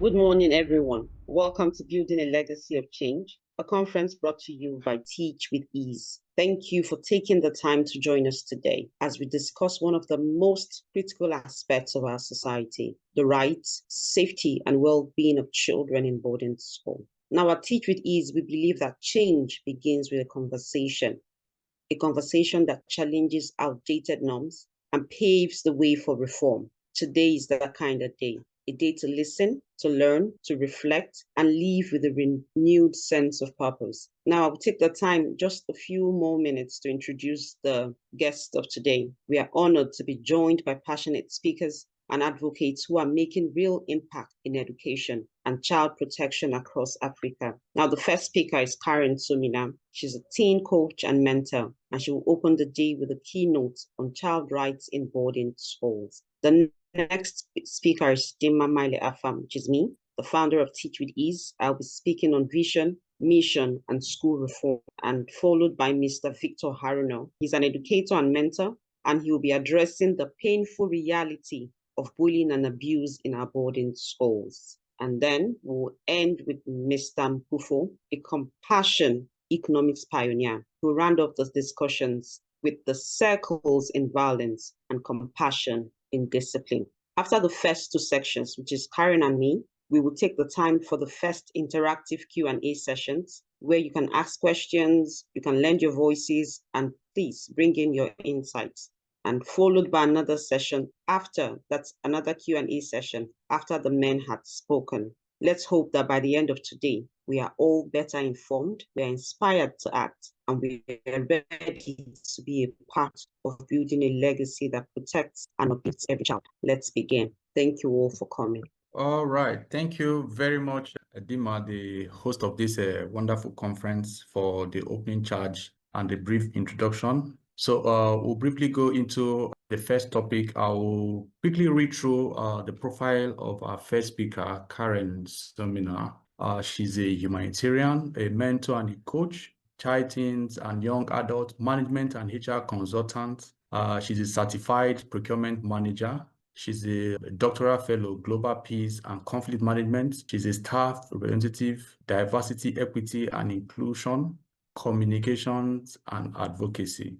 Good morning, everyone. Welcome to Building a Legacy of Change, a conference brought to you by Teach with Ease. Thank you for taking the time to join us today as we discuss one of the most critical aspects of our society, the rights, safety, and well-being of children in boarding school. Now, at Teach with Ease, we believe that change begins with a conversation that challenges outdated norms and paves the way for reform. Today is that kind of day. A day to listen, to learn, to reflect, and live with a renewed sense of purpose. Now, I'll take the time, just a few more minutes, to introduce the guest of today. We are honored to be joined by passionate speakers and advocates who are making real impact in education and child protection across Africa. Now, the first speaker is Karen Sumina. She's a teen coach and mentor, and she will open the day with a keynote on child rights in boarding schools. The next speaker is Dimma Miley Afam, which is me, the founder of Teach with Ease. I'll be speaking on vision, mission, and school reform, and followed by Mr. Victor Haruno. He's an educator and mentor, and he will be addressing the painful reality of bullying and abuse in our boarding schools. And then we'll end with Mr. Mpufo, a compassion economics pioneer, who round up the discussions with the circles in violence and compassion in discipline. After the first two sections, which is Karen and me, we will take the time for the first interactive Q&A sessions where you can ask questions, you can lend your voices, and please bring in your insights. And followed by another session after, that's another Q&A session after the men had spoken. Let's hope that by the end of today, we are all better informed, we are inspired to act, and we are ready to be a part of building a legacy that protects and uplifts every child. Let's begin. Thank you all for coming. All right. Thank you very much, Dima, the host of this wonderful conference, for the opening charge and the brief introduction. So we'll briefly go into the first topic. I will quickly read through the profile of our first speaker, Karen Somina. She's a humanitarian, a mentor and a coach, child teens and young adult management and HR consultant. She's a certified procurement manager. She's a doctoral fellow, Global Peace and Conflict Management. She's a staff representative, diversity, equity and inclusion, communications and advocacy.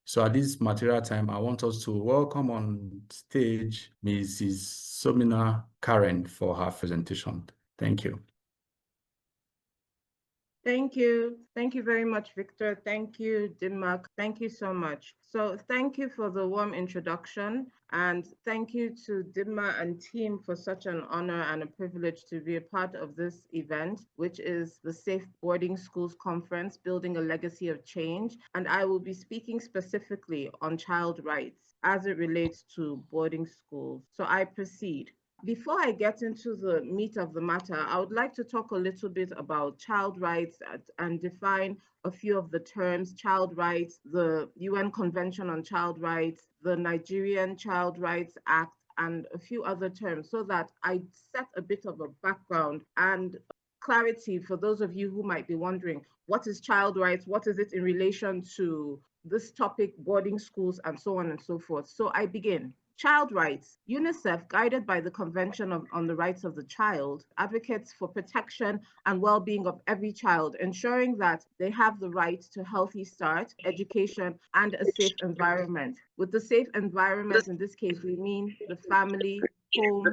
So at this material time, I want us to welcome on stage Mrs. Somina Karen for her presentation. Thank you. Thank you. Thank you very much, Victor. Thank you, Dimma. Thank you so much. So thank you for the warm introduction, and thank you to Dimma and team for such an honor and a privilege to be a part of this event, which is the Safe Boarding Schools Conference, Building a Legacy of Change. And I will be speaking specifically on child rights as it relates to boarding schools. So I proceed. Before I get into the meat of the matter, I would like to talk a little bit about child rights and define a few of the terms: child rights, the UN Convention on Child Rights, the Nigerian Child Rights Act, and a few other terms, so that I set a bit of a background and clarity for those of you who might be wondering, what is child rights? What is it in relation to this topic, boarding schools, and so on and so forth? So I begin. Child rights. UNICEF, guided by the Convention on the Rights of the Child, advocates for protection and well-being of every child, ensuring that they have the right to healthy start, education, and a safe environment. With the safe environment, in this case, we mean the family, home,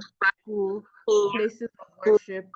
school, places of worship,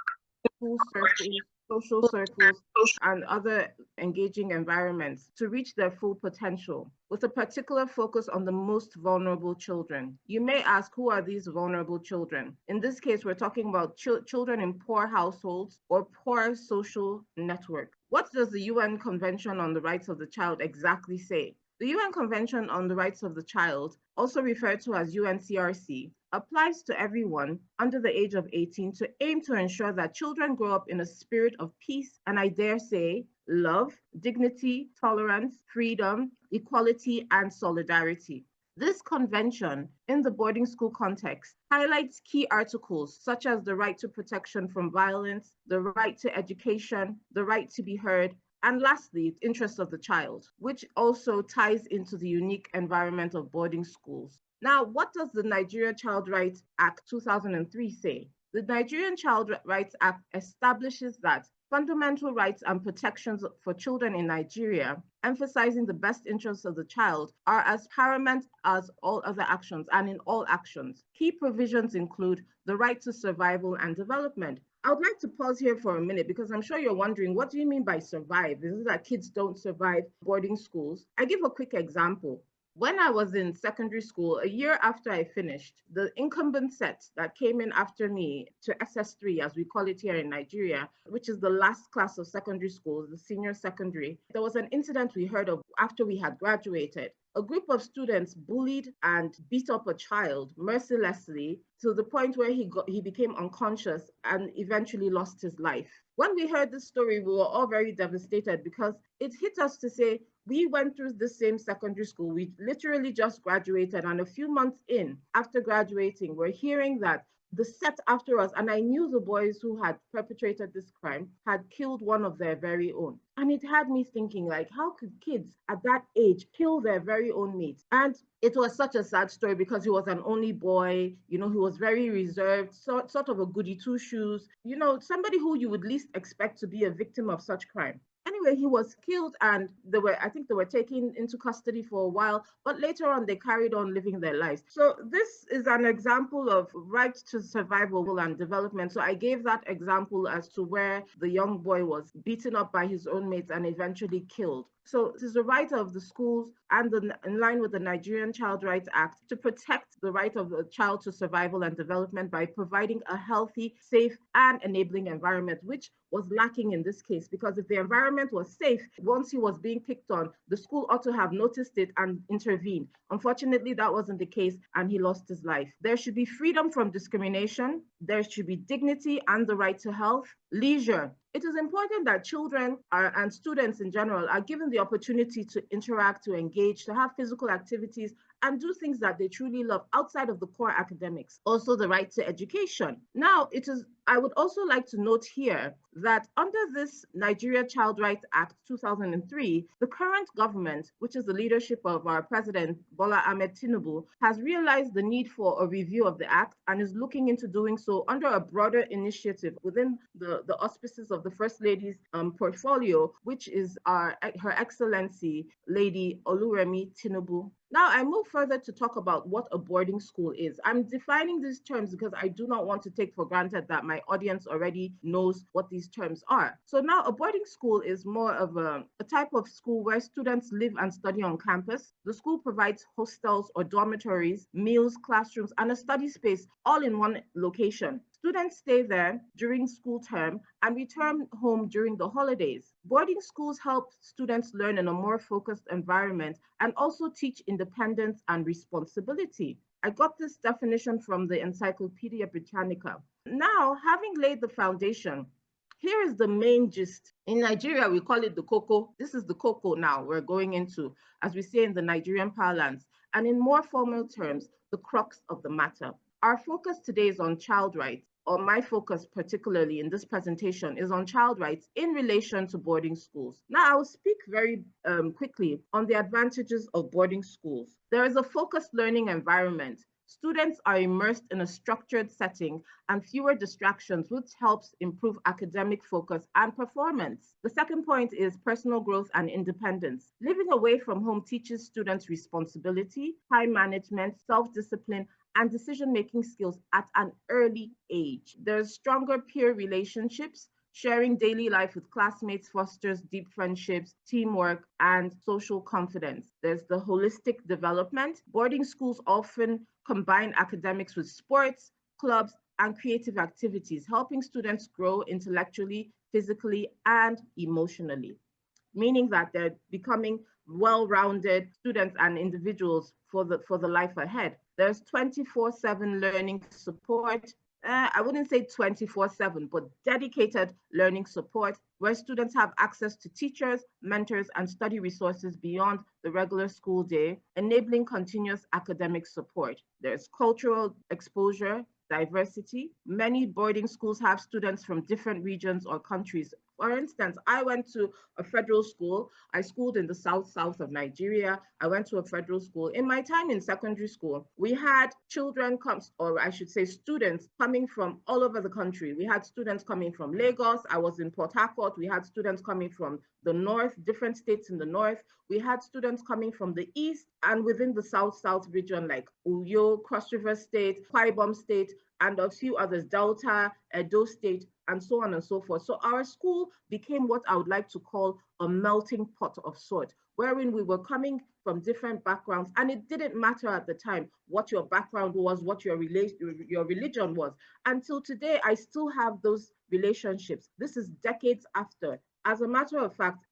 school circles, social circles, and other engaging environments to reach their full potential, with a particular focus on the most vulnerable children. You may ask, who are these vulnerable children? In this case, we're talking about children in poor households or poor social network. What does the UN Convention on the Rights of the Child exactly say? The UN Convention on the Rights of the Child, also referred to as UNCRC, applies to everyone under the age of 18 to aim to ensure that children grow up in a spirit of peace and, I dare say, love, dignity, tolerance, freedom, equality, and solidarity. This convention, in the boarding school context, highlights key articles such as the right to protection from violence, the right to education, the right to be heard, and lastly, the interest of the child, which also ties into the unique environment of boarding schools. Now, what does the Nigeria Child Rights Act 2003 say? The Nigerian Child Rights Act establishes that fundamental rights and protections for children in Nigeria, emphasizing the best interests of the child, are as paramount as all other actions and in all actions. Key provisions include the right to survival and development. I would like to pause here for a minute because I'm sure you're wondering, what do you mean by survive? Is it that kids don't survive boarding schools? I give a quick example. When I was in secondary school, a year after I finished, the incumbent set that came in after me to SS3, as we call it here in Nigeria, which is the last class of secondary school, the senior secondary, there was an incident we heard of after we had graduated. A group of students bullied and beat up a child mercilessly to the point where he became unconscious and eventually lost his life. When we heard this story, we were all very devastated because it hit us to say, We went through the same secondary school. We literally just graduated, and a few months in after graduating, we're hearing that the set after us, and I knew the boys who had perpetrated this crime had killed one of their very own. And it had me thinking, like, how could kids at that age kill their very own mates? And it was such a sad story because he was an only boy, he was very reserved, sort of a goody two shoes, somebody who you would least expect to be a victim of such crime. Anyway, he was killed, and I think they were taken into custody for a while, but later on they carried on living their lives. So this is an example of right to survival and development. So I gave that example as to where the young boy was beaten up by his own mates and eventually killed. So it is the right of the schools and in line with the Nigerian Child Rights Act to protect the right of the child to survival and development by providing a healthy, safe, and enabling environment, which was lacking in this case, because if the environment was safe, once he was being picked on, the school ought to have noticed it and intervened. Unfortunately, that wasn't the case, and he lost his life. There should be freedom from discrimination. There should be dignity and the right to health, leisure. It is important that children and students in general are given the opportunity to interact, to engage, to have physical activities, and do things that they truly love outside of the core academics. Also, the right to education. Now, I would also like to note here that under this Nigeria Child Rights Act 2003, the current government, which is the leadership of our President Bola Ahmed Tinubu, has realized the need for a review of the act and is looking into doing so under a broader initiative within the auspices of the First Lady's portfolio, which is Her Excellency Lady Oluremi Tinubu. Now, I move further to talk about what a boarding school is. I'm defining these terms because I do not want to take for granted that my audience already knows what these terms are. So now a boarding school is more of a type of school where students live and study on campus. The school provides hostels or dormitories, meals, classrooms, and a study space all in one location. Students stay there during school term and return home during the holidays. Boarding schools help students learn in a more focused environment and also teach independence and responsibility. I got this definition from the Encyclopedia Britannica. Now, having laid the foundation, here is the main gist. In Nigeria, we call it the cocoa. This is the cocoa now we're going into, as we say in the Nigerian parlance, and in more formal terms, the crux of the matter. Our focus today is on child rights, or my focus particularly in this presentation is on child rights in relation to boarding schools. Now, I will speak very quickly on the advantages of boarding schools. There is a focused learning environment. Students are immersed in a structured setting and fewer distractions, which helps improve academic focus and performance. The second point is personal growth and independence. Living away from home teaches students responsibility, time management, self-discipline, and decision-making skills at an early age. There's stronger peer relationships. Sharing daily life with classmates fosters deep friendships, teamwork, and social confidence. There's the holistic development. Boarding schools often combine academics with sports, clubs, and creative activities, helping students grow intellectually, physically, and emotionally, meaning that they're becoming well-rounded students and individuals for the life ahead. There's 24/7 learning support. I wouldn't say 24/7, but dedicated learning support where students have access to teachers, mentors, and study resources beyond the regular school day, enabling continuous academic support. There's cultural exposure, diversity. Many boarding schools have students from different regions or countries. For instance, I went to a federal school. I schooled in the south of Nigeria. I went to a federal school. In my time in secondary school, we had children or I should say students coming from all over the country. We had students coming from Lagos. I was in Port Harcourt. We had students coming from the north, different states in the north. We had students coming from the east and within the south region like Uyo, Cross River State, Akwa Ibom State, and a few others, Delta, Edo State, and so on and so forth. So our school became what I would like to call a melting pot of sort, wherein we were coming from different backgrounds, and it didn't matter at the time what your background was, what your religion was. Until today, I still have those relationships. This is decades after. As a matter of fact,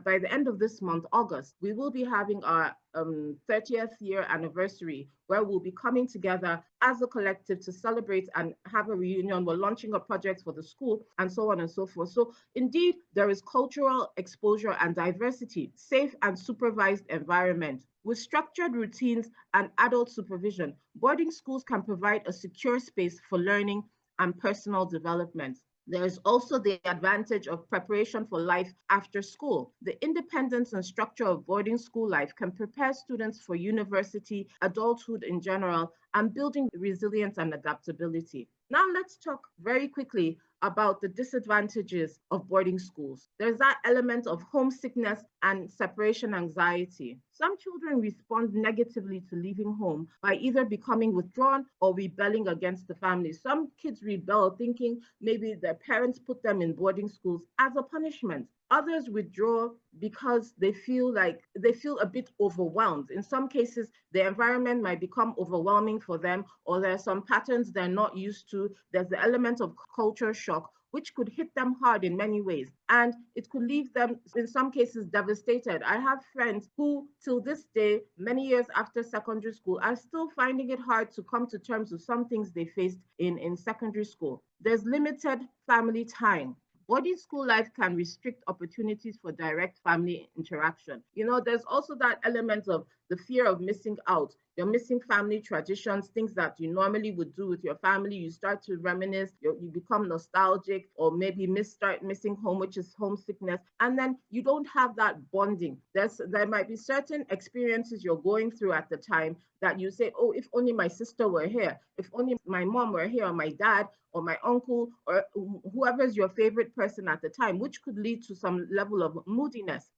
by the end of this month, August, we will be having our 30th year anniversary, where we'll be coming together as a collective to celebrate and have a reunion. We're launching a project for the school and so on and so forth. So indeed, there is cultural exposure and diversity, safe and supervised environment. With structured routines and adult supervision, boarding schools can provide a secure space for learning and personal development. There is also the advantage of preparation for life after school. The independence and structure of boarding school life can prepare students for university, adulthood in general, and building resilience and adaptability. Now let's talk very quickly about the disadvantages of boarding schools. There's that element of homesickness and separation anxiety. Some children respond negatively to leaving home by either becoming withdrawn or rebelling against the family. Some kids rebel thinking maybe their parents put them in boarding schools as a punishment. Others withdraw because they feel a bit overwhelmed. In some cases, the environment might become overwhelming for them, or there are some patterns they're not used to. There's the element of culture shock, which could hit them hard in many ways. And it could leave them, in some cases, devastated. I have friends who, till this day, many years after secondary school, are still finding it hard to come to terms with some things they faced in secondary school. There's limited family time. Boarding school life can restrict opportunities for direct family interaction. There's also that element of the fear of missing out. You're missing family traditions, things that you normally would do with your family. You start to reminisce, you become nostalgic, or maybe start missing home, which is homesickness. And then you don't have that bonding. There might be certain experiences you're going through at the time that you say, oh, if only my sister were here, if only my mom were here, or my dad, or my uncle, or whoever's your favorite person at the time, which could lead to some level of moodiness.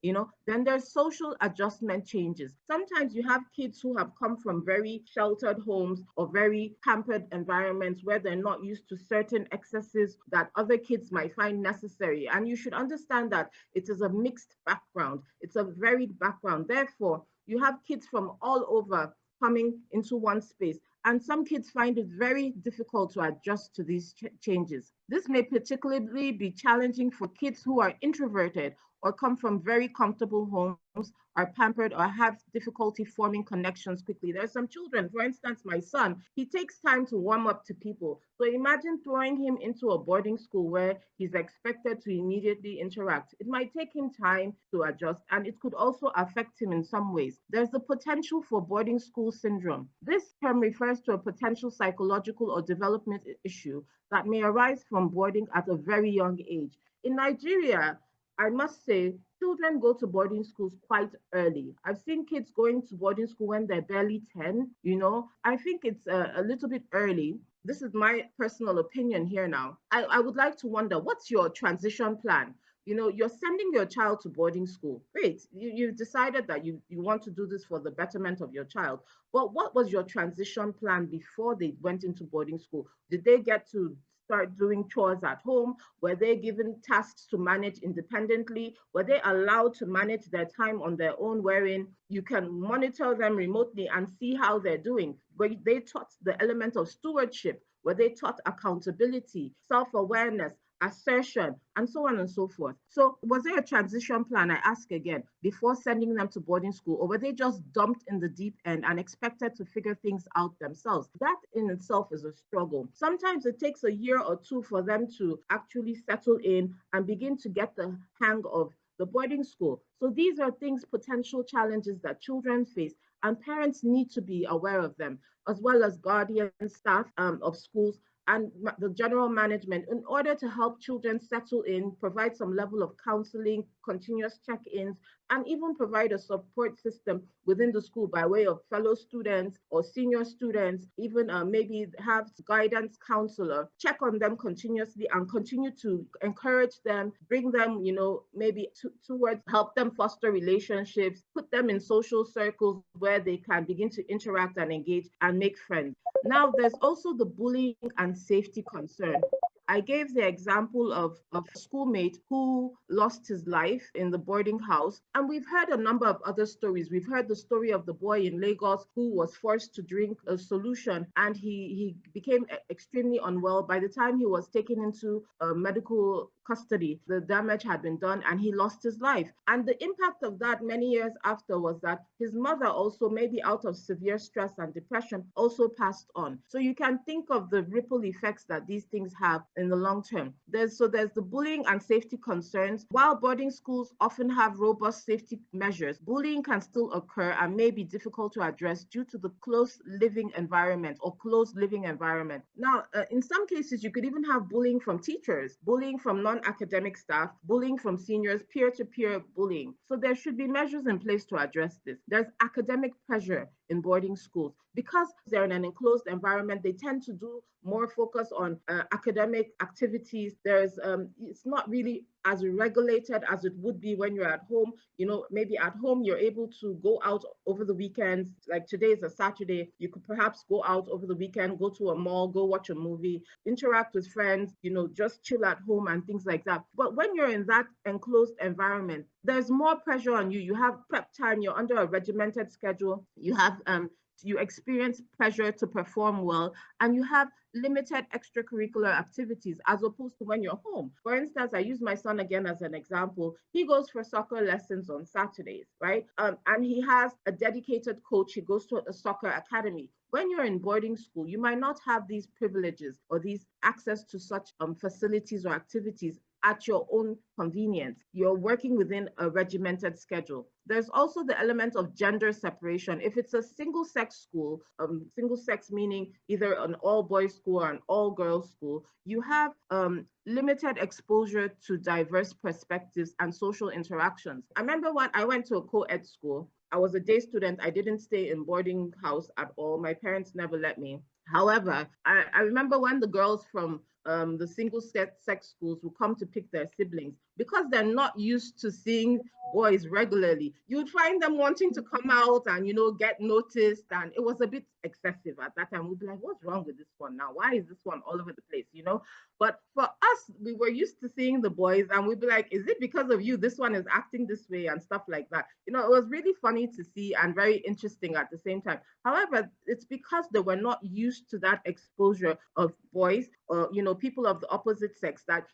Then there's social adjustment changes. Sometimes you have kids who have come from very sheltered homes or very pampered environments where they're not used to certain excesses that other kids might find necessary. And you should understand that it is a mixed background. It's a varied background. Therefore, you have kids from all over coming into one space. And some kids find it very difficult to adjust to these changes. This may particularly be challenging for kids who are introverted or come from very comfortable homes, are pampered, or have difficulty forming connections quickly. There are some children, for instance, my son, he takes time to warm up to people. So imagine throwing him into a boarding school where he's expected to immediately interact. It might take him time to adjust, and it could also affect him in some ways. There's the potential for boarding school syndrome. This term refers to a potential psychological or development issue that may arise from boarding at a very young age. In Nigeria, I must say, children go to boarding schools quite early. I've seen kids going to boarding school when they're barely 10, I think it's a little bit early. This is my personal opinion here now. I would like to wonder, what's your transition plan? You're sending your child to boarding school. Great. You've decided that you want to do this for the betterment of your child. But what was your transition plan before they went into boarding school? Did they get to start doing chores at home? Were they given tasks to manage independently? Were they allowed to manage their time on their own, wherein you can monitor them remotely and see how they're doing? Were they taught the element of stewardship? Were they taught accountability, self-awareness, assertion, and so on and so forth? So was there a transition plan, I ask again, before sending them to boarding school, or were they just dumped in the deep end and expected to figure things out themselves? That in itself is a struggle. Sometimes it takes a year or two for them to actually settle in and begin to get the hang of the boarding school. So these are things, potential challenges that children face, and parents need to be aware of them, as well as guardians, staff of schools, and the general management, in order to help children settle in, provide some level of counseling, continuous check-ins, and even provide a support system within the school by way of fellow students or senior students, even maybe have guidance counselor, check on them continuously and continue to encourage them, bring them, maybe towards help them foster relationships, put them in social circles where they can begin to interact and engage and make friends. Now, there's also the bullying and safety concern. I gave the example of a schoolmate who lost his life in the boarding house. And we've heard a number of other stories. We've heard the story of the boy in Lagos who was forced to drink a solution, and he became extremely unwell. By the time he was taken into medical custody, the damage had been done and he lost his life. And the impact of that many years after was that his mother also, maybe out of severe stress and depression, also passed on. So you can think of the ripple effects that these things have in the long term. There's the bullying and safety concerns. While boarding schools often have robust safety measures, bullying can still occur and may be difficult to address due to the close living environment or closed living environment. Now, in some cases, you could even have bullying from teachers, bullying from non-academic staff, bullying from seniors, peer-to-peer bullying. So there should be measures in place to address this. There's academic pressure in boarding schools. Because they're in an enclosed environment, they tend to do more focus on academic activities. It's not really as regulated as it would be when you're at home. Maybe at home you're able to go out over the weekends. Like today is a Saturday, you could perhaps go out over the weekend, go to a mall, go watch a movie, interact with friends, just chill at home and things like that. But when you're in that enclosed environment, there's more pressure on you. You have prep time, you're under a regimented schedule, you experience pressure to perform well, and you have limited extracurricular activities as opposed to when you're home. For instance, I use my son again as an example. He goes for soccer lessons on Saturdays, right? And he has a dedicated coach. He goes to a soccer academy. When you're in boarding school, you might not have these privileges or these access to such facilities or activities at your own convenience. You're working within a regimented schedule. There's also the element of gender separation. If it's a single-sex school, single-sex meaning either an all-boys school or an all-girls school, you have limited exposure to diverse perspectives and social interactions. I remember when I went to a co-ed school, I was a day student. I didn't stay in boarding house at all. My parents never let me. However, I remember when the girls from the single-sex schools will come to pick their siblings, because they're not used to seeing boys regularly. You'd find them wanting to come out and, get noticed. And it was a bit excessive at that time. We'd be like, what's wrong with this one now? Why is this one all over the place, But for us, we were used to seeing the boys and we'd be like, is it because of you? This one is acting this way and stuff like that. It was really funny to see and very interesting at the same time. However, it's because they were not used to that exposure of boys or, people of the opposite sex, that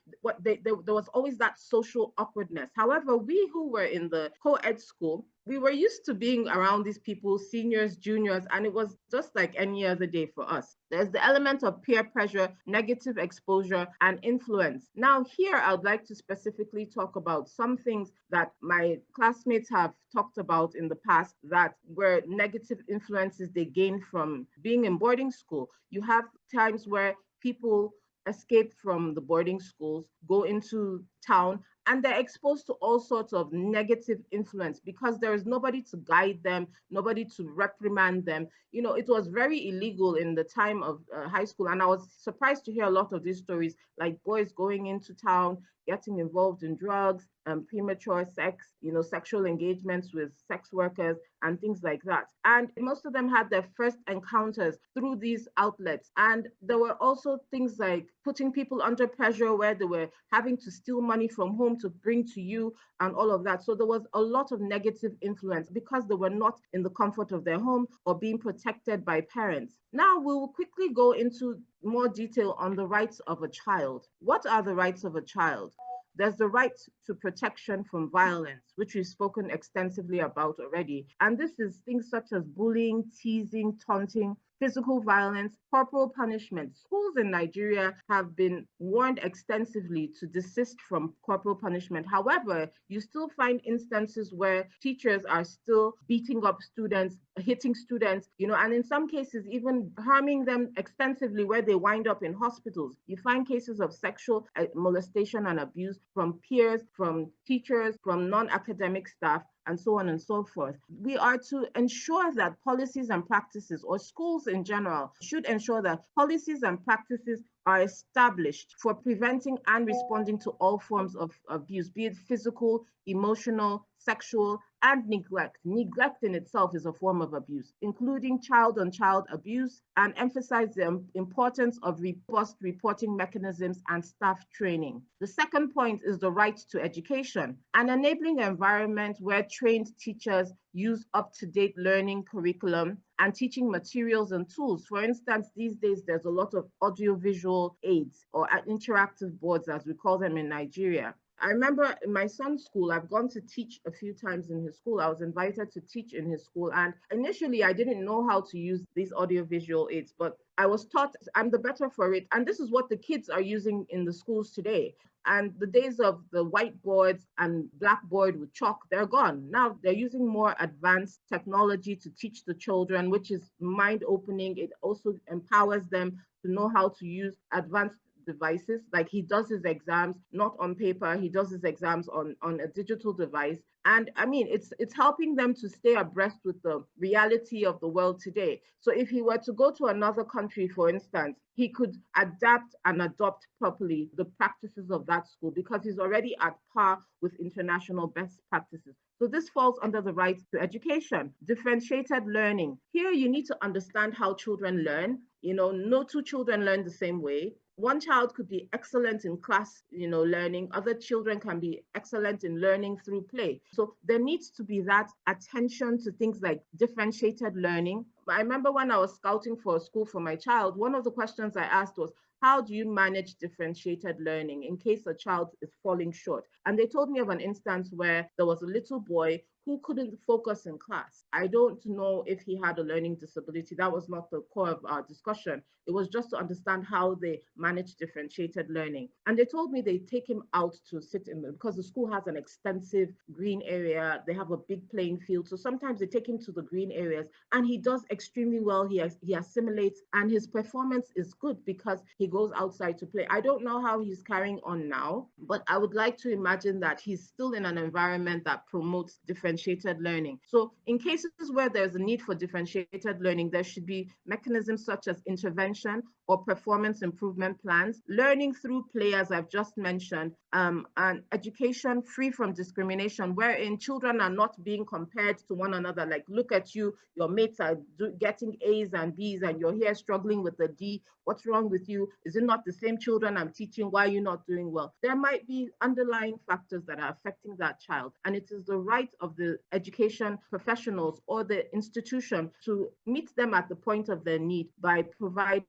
there was always that social awkwardness. However, we who were in the co-ed school, we were used to being around these people, seniors, juniors, and it was just like any other day for us. There's the element of peer pressure, negative exposure, and influence. Now, here I would like to specifically talk about some things that my classmates have talked about in the past that were negative influences they gained from being in boarding school. You have times where people escape from the boarding schools, go into town, and they're exposed to all sorts of negative influence because there is nobody to guide them, nobody to reprimand them. It was very illegal in the time of high school. And I was surprised to hear a lot of these stories, like boys going into town, getting involved in drugs, premature sex, sexual engagements with sex workers and things like that. And most of them had their first encounters through these outlets. And there were also things like putting people under pressure where they were having to steal money from home to bring to you and all of that. So there was a lot of negative influence because they were not in the comfort of their home or being protected by parents. Now we will quickly go into more detail on the rights of a child. What are the rights of a child? There's the right to protection from violence, which we've spoken extensively about already. And this is things such as bullying, teasing, taunting, physical violence, corporal punishment. Schools in Nigeria have been warned extensively to desist from corporal punishment. However, you still find instances where teachers are still beating up students, hitting students, and in some cases even harming them extensively where they wind up in hospitals. You find cases of sexual molestation and abuse from peers, from teachers, from non-academic staff, and so on and so forth. We are to ensure that policies and practices, or schools in general, should ensure that policies and practices are established for preventing and responding to all forms of abuse, be it physical, emotional, sexual, and neglect. Neglect in itself is a form of abuse, including child-on-child abuse, and emphasize the importance of robust reporting mechanisms and staff training. The second point is the right to education, an enabling environment where trained teachers use up-to-date learning curriculum and teaching materials and tools. For instance, these days there's a lot of audiovisual aids or interactive boards, as we call them in Nigeria. I remember in my son's school, I've gone to teach a few times in his school. I was invited to teach in his school. And initially, I didn't know how to use these audiovisual aids, but I was taught I'm the better for it. And this is what the kids are using in the schools today. And the days of the whiteboards and blackboard with chalk, they're gone. Now they're using more advanced technology to teach the children, which is mind-opening. It also empowers them to know how to use advanced devices. Like he does his exams not on paper, he does his exams on a digital device. And I mean, it's helping them to stay abreast with the reality of the world today. So if he were to go to another country, for instance, he could adapt and adopt properly the practices of that school because he's already at par with international best practices. So this falls under the right to education. Differentiated learning. Here you need to understand how children learn. No two children learn the same way. One child could be excellent in class, learning. Other children can be excellent in learning through play. So there needs to be that attention to things like differentiated learning. I remember when I was scouting for a school for my child, one of the questions I asked was, how do you manage differentiated learning in case a child is falling short? And they told me of an instance where there was a little boy who couldn't focus in class. I don't know if he had a learning disability. That was not the core of our discussion. It was just to understand how they manage differentiated learning. And they told me they take him out to sit in because the school has an extensive green area. They have a big playing field. So sometimes they take him to the green areas and he does extremely well. He assimilates and his performance is good because he goes outside to play. I don't know how he's carrying on now, but I would like to imagine that he's still in an environment that promotes differentiated learning. So in cases where there's a need for differentiated learning, there should be mechanisms such as intervention or performance improvement plans, learning through play, as I've just mentioned, and education free from discrimination, wherein children are not being compared to one another. Like, look at you, your mates are getting A's and B's and you're here struggling with the D. What's wrong with you? Is it not the same children I'm teaching? Why are you not doing well? There might be underlying factors that are affecting that child. And it is the right of the education professionals or the institution to meet them at the point of their need by providing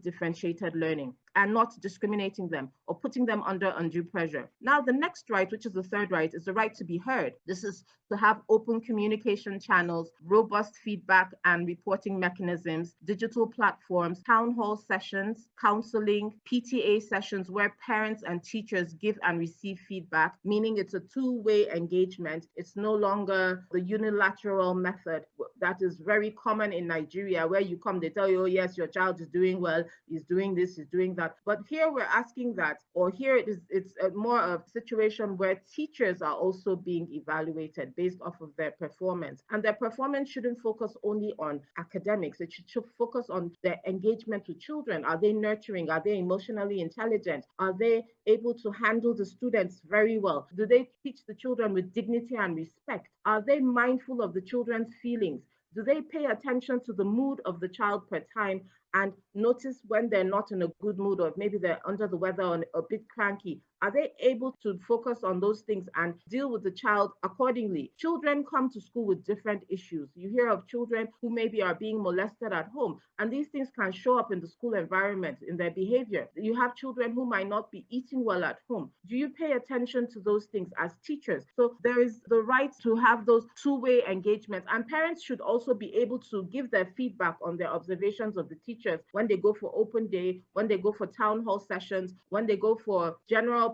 differentiated learning and not discriminating them or putting them under undue pressure. Now, the next right, which is the third right, is the right to be heard. This is to have open communication channels, robust feedback and reporting mechanisms, digital platforms, town hall sessions, counseling, PTA sessions where parents and teachers give and receive feedback, meaning it's a two-way engagement. It's no longer the unilateral method that is very common in Nigeria, where you come, they tell you, oh, yes, your child is doing well, he's doing this, he's doing that. But here we're asking that, or here it's more of a situation where teachers are also being evaluated based off of their performance. And their performance shouldn't focus only on academics. It should focus on their engagement with children. Are they nurturing? Are they emotionally intelligent? Are they able to handle the students very well? Do they teach the children with dignity and respect? Are they mindful of the children's feelings? Do they pay attention to the mood of the child per time and notice when they're not in a good mood or maybe they're under the weather or a bit cranky? Are they able to focus on those things and deal with the child accordingly? Children come to school with different issues. You hear of children who maybe are being molested at home, and these things can show up in the school environment, in their behavior. You have children who might not be eating well at home. Do you pay attention to those things as teachers? So there is the right to have those two-way engagements, and parents should also be able to give their feedback on their observations of the teachers when they go for open day, when they go for town hall sessions, when they go for general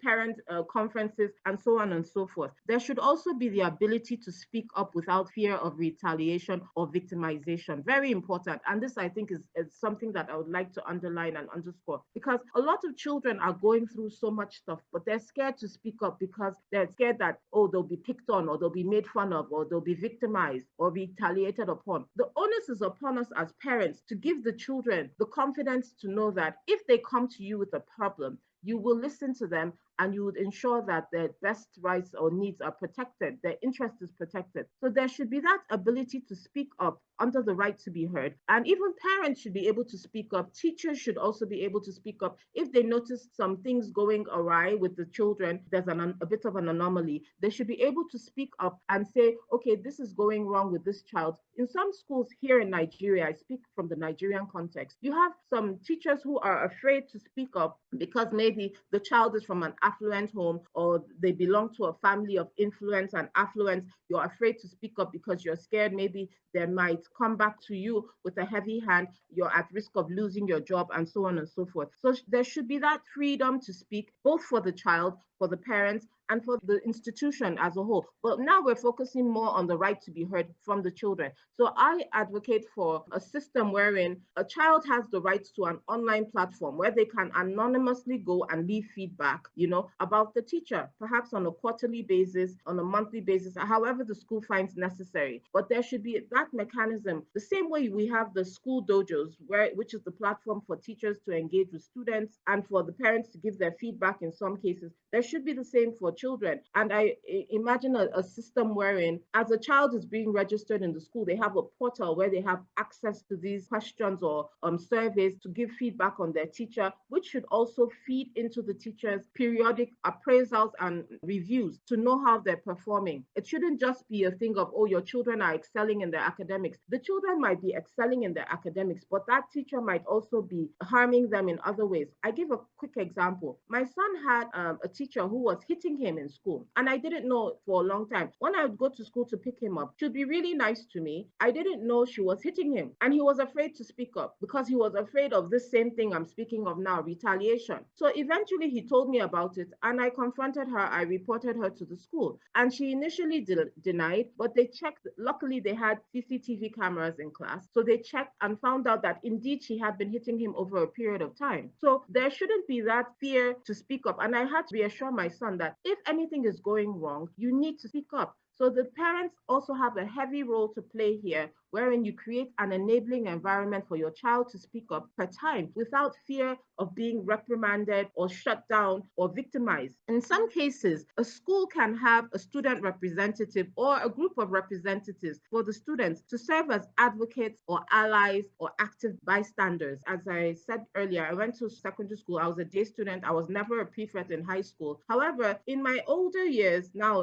parent conferences, and so on and so forth. There should also be the ability to speak up without fear of retaliation or victimization. Very important. And this, I think, is something that I would like to underline and underscore, because a lot of children are going through so much stuff, but they're scared to speak up because they're scared that, oh, they'll be picked on, or they'll be made fun of, or they'll be victimized or retaliated upon. The onus is upon us as parents to give the children the confidence to know that if they come to you with a problem, you will listen to them and you would ensure that their best rights or needs are protected, their interest is protected. So there should be that ability to speak up under the right to be heard. And even parents should be able to speak up. Teachers should also be able to speak up. If they notice some things going awry with the children, there's a bit of an anomaly, they should be able to speak up and say, okay, this is going wrong with this child. In some schools here in Nigeria, I speak from the Nigerian context, you have some teachers who are afraid to speak up because maybe the child is from an affluent home or they belong to a family of influence and affluence. You're afraid to speak up because you're scared maybe they might come back to you with a heavy hand, you're at risk of losing your job, and so on and so forth. So there should be that freedom to speak, both for the child, for the parents, and for the institution as a whole. But now we're focusing more on the right to be heard from the children. So I advocate for a system wherein a child has the right to an online platform where they can anonymously go and leave feedback, about the teacher, perhaps on a quarterly basis, on a monthly basis, however the school finds necessary. But there should be that mechanism, the same way we have the school dojos, which is the platform for teachers to engage with students and for the parents to give their feedback in some cases. There should be the same for children. And I imagine a system wherein, as a child is being registered in the school, they have a portal where they have access to these questions or surveys to give feedback on their teacher, which should also feed into the teacher's periodic appraisals and reviews to know how they're performing. It shouldn't just be a thing of, oh, your children are excelling in their academics. The children might be excelling in their academics, but that teacher might also be harming them in other ways. I give a quick example. My son had a teacher who was hitting him in school, and I didn't know for a long time. When I would go to school to pick him up, she'd be really nice to me. I didn't know she was hitting him, and he was afraid to speak up because he was afraid of this same thing I'm speaking of now, retaliation. So eventually he told me about it, and I confronted her. I reported her to the school, and she initially denied, but they checked. Luckily, they had CCTV cameras in class, so they checked and found out that indeed she had been hitting him over a period of time. So there shouldn't be that fear to speak up, and I had to reassure my son that if anything is going wrong, you need to speak up. So the parents also have a heavy role to play here, wherein you create an enabling environment for your child to speak up per time without fear of being reprimanded or shut down or victimized. In some cases, a school can have a student representative or a group of representatives for the students to serve as advocates or allies or active bystanders. As I said earlier, I went to secondary school. I was a day student. I was never a prefect in high school. However, in my older years now,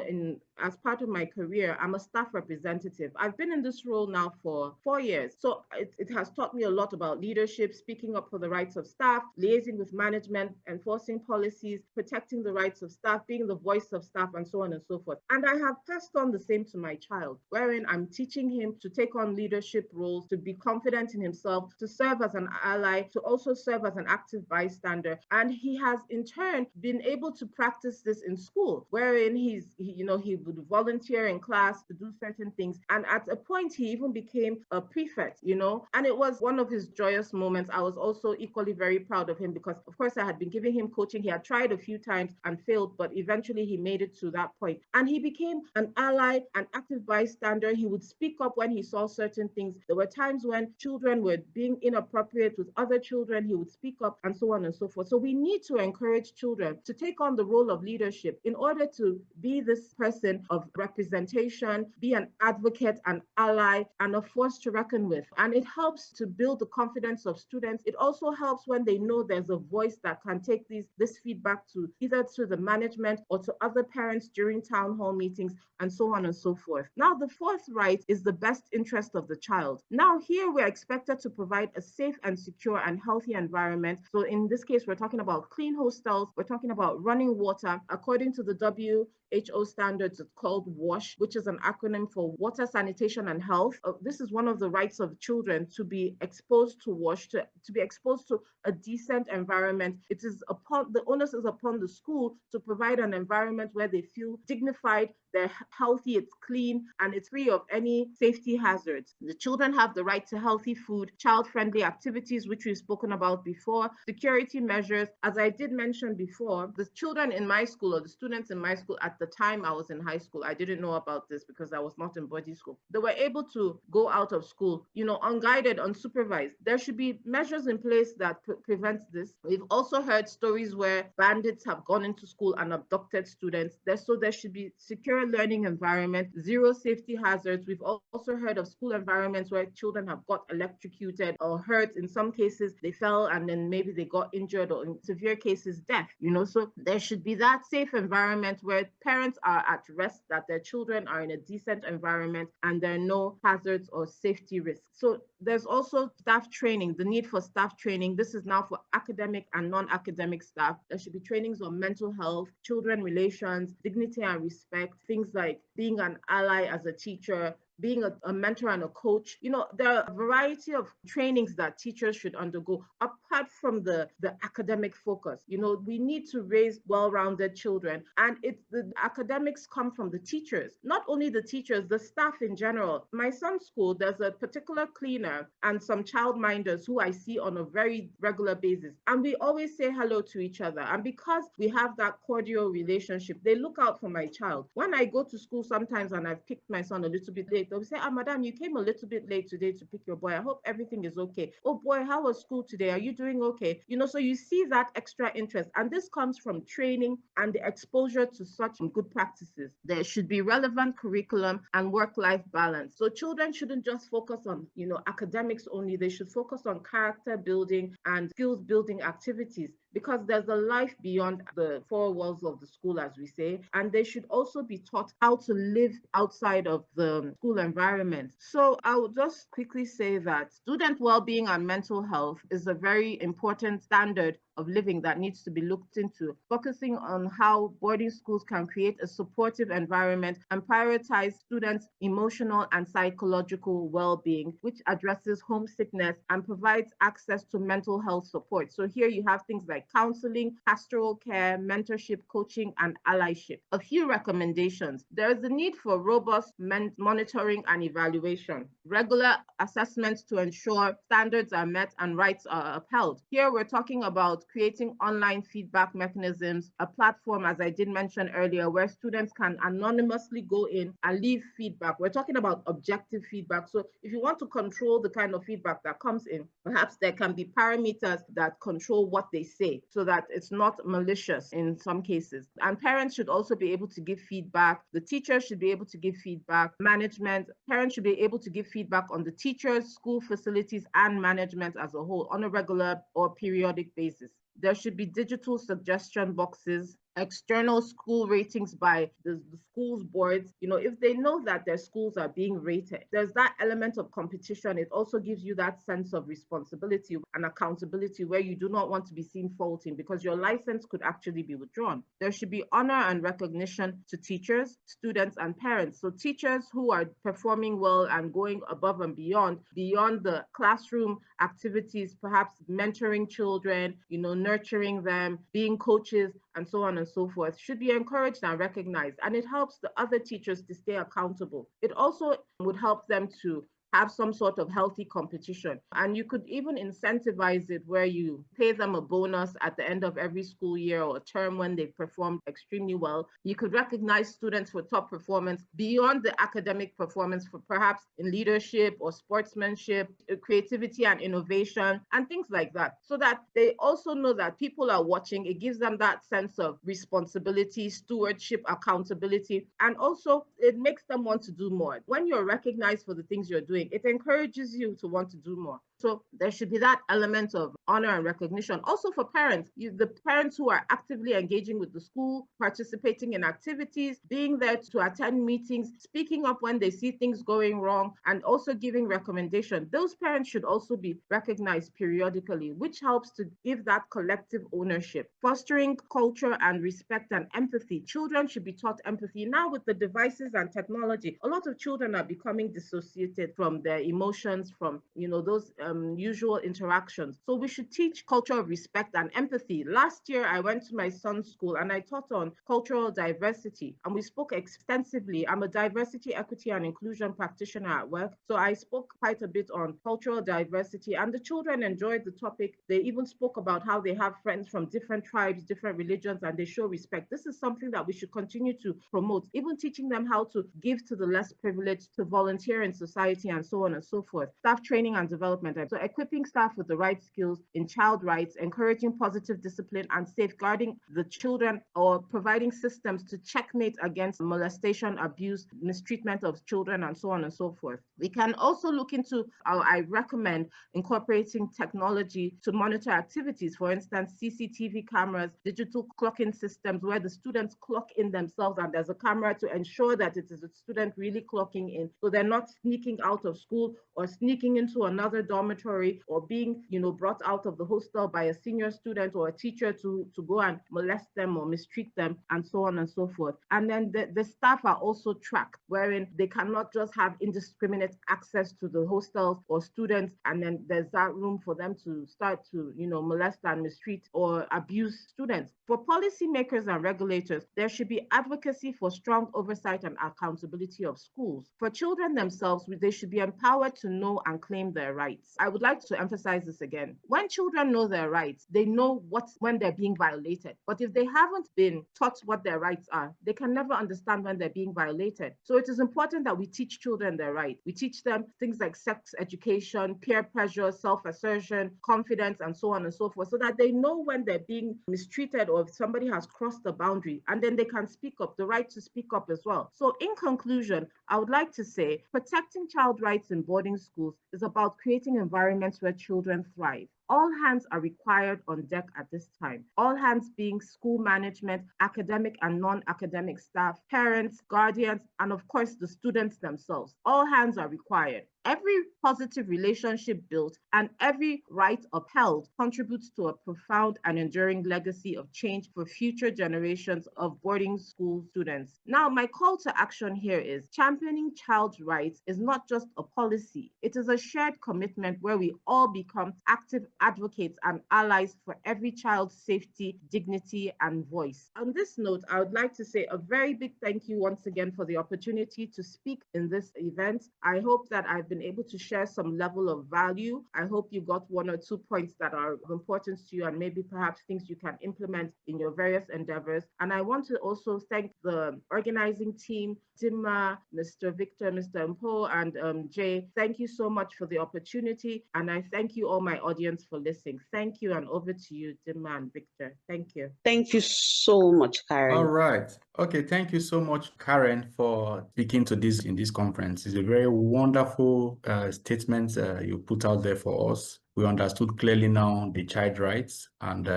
as part of my career, I'm a staff representative. I've been in this role now for 4 years. So it has taught me a lot about leadership, speaking up for the rights of staff, liaising with management, enforcing policies, protecting the rights of staff, being the voice of staff, and so on and so forth. And I have passed on the same to my child, wherein I'm teaching him to take on leadership roles, to be confident in himself, to serve as an ally, to also serve as an active bystander. And he has in turn been able to practice this in school, wherein he would volunteer in class to do certain things. And at a point, he even became a prefect, and it was one of his joyous moments. I was also equally very proud of him because, of course, I had been giving him coaching. He had tried a few times and failed, but eventually he made it to that point. And he became an ally, an active bystander. He would speak up when he saw certain things. There were times when children were being inappropriate with other children. He would speak up and so on and so forth. So we need to encourage children to take on the role of leadership in order to be this person of representation, be an advocate, an ally, and a force to reckon with. And it helps to build the confidence of students. It also helps when they know there's a voice that can take this feedback to either to the management or to other parents during town hall meetings and so on and so forth. Now, the fourth right is the best interest of the child. Now, here we're expected to provide a safe and secure and healthy environment. So in this case, we're talking about clean hostels, we're talking about running water. According to the WHO standards, it's called WASH, which is an acronym for Water, Sanitation, and Health. This is one of the rights of children, to be exposed to WASH, to be exposed to a decent environment. The onus is upon the school to provide an environment where they feel dignified, they're healthy, it's clean, and it's free of any safety hazards. The children have the right to healthy food, child-friendly activities, which we've spoken about before, security measures. As I did mention before, the children in my school or the students in my school at at the time I was in high school, I didn't know about this because I was not in boarding school. They were able to go out of school, unguided, unsupervised. There should be measures in place that prevent this. We've also heard stories where bandits have gone into school and abducted students. There should be secure learning environment, zero safety hazards. We've also heard of school environments where children have got electrocuted or hurt. In some cases, they fell and then maybe they got injured, or in severe cases, death. So there should be that safe environment where parents are at rest that their children are in a decent environment and there are no hazards or safety risks. So there's also staff training, the need for staff training. This is now for academic and non-academic staff. There should be trainings on mental health, children relations, dignity and respect, things like being an ally as a teacher, being a mentor and a coach. There are a variety of trainings that teachers should undergo apart from the academic focus. We need to raise well-rounded children, and the academics come from the teachers, not only the teachers, the staff in general. My son's school, there's a particular cleaner and some childminders who I see on a very regular basis, and we always say hello to each other. And because we have that cordial relationship, they look out for my child. When I go to school sometimes and I've picked my son a little bit late, they'll say, madam, you came a little bit late today to pick your boy. I hope everything is okay. Oh boy, how was school today? Are you doing okay? So you see that extra interest. And this comes from training and the exposure to such good practices. There should be relevant curriculum and work-life balance. So children shouldn't just focus on, academics only. They should focus on character building and skills building activities, because there's a life beyond the four walls of the school, as we say, and they should also be taught how to live outside of the school environment. So I would just quickly say that student well-being and mental health is a very important standard of living that needs to be looked into, focusing on how boarding schools can create a supportive environment and prioritize students' emotional and psychological well-being, which addresses homesickness and provides access to mental health support. So here you have things like counseling, pastoral care, mentorship, coaching, and allyship. A few recommendations. There is a need for robust monitoring and evaluation, regular assessments to ensure standards are met and rights are upheld. Here we're talking about creating online feedback mechanisms, a platform, as I did mention earlier, where students can anonymously go in and leave feedback. We're talking about objective feedback. So if you want to control the kind of feedback that comes in, perhaps there can be parameters that control what they say so that it's not malicious in some cases. And parents should also be able to give feedback. The teachers should be able to give feedback. Management, parents should be able to give feedback on the teachers, school facilities, and management as a whole on a regular or periodic basis. There should be digital suggestion boxes, external school ratings by the school's boards. If they know that their schools are being rated, there's that element of competition. It also gives you that sense of responsibility and accountability where you do not want to be seen faulting, because your license could actually be withdrawn. There should be honor and recognition to teachers, students, and parents. So teachers who are performing well and going above and beyond the classroom activities, perhaps mentoring children, nurturing them, being coaches, and so on and so forth, should be encouraged and recognized. And it helps the other teachers to stay accountable. It also would help them to have some sort of healthy competition. And you could even incentivize it where you pay them a bonus at the end of every school year or term when they've performed extremely well. You could recognize students for top performance beyond the academic performance, for perhaps in leadership or sportsmanship, creativity and innovation, and things like that, so that they also know that people are watching. It gives them that sense of responsibility, stewardship, accountability, and also it makes them want to do more. When you're recognized for the things you're doing, it encourages you to want to do more. So there should be that element of honor and recognition. Also for parents, the parents who are actively engaging with the school, participating in activities, being there to attend meetings, speaking up when they see things going wrong, and also giving recommendations. Those parents should also be recognized periodically, which helps to give that collective ownership. Fostering culture and respect and empathy. Children should be taught empathy. Now with the devices and technology, a lot of children are becoming dissociated from their emotions, from those usual interactions. So we should teach culture of respect and empathy. Last year, I went to my son's school and I taught on cultural diversity, and we spoke extensively. I'm a diversity, equity, and inclusion practitioner at work, so I spoke quite a bit on cultural diversity, and the children enjoyed the topic. They even spoke about how they have friends from different tribes, different religions, and they show respect. This is something that we should continue to promote, even teaching them how to give to the less privileged, to volunteer in society, and so on and so forth. Staff training and development. So equipping staff with the right skills in child rights, encouraging positive discipline, and safeguarding the children, or providing systems to checkmate against molestation, abuse, mistreatment of children, and so on and so forth. We can also look into, I recommend incorporating technology to monitor activities. For instance, CCTV cameras, digital clocking systems where the students clock in themselves and there's a camera to ensure that it is a student really clocking in, so they're not sneaking out of school or sneaking into another dormitory, or being, brought out of the hostel by a senior student or a teacher to go and molest them or mistreat them, and so on and so forth. And then the staff are also tracked, wherein they cannot just have indiscriminate access to the hostels or students, and then there's that room for them to start to, molest and mistreat or abuse students. For policymakers and regulators, there should be advocacy for strong oversight and accountability of schools. For children themselves, they should be empowered to know and claim their rights. I would like to emphasize this again. When children know their rights, they know when they're being violated. But if they haven't been taught what their rights are, they can never understand when they're being violated. So it is important that we teach children their rights. We teach them things like sex education, peer pressure, self-assertion, confidence, and so on and so forth, so that they know when they're being mistreated or if somebody has crossed the boundary, and then they can speak up, the right to speak up as well. So in conclusion, I would like to say protecting child rights in boarding schools is about creating environments where children thrive. All hands are required on deck at this time. All hands being school management, academic and non-academic staff, parents, guardians, and of course the students themselves. All hands are required. Every positive relationship built and every right upheld contributes to a profound and enduring legacy of change for future generations of boarding school students. Now, my call to action here is championing child's rights is not just a policy. It is a shared commitment where we all become active advocates and allies for every child's safety, dignity, and voice. On this note, I would like to say a very big thank you once again for the opportunity to speak in this event. I hope that I've been able to share some level of value. I hope you got 1 or 2 points that are of importance to you, and maybe perhaps things you can implement in your various endeavors. And I want to also thank the organizing team, Dimma, Mr. Victor, Mr. Mpo, and Jay. Thank you so much for the opportunity. And I thank you all my audience for listening. Thank you, and over to you, Dimma and Victor. Thank you. Thank you so much, Karen. All right. Okay, thank you so much, Karen, for speaking to this in this conference. It's a very wonderful statement you put out there for us. We understood clearly now the child rights and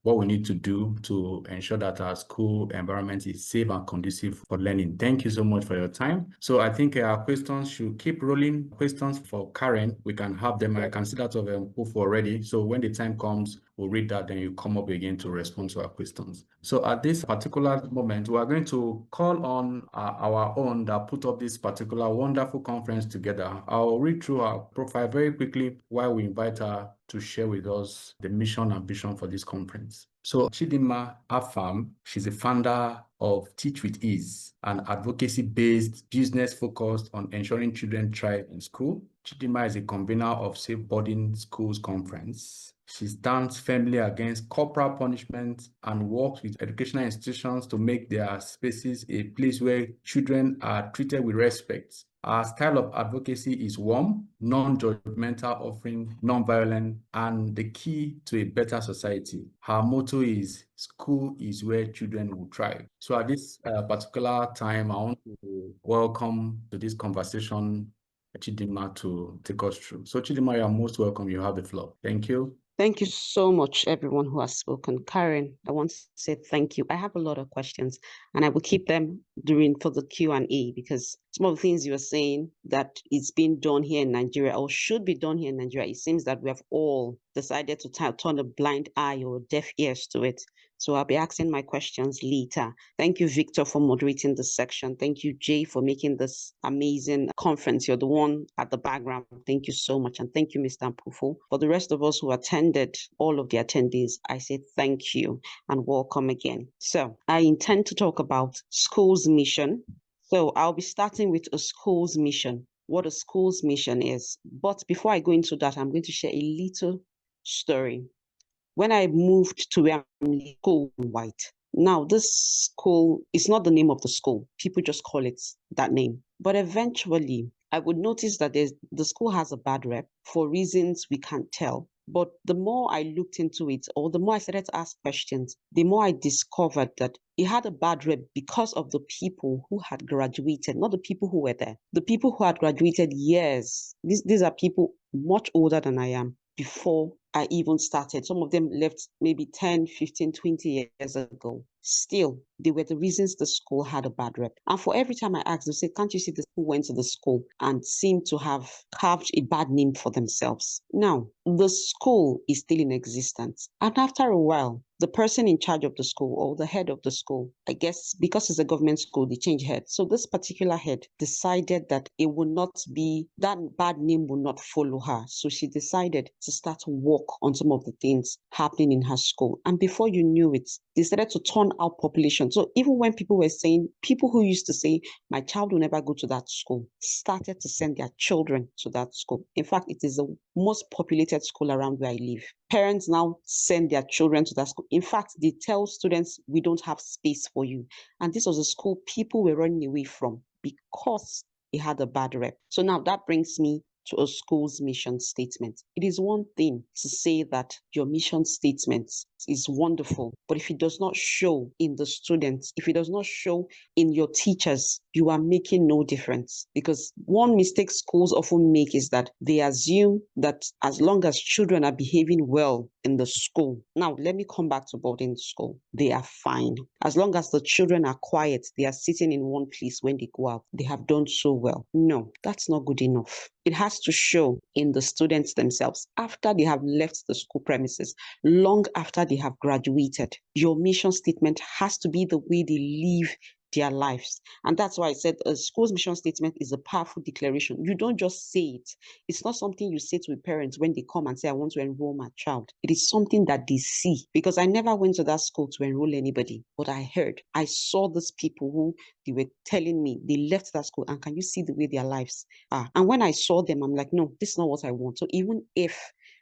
what we need to do to ensure that our school environment is safe and conducive for learning. Thank you so much for your time. So I think our questions should keep rolling. Questions for Karen, we can have them. I can see that of Pufo already. So when the time comes, we'll read that, then you come up again to respond to our questions. So at this particular moment, we are going to call on our own that put up this particular wonderful conference together. I'll read through our profile very quickly while we invite her to share with us the mission and vision for this conference. So Chidinma Afam, she's a founder of Teach with Ease, an advocacy-based business focused on ensuring children thrive in school. Chidinma is a convener of Safe Boarding Schools Conference. She stands firmly against corporal punishment and works with educational institutions to make their spaces a place where children are treated with respect. Our style of advocacy is warm, non-judgmental, offering non-violent, and the key to a better society. Her motto is, school is where children will thrive. So at this particular time, I want to welcome to this conversation Chidinma to take us through. So Chidinma, you are most welcome. You have the floor. Thank you. Thank you so much, everyone who has spoken. Karen, I want to say thank you. I have a lot of questions, and I will keep them for the Q&A, because some of the things you were saying that it's being done here in Nigeria or should be done here in Nigeria, it seems that we have all decided to turn a blind eye or deaf ears to it. So I'll be asking my questions later. Thank you, Victor, for moderating this section. Thank you, Jay, for making this amazing conference. You're the one at the background. Thank you so much. And thank you, Mr. Mpufo. For the rest of us who attended, all of the attendees, I say thank you and welcome again. So I intend to talk about school's mission. So I'll be starting with a school's mission, what a school's mission is. But before I go into that, I'm going to share a little story. When I moved to where I'm living, school in white. Now, this school is not the name of the school. People just call it that name. But eventually, I would notice that the school has a bad rep for reasons we can't tell. But the more I looked into it, or the more I started to ask questions, the more I discovered that it had a bad rep because of the people who had graduated, not the people who were there. The people who had graduated years. These are people much older than I am before I even started. Some of them left maybe 10, 15, 20 years ago. Still, they were the reasons the school had a bad rep. And for every time I asked, they say, can't you see the people went to the school and seem to have carved a bad name for themselves? Now, the school is still in existence. And after a while, the person in charge of the school or the head of the school, I guess because it's a government school, they change head. So this particular head decided that it would not be, that bad name will not follow her. So she decided to start to work on some of the things happening in her school. And before you knew it, they started to turn out population. So even when people were saying, people who used to say, my child will never go to that school, started to send their children to that school. In fact, it is the most populated school around where I live. Parents now send their children to that school. In fact, they tell students, we don't have space for you. And this was a school people were running away from because it had a bad rep. So now that brings me to a school's mission statement. It is one thing to say that your mission statement is wonderful, but if it does not show in the students, if it does not show in your teachers, you are making no difference. Because one mistake schools often make is that they assume that as long as children are behaving well in the school, now let me come back to boarding school, they are fine. As long as the children are quiet, they are sitting in one place when they go out, they have done so well. No, that's not good enough. It has to show in the students themselves after they have left the school premises, long after they have graduated. Your mission statement has to be the way they live their lives. And that's why I said a school's mission statement is a powerful declaration. You don't just say it. It's not something you say to a parent when they come and say, I want to enroll my child. It is something that they see. Because I never went to that school to enroll anybody, but I saw these people who they were telling me they left that school, and can you see the way their lives are? And when I saw them, I'm like, no, this is not what I want. So even if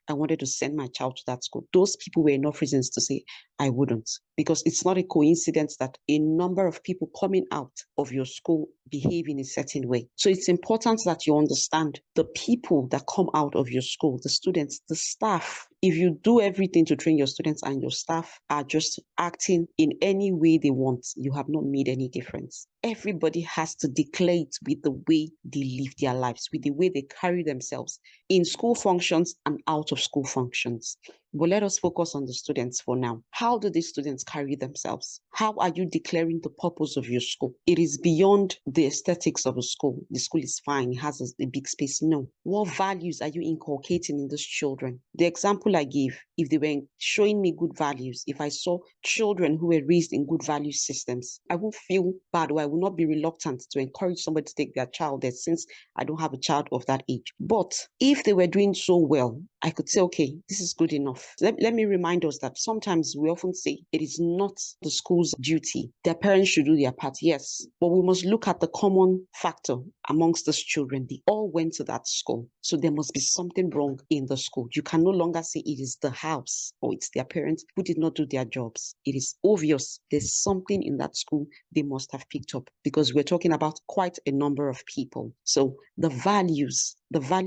I wanted to send my child to that school, those people were enough reasons to say I wouldn't, because it's not a coincidence that a number of people coming out of your school behave in a certain way. So it's important that you understand the people that come out of your school, the students, the staff. If you do everything to train your students and your staff are just acting in any way they want, you have not made any difference. Everybody has to declare it with the way they live their lives, with the way they carry themselves in school functions and out of school functions. But let us focus on the students for now. How do these students carry themselves? How are you declaring the purpose of your school? It is beyond the aesthetics of a school. The school is fine, it has a big space. No. What values are you inculcating in these children? The example I gave, if they were showing me good values, if I saw children who were raised in good value systems, I won't feel bad, or I will not be reluctant to encourage somebody to take their child there, since I don't have a child of that age. But if they were doing so well, I could say, okay, this is good enough. Let me remind us that sometimes we often say it is not the school's duty. Their parents should do their part, yes. But we must look at the common factor amongst those children. They all went to that school. So there must be something wrong in the school. You can no longer say it is the house or it's their parents who did not do their jobs. It is obvious there's something in that school they must have picked up, because we're talking about quite a number of people. So the value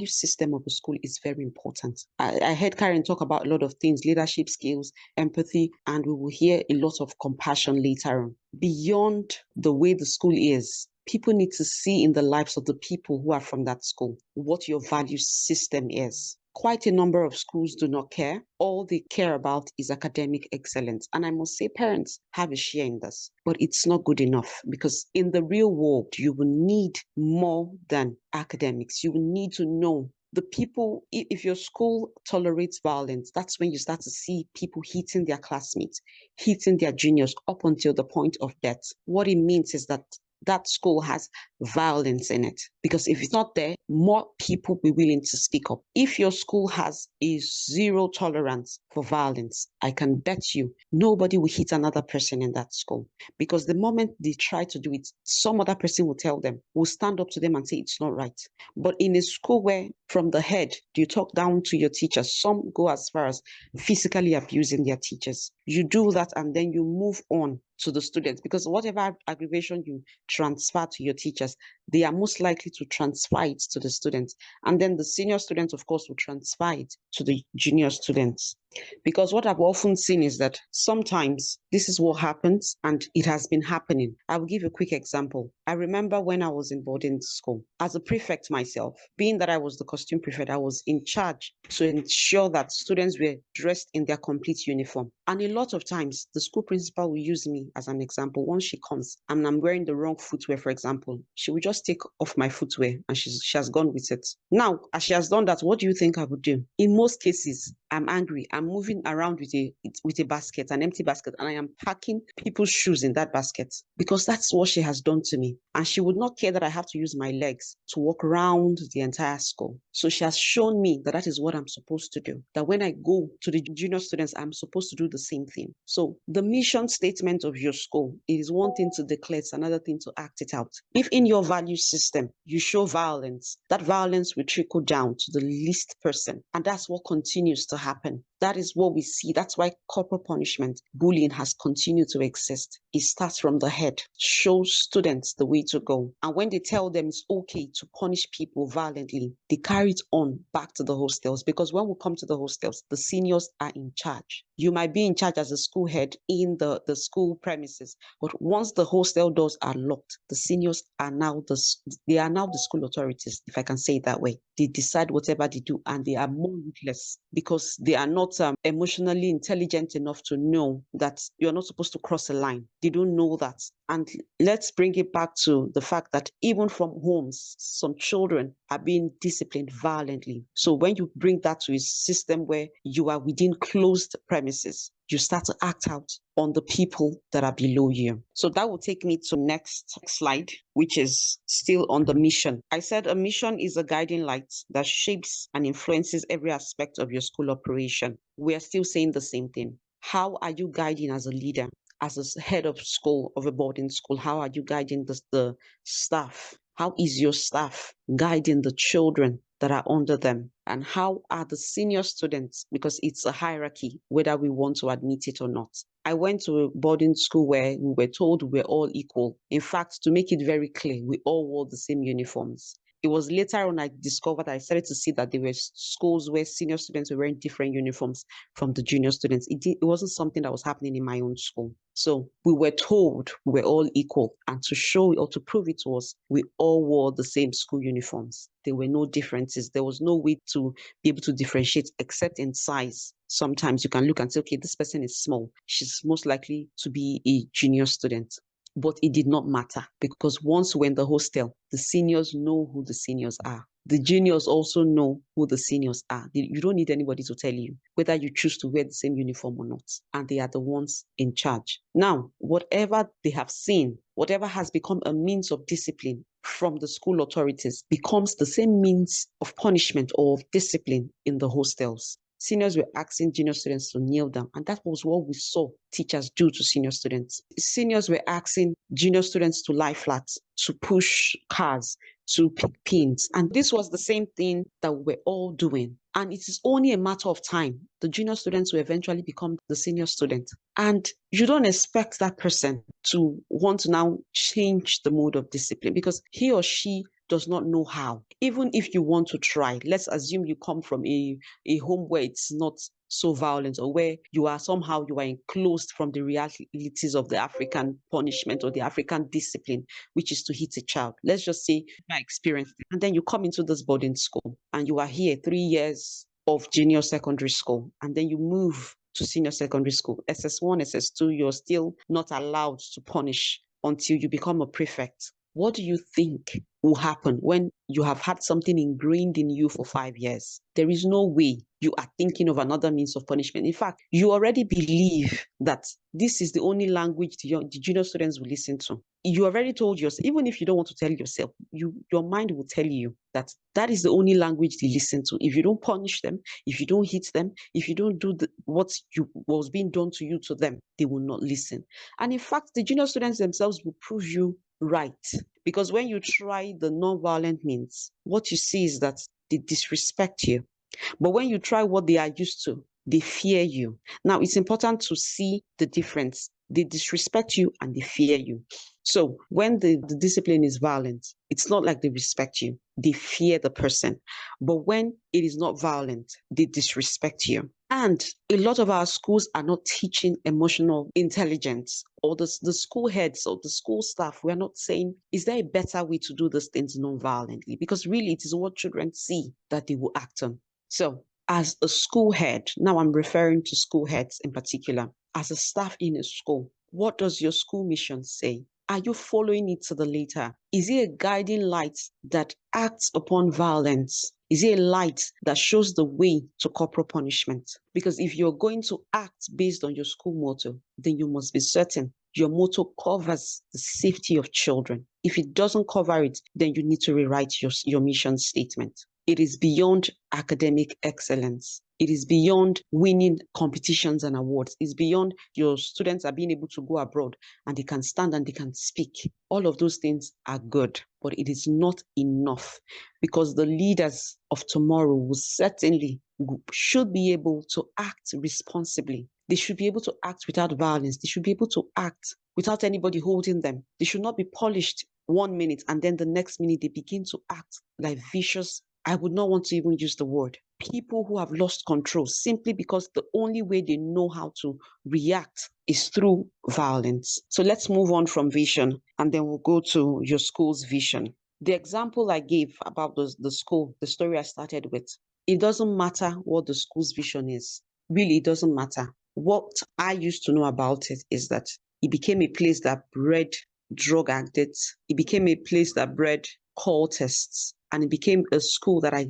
system of the school is very important. I heard Karen talk about a lot of things, leadership skills, empathy, and we will hear a lot of compassion later on. Beyond the way the school is, people need to see in the lives of the people who are from that school what your value system is. Quite a number of schools do not care. All they care about is academic excellence. And I must say parents have a share in this, but it's not good enough, because in the real world, you will need more than academics. You will need to know the people. If your school tolerates violence, that's when you start to see people hitting their classmates, hitting their juniors up until the point of death. What it means is that that school has violence in it, because if it's not there, more people will be willing to speak up. If your school has a zero tolerance for violence, I can bet you nobody will hit another person in that school, because the moment they try to do it, some other person will tell them, will stand up to them and say it's not right. But in a school where from the head you talk down to your teachers, some go as far as physically abusing their teachers. You do that and then you move on to the students, because whatever aggravation you transfer to your teachers, they are most likely to transfer it to the students. And then the senior students, of course, will transfer it to the junior students. Because what I've often seen is that sometimes this is what happens, and it has been happening. I will give a quick example. I remember when I was in boarding school, as a prefect myself, being that I was the costume prefect, I was in charge to ensure that students were dressed in their complete uniform. And a lot of times, the school principal will use me as an example. Once she comes and I'm wearing the wrong footwear, for example, she will just take off my footwear and she has gone with it. Now, as she has done that, what do you think I would do? In most cases, I'm angry. I'm moving around with a basket, an empty basket, and I am packing people's shoes in that basket, because that's what she has done to me. And she would not care that I have to use my legs to walk around the entire school. So she has shown me that that is what I'm supposed to do. That when I go to the junior students, I'm supposed to do the same thing. So the mission statement of your school is one thing to declare, it's another thing to act it out. If in your value system you show violence, that violence will trickle down to the least person. And that's what continues to happen. That is what we see. That's why corporal punishment, bullying has continued to exist. It starts from the head, shows students the way to go. And when they tell them it's okay to punish people violently, they carry it on back to the hostels. Because when we come to the hostels, the seniors are in charge. You might be in charge as a school head in the school premises, but once the hostel doors are locked, the seniors are now the school authorities, if I can say it that way. They decide whatever they do, and they are more ruthless because they are not emotionally intelligent enough to know that you're not supposed to cross a line. They don't know that. And let's bring it back to the fact that even from homes, some children are being disciplined violently. So when you bring that to a system where you are within closed premises, you start to act out on the people that are below you. So that will take me to next slide, which is still on the mission. I said a mission is a guiding light that shapes and influences every aspect of your school operation. We are still saying the same thing. How are you guiding as a leader? As a head of school, of a boarding school, how are you guiding the staff? How is your staff guiding the children that are under them? And how are the senior students? Because it's a hierarchy, whether we want to admit it or not. I went to a boarding school where we were told we were all equal. In fact, to make it very clear, we all wore the same uniforms. It was later on I discovered, I started to see that there were schools where senior students were wearing different uniforms from the junior students. It wasn't something that was happening in my own school. So we were told we were all equal, and to show or to prove it to us, we all wore the same school uniforms. There were no differences. There was no way to be able to differentiate except in size. Sometimes you can look and say, okay, this person is small. She's most likely to be a junior student. But it did not matter, because once we're in the hostel, the seniors know who the seniors are. The juniors also know who the seniors are. You don't need anybody to tell you whether you choose to wear the same uniform or not. And they are the ones in charge. Now, whatever they have seen, whatever has become a means of discipline from the school authorities becomes the same means of punishment or of discipline in the hostels. Seniors were asking junior students to kneel down, and that was what we saw teachers do to senior students. Seniors were asking junior students to lie flat, to push cars, to pick pins. And this was the same thing that we're all doing. And it is only a matter of time. The junior students will eventually become the senior student. And you don't expect that person to want to now change the mode of discipline, because he or she does not know how. Even if you want to try, let's assume you come from a home where it's not so violent, or where you are enclosed from the realities of the African punishment or the African discipline, which is to hit a child. Let's just say you experienced it. And then you come into this boarding school and you are here 3 years, of junior secondary school, and then you move to senior secondary school, SS1, SS2, you're still not allowed to punish until you become a prefect. What do you think will happen when you have had something ingrained in you for 5 years? There is no way you are thinking of another means of punishment. In fact, you already believe that this is the only language the junior students will listen to. You already told yourself, even if you don't want to tell yourself, your mind will tell you that that is the only language they listen to. If you don't punish them, if you don't hit them, if you don't do what was being done to you to them, they will not listen. And in fact, the junior students themselves will prove you right. Because when you try the non-violent means, what you see is that they disrespect you. But when you try what they are used to, they fear you. Now, it's important to see the difference. They disrespect you and they fear you. So when the discipline is violent, it's not like they respect you. They fear the person. But when it is not violent, they disrespect you. And a lot of our schools are not teaching emotional intelligence, or the school heads or the school staff. We're not saying, is there a better way to do these things non-violently? Because really, it is what children see that they will act on. So as a school head, now I'm referring to school heads in particular, as a staff in a school, what does your school mission say? Are you following it to the letter? Is it a guiding light that acts upon violence? Is it a light that shows the way to corporal punishment? Because if you're going to act based on your school motto, then you must be certain your motto covers the safety of children. If it doesn't cover it, then you need to rewrite your mission statement. It is beyond academic excellence. It is beyond winning competitions and awards. It's beyond your students are being able to go abroad and they can stand and they can speak. All of those things are good, but it is not enough, because the leaders of tomorrow will certainly should be able to act responsibly. They should be able to act without violence. They should be able to act without anybody holding them. They should not be polished 1 minute and then the next minute they begin to act like vicious, I would not want to even use the word, people who have lost control simply because the only way they know how to react is through violence. So let's move on from vision and then we'll go to your school's vision. The example I gave about the school, the story I started with, it doesn't matter what the school's vision is. Really, it doesn't matter. What I used to know about it is that it became a place that bred drug addicts. It became a place that bred cultists. And it became a school that I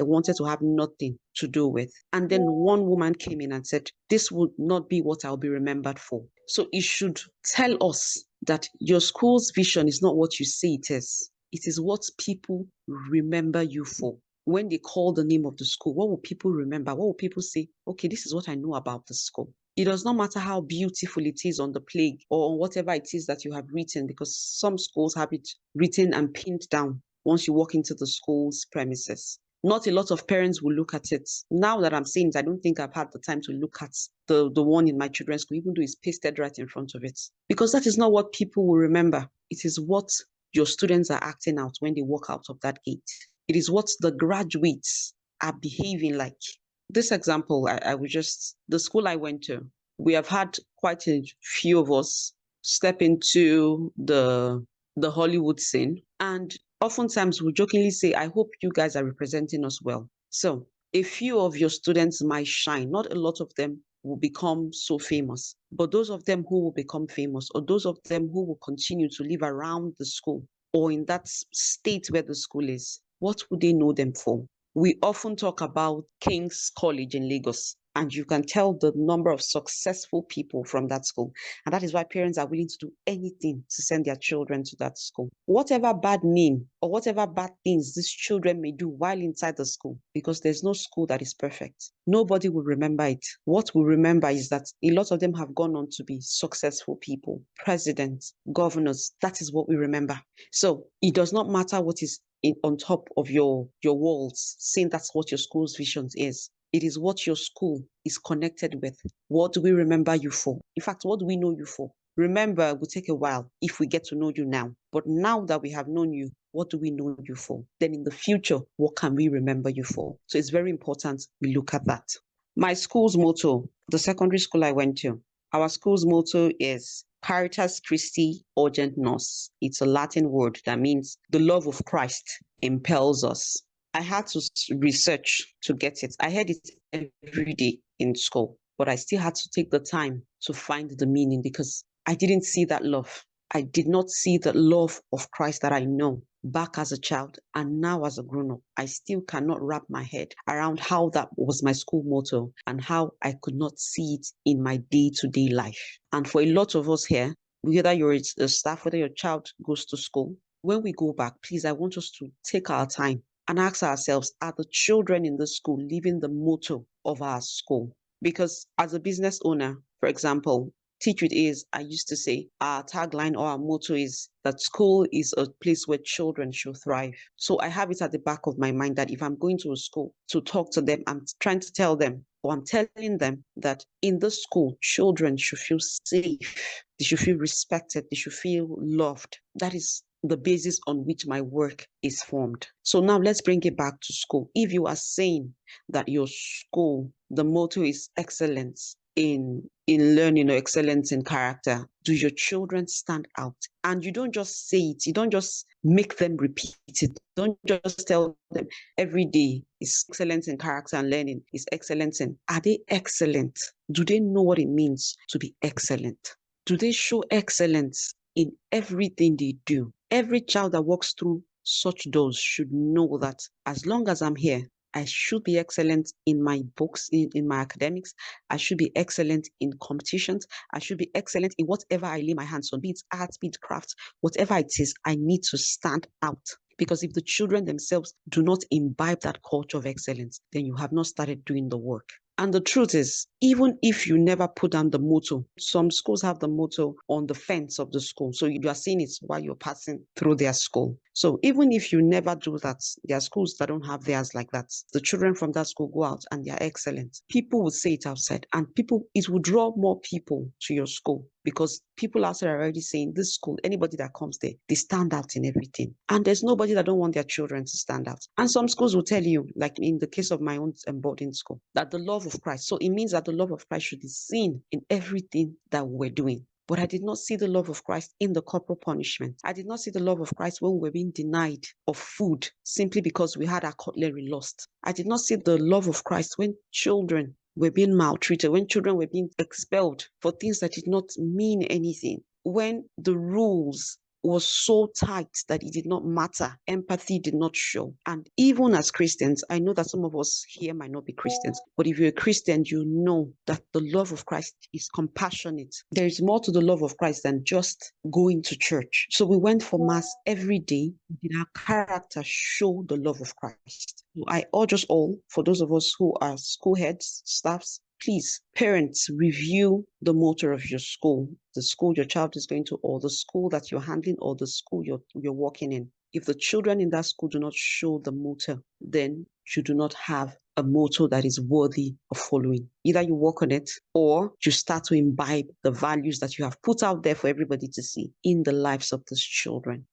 wanted to have nothing to do with. And then one woman came in and said, this would not be what I'll be remembered for. So it should tell us that your school's vision is not what you say it is. It is what people remember you for. When they call the name of the school, what will people remember? What will people say? Okay, this is what I know about the school. It does not matter how beautiful it is on the plaque or on whatever it is that you have written, because some schools have it written and pinned down once you walk into the school's premises. Not a lot of parents will look at it. Now that I'm saying it, I don't think I've had the time to look at the one in my children's school, even though it's pasted right in front of it. Because that is not what people will remember. It is what your students are acting out when they walk out of that gate. It is what the graduates are behaving like. This example, I would just, the school I went to, we have had quite a few of us step into the Hollywood scene. And oftentimes we jokingly say, I hope you guys are representing us well. So a few of your students might shine. Not a lot of them will become so famous, but those of them who will become famous, or those of them who will continue to live around the school or in that state where the school is, what would they know them for? We often talk about King's College in Lagos, and you can tell the number of successful people from that school. And that is why parents are willing to do anything to send their children to that school. Whatever bad name or whatever bad things these children may do while inside the school, because there's no school that is perfect. Nobody will remember it. What we'll remember is that a lot of them have gone on to be successful people, presidents, governors. That is what we remember. So it does not matter what is on top of your walls, saying that's what your school's vision is. It is what your school is connected with. What do we remember you for? In fact, what do we know you for? Remember, it will take a while if we get to know you now. But now that we have known you, what do we know you for? Then in the future, what can we remember you for? So it's very important we look at that. My school's motto, the secondary school I went to, our school's motto is Caritas Christi Urgent Nos. It's a Latin word that means the love of Christ impels us. I had to research to get it. I heard it every day in school, but I still had to take the time to find the meaning because I didn't see that love. I did not see the love of Christ that I know back as a child and now as a grown-up. I still cannot wrap my head around how that was my school motto and how I could not see it in my day-to-day life. And for a lot of us here, whether you're a staff, whether your child goes to school, when we go back, please, I want us to take our time and ask ourselves, are the children in the school living the motto of our school? Because as a business owner, for example, Teach with Ease, I used to say our tagline or our motto is that school is a place where children should thrive. So I have it at the back of my mind that if I'm going to a school to talk to them, I'm trying to tell them, or I'm telling them that in the school, children should feel safe. They should feel respected. They should feel loved. That is the basis on which my work is formed. So now let's bring it back to school. If you are saying that your school, the motto is excellence in learning or excellence in character, do your children stand out? And you don't just say it, you don't just make them repeat it. Don't just tell them every day is excellence in character and learning, is excellence in. Are they excellent? Do they know what it means to be excellent? Do they show excellence in everything they do? Every child that walks through such doors should know that as long as I'm here, I should be excellent in my books, in my academics. I should be excellent in competitions. I should be excellent in whatever I lay my hands on, be it art, be it craft, whatever it is, I need to stand out. Because if the children themselves do not imbibe that culture of excellence, then you have not started doing the work. And the truth is, even if you never put down the motto, some schools have the motto on the fence of the school. So you are seeing it while you're passing through their school. So even if you never do that, there are schools that don't have theirs like that. The children from that school go out and they are excellent. People will say it outside and it will draw more people to your school because people outside are already saying this school, anybody that comes there, they stand out in everything. And there's nobody that don't want their children to stand out. And some schools will tell you, like in the case of my own boarding school, that the love of Christ. So it means that the love of Christ should be seen in everything that we're doing. But I did not see the love of Christ in the corporal punishment. I did not see the love of Christ when we were being denied of food simply because we had our cutlery lost. I did not see the love of Christ when children were being maltreated, when children were being expelled for things that did not mean anything, when the rules was so tight that it did not matter. Empathy did not show. And even as Christians, I know that some of us here might not be Christians, but if you're a Christian, you know that the love of Christ is compassionate. There is more to the love of Christ than just going to church. So we went for Mass every day. Did our character show the love of Christ? I urge us all, for those of us who are school heads, staffs, please, parents, review the motto of your school, the school your child is going to, or the school that you're handling, or the school you're working in. If the children in that school do not show the motto, then you do not have a motto that is worthy of following. Either you work on it, or you start to imbibe the values that you have put out there for everybody to see in the lives of these children.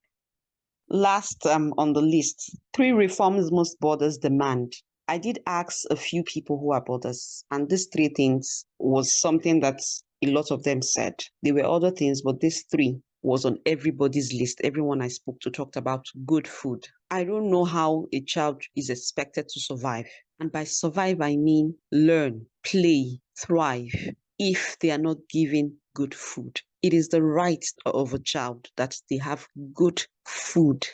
Last on the list, 3 reforms most boarders demand. I did ask a few people who are boarders, and these 3 things was something that a lot of them said. There were other things, but these 3 was on everybody's list. Everyone I spoke to talked about good food. I don't know how a child is expected to survive. And by survive, I mean learn, play, thrive, if they are not given good food. It is the right of a child that they have good food.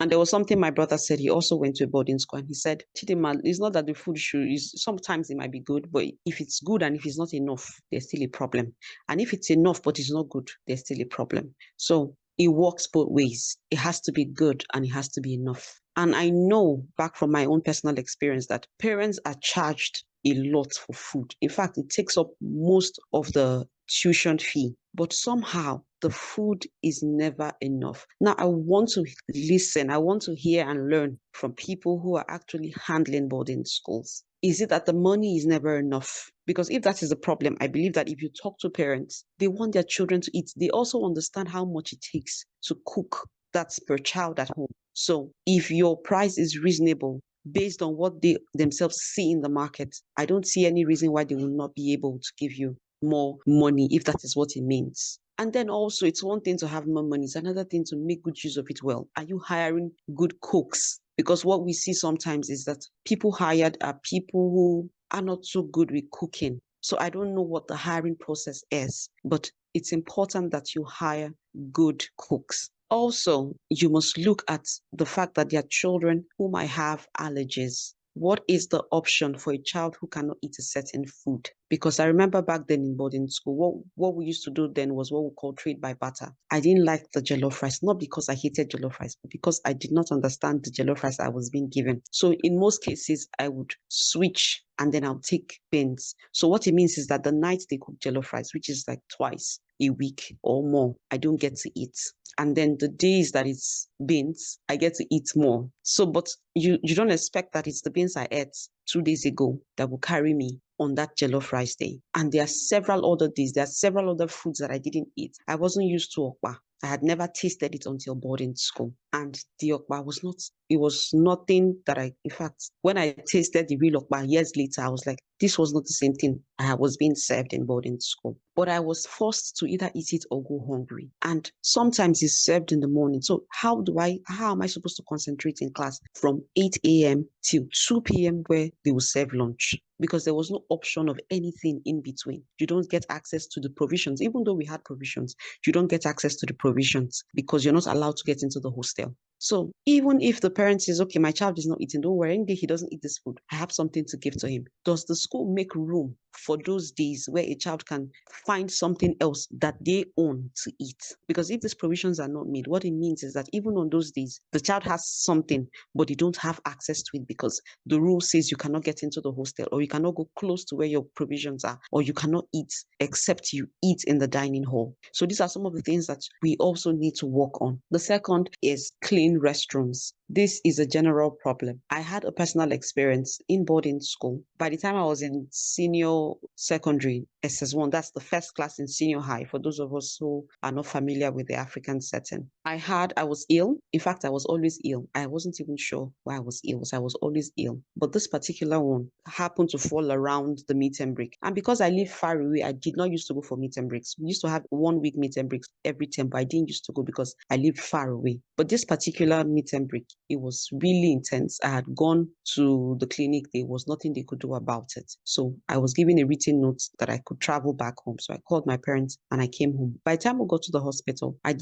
And there was something my brother said. He also went to a boarding school and he said, Chidima, it's not that the food sometimes it might be good, but if it's good and if it's not enough, there's still a problem. And if it's enough but it's not good, there's still a problem. So it works both ways. It has to be good and it has to be enough. And I know back from my own personal experience that parents are charged a lot for food. In fact, it takes up most of the tuition fee, but somehow the food is never enough. Now, I want to listen. I want to hear and learn from people who are actually handling boarding schools. Is it that the money is never enough? Because if that is the problem, I believe that if you talk to parents, they want their children to eat. They also understand how much it takes to cook. That's per child at home. So if your price is reasonable, based on what they themselves see in the market, I don't see any reason why they will not be able to give you more money if that is what it means. And then also, it's one thing to have more money, it's another thing to make good use of it well. Are you hiring good cooks? because what we see sometimes is that people hired are people who are not so good with cooking. So I don't know what the hiring process is, but it's important that you hire good cooks. Also, you must look at the fact that there are children who might have allergies. What is the option for a child who cannot eat a certain food? Because I remember back then in boarding school, what we used to do then was what we call trade by barter. I didn't like the jollof rice, not because I hated jollof rice, but because I did not understand the jollof rice I was being given. So in most cases, I would switch and then I'll take beans. So what it means is that the night they cook jollof rice, which is like twice a week or more, I don't get to eat. And then the days that it's beans, I get to eat more. So, but you don't expect that it's the beans I ate 2 days ago that will carry me on that jollof rice day. And there are several other days, there are several other foods that I didn't eat. I wasn't used to okpa. I had never tasted it until boarding school. And the okpa was not, it was nothing that in fact, when I tasted the real okpa years later, I was like, this was not the same thing I was being served in boarding school. But I was forced to either eat it or go hungry. And sometimes it's served in the morning. So how am I supposed to concentrate in class from 8 a.m. till 2 p.m. where they will serve lunch? Because there was no option of anything in between. You don't get access to the provisions. Even though we had provisions, you don't get access to the provisions because you're not allowed to get into the hostel. So even if the parent says, okay, my child is not eating, don't worry, any day he doesn't eat this food, I have something to give to him. Does the school make room for those days where a child can find something else that they own to eat? Because if these provisions are not made, what it means is that even on those days, the child has something, but they don't have access to it because the rule says you cannot get into the hostel, or you cannot go close to where your provisions are, or you cannot eat except you eat in the dining hall. So these are some of the things that we also need to work on. The second is clean restrooms. This is a general problem. I had a personal experience in boarding school. By the time I was in senior secondary, SS1, that's the first class in senior high, for those of us who are not familiar with the African setting. I was ill. In fact, I was always ill. I wasn't even sure why I was ill. So I was always ill. But this particular one happened to fall around the meet and break. And because I live far away, I did not used to go for meet and breaks. We used to have 1 week meet and breaks every term, but I didn't used to go because I lived far away. But this particular meet and break, it was really intense. I had gone to the clinic. There was nothing they could do about it. So I was given a written note that I could travel back home. So I called my parents and I came home. By the time we got to the hospital, I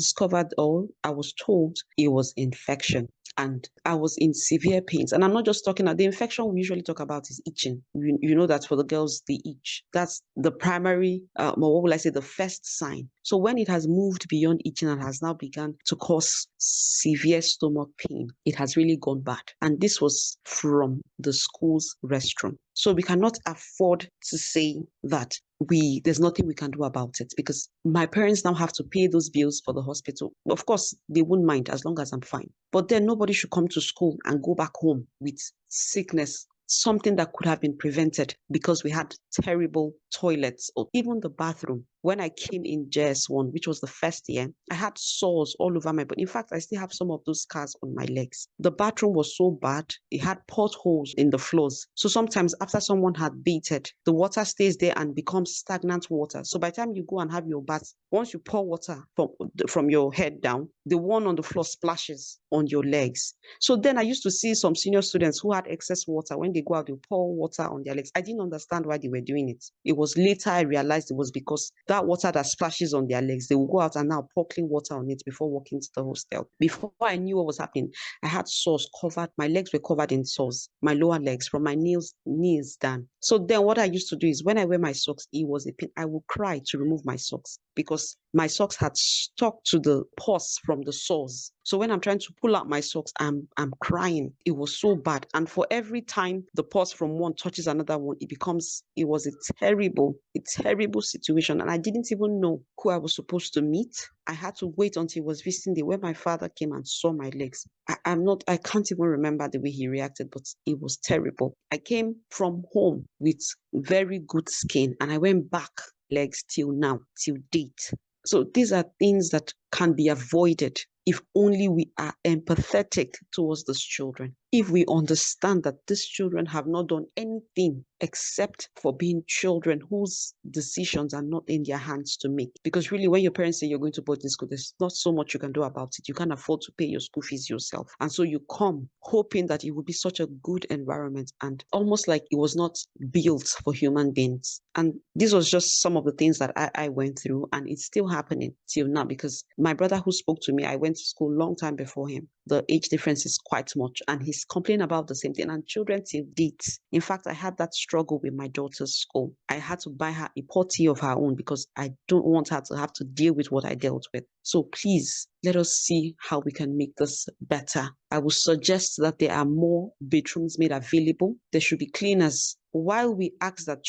was told it was infection. And I was in severe pains. And I'm not just talking about the infection we usually talk about is itching. You know that for the girls, they itch. That's the primary, the first sign. So when it has moved beyond itching and has now begun to cause severe stomach pain, it has really gone bad. And this was from the school's restroom. So we cannot afford to say that there's nothing we can do about it, because my parents now have to pay those bills for the hospital. Of course, they wouldn't mind as long as I'm fine. But then nobody should come to school and go back home with sickness, something that could have been prevented because we had terrible toilets or even the bathroom. When I came in JS1, which was the first year, I had sores all over my body. In fact, I still have some of those scars on my legs. The bathroom was so bad. It had potholes in the floors. So sometimes after someone had bathed, the water stays there and becomes stagnant water. So by the time you go and have your bath, once you pour water from your head down, the one on the floor splashes on your legs. So then I used to see some senior students who had excess water. When they go out, they pour water on their legs. I didn't understand why they were doing it. It was later I realized it was because that water that splashes on their legs, they will go out and now pour clean water on it before walking to the hostel. Before I knew what was happening, I had sores covered. My legs were covered in sores, my lower legs from my knees down. So then what I used to do is when I wear my socks, it was a pain. I would cry to remove my socks because my socks had stuck to the pus from the sores. So when I'm trying to pull out my socks, I'm crying. It was so bad. And for every time the pus from one touches another one, it was a terrible situation. And I didn't even know who I was supposed to meet. I had to wait until it was visiting day when my father came and saw my legs. I can't even remember the way he reacted, but it was terrible. I came from home with very good skin and I went back legs till now, till date. So these are things that can be avoided if only we are empathetic towards these children. if we understand that these children have not done anything except for being children whose decisions are not in their hands to make. Because really, when your parents say you're going to boarding school, there's not so much you can do about it. You can't afford to pay your school fees yourself. And so you come hoping that it will be such a good environment, and almost like it was not built for human beings. And this was just some of the things that I went through, and it's still happening till now, because my brother who spoke to me, I went to school a long time before him. The age difference is quite much, and he's complaining about the same thing. And children till date. In fact, I had that struggle with my daughter's school. I had to buy her a potty of her own because I don't want her to have to deal with what I dealt with. So please, let us see how we can make this better. I would suggest that there are more bedrooms made available. There should be cleaners. While we ask that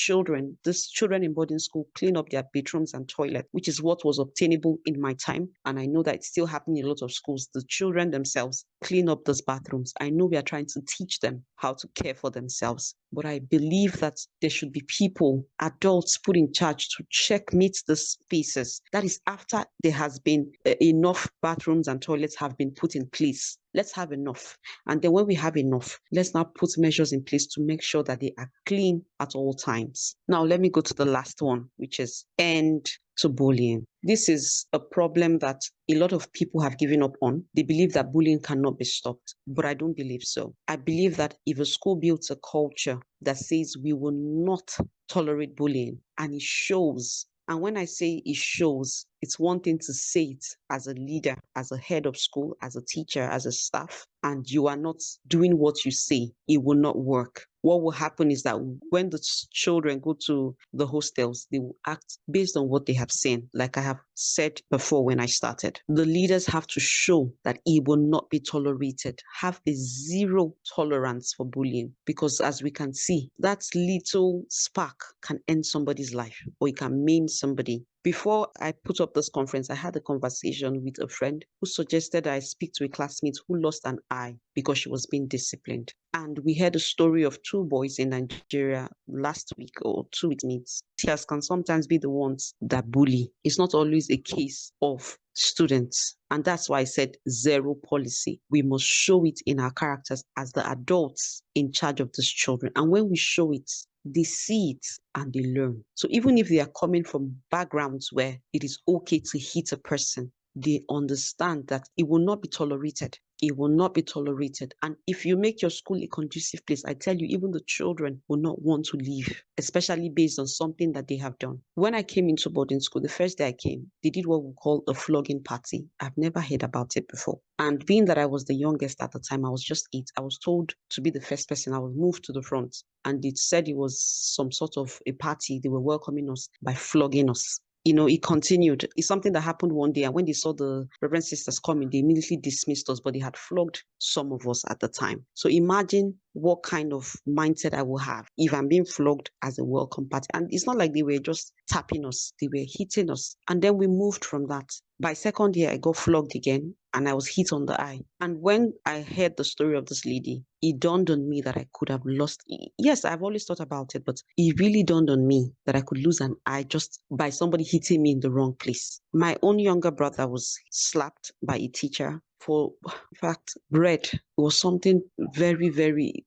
these children in boarding school, clean up their bedrooms and toilet, which is what was obtainable in my time, and I know that it's still happening in a lot of schools, the children themselves clean up those bathrooms. I know we are trying to teach them how to care for themselves, but I believe that there should be people, adults put in charge to checkmate the spaces. That is after there has been enough bathrooms and toilets have been put in place. Let's have enough. And then when we have enough, let's now put measures in place to make sure that they are clean at all times. Now, let me go to the last one, which is end to bullying. This is a problem that a lot of people have given up on. They believe that bullying cannot be stopped, but I don't believe so. I believe that if a school builds a culture that says we will not tolerate bullying, and it shows, and when I say it shows, it's one thing to say it as a leader, as a head of school, as a teacher, as a staff, and you are not doing what you say, it will not work. What will happen is that when the children go to the hostels, they will act based on what they have seen. Like I have said before when I started, the leaders have to show that it will not be tolerated, have a zero tolerance for bullying, because as we can see, that little spark can end somebody's life, or it can maim somebody. Before I put up this conference, I had a conversation with a friend who suggested I speak to a classmate who lost an eye because she was being disciplined. And we heard a story of two boys in Nigeria last week or 2 weeks. Teachers can sometimes be the ones that bully. It's not always a case of students. And that's why I said zero policy. We must show it in our characters as the adults in charge of these children. And when we show it, they see it and they learn. So even if they are coming from backgrounds where it is okay to hit a person, they understand that it will not be tolerated. It will not be tolerated. And if you make your school a conducive place, I tell you, even the children will not want to leave, especially based on something that they have done. When I came into boarding school, the first day I came, they did what we call a flogging party. I've never heard about it before. And being that I was the youngest at the time, I was just 8, I was told to be the first person. I was moved to the front. And it said it was some sort of a party. They were welcoming us by flogging us. It continued. It's something that happened one day. And when they saw the Reverend Sisters coming, they immediately dismissed us, but they had flogged some of us at the time. So imagine what kind of mindset I will have if I'm being flogged as a welcome party. And it's not like they were just tapping us, they were hitting us. And then we moved from that. By second year, I got flogged again and I was hit on the eye. And when I heard the story of this lady, it dawned on me that I could have lost. Yes, I've always thought about it, but it really dawned on me that I could lose an eye just by somebody hitting me in the wrong place. My own younger brother was slapped by a teacher for, in fact, bread. It was something very, very,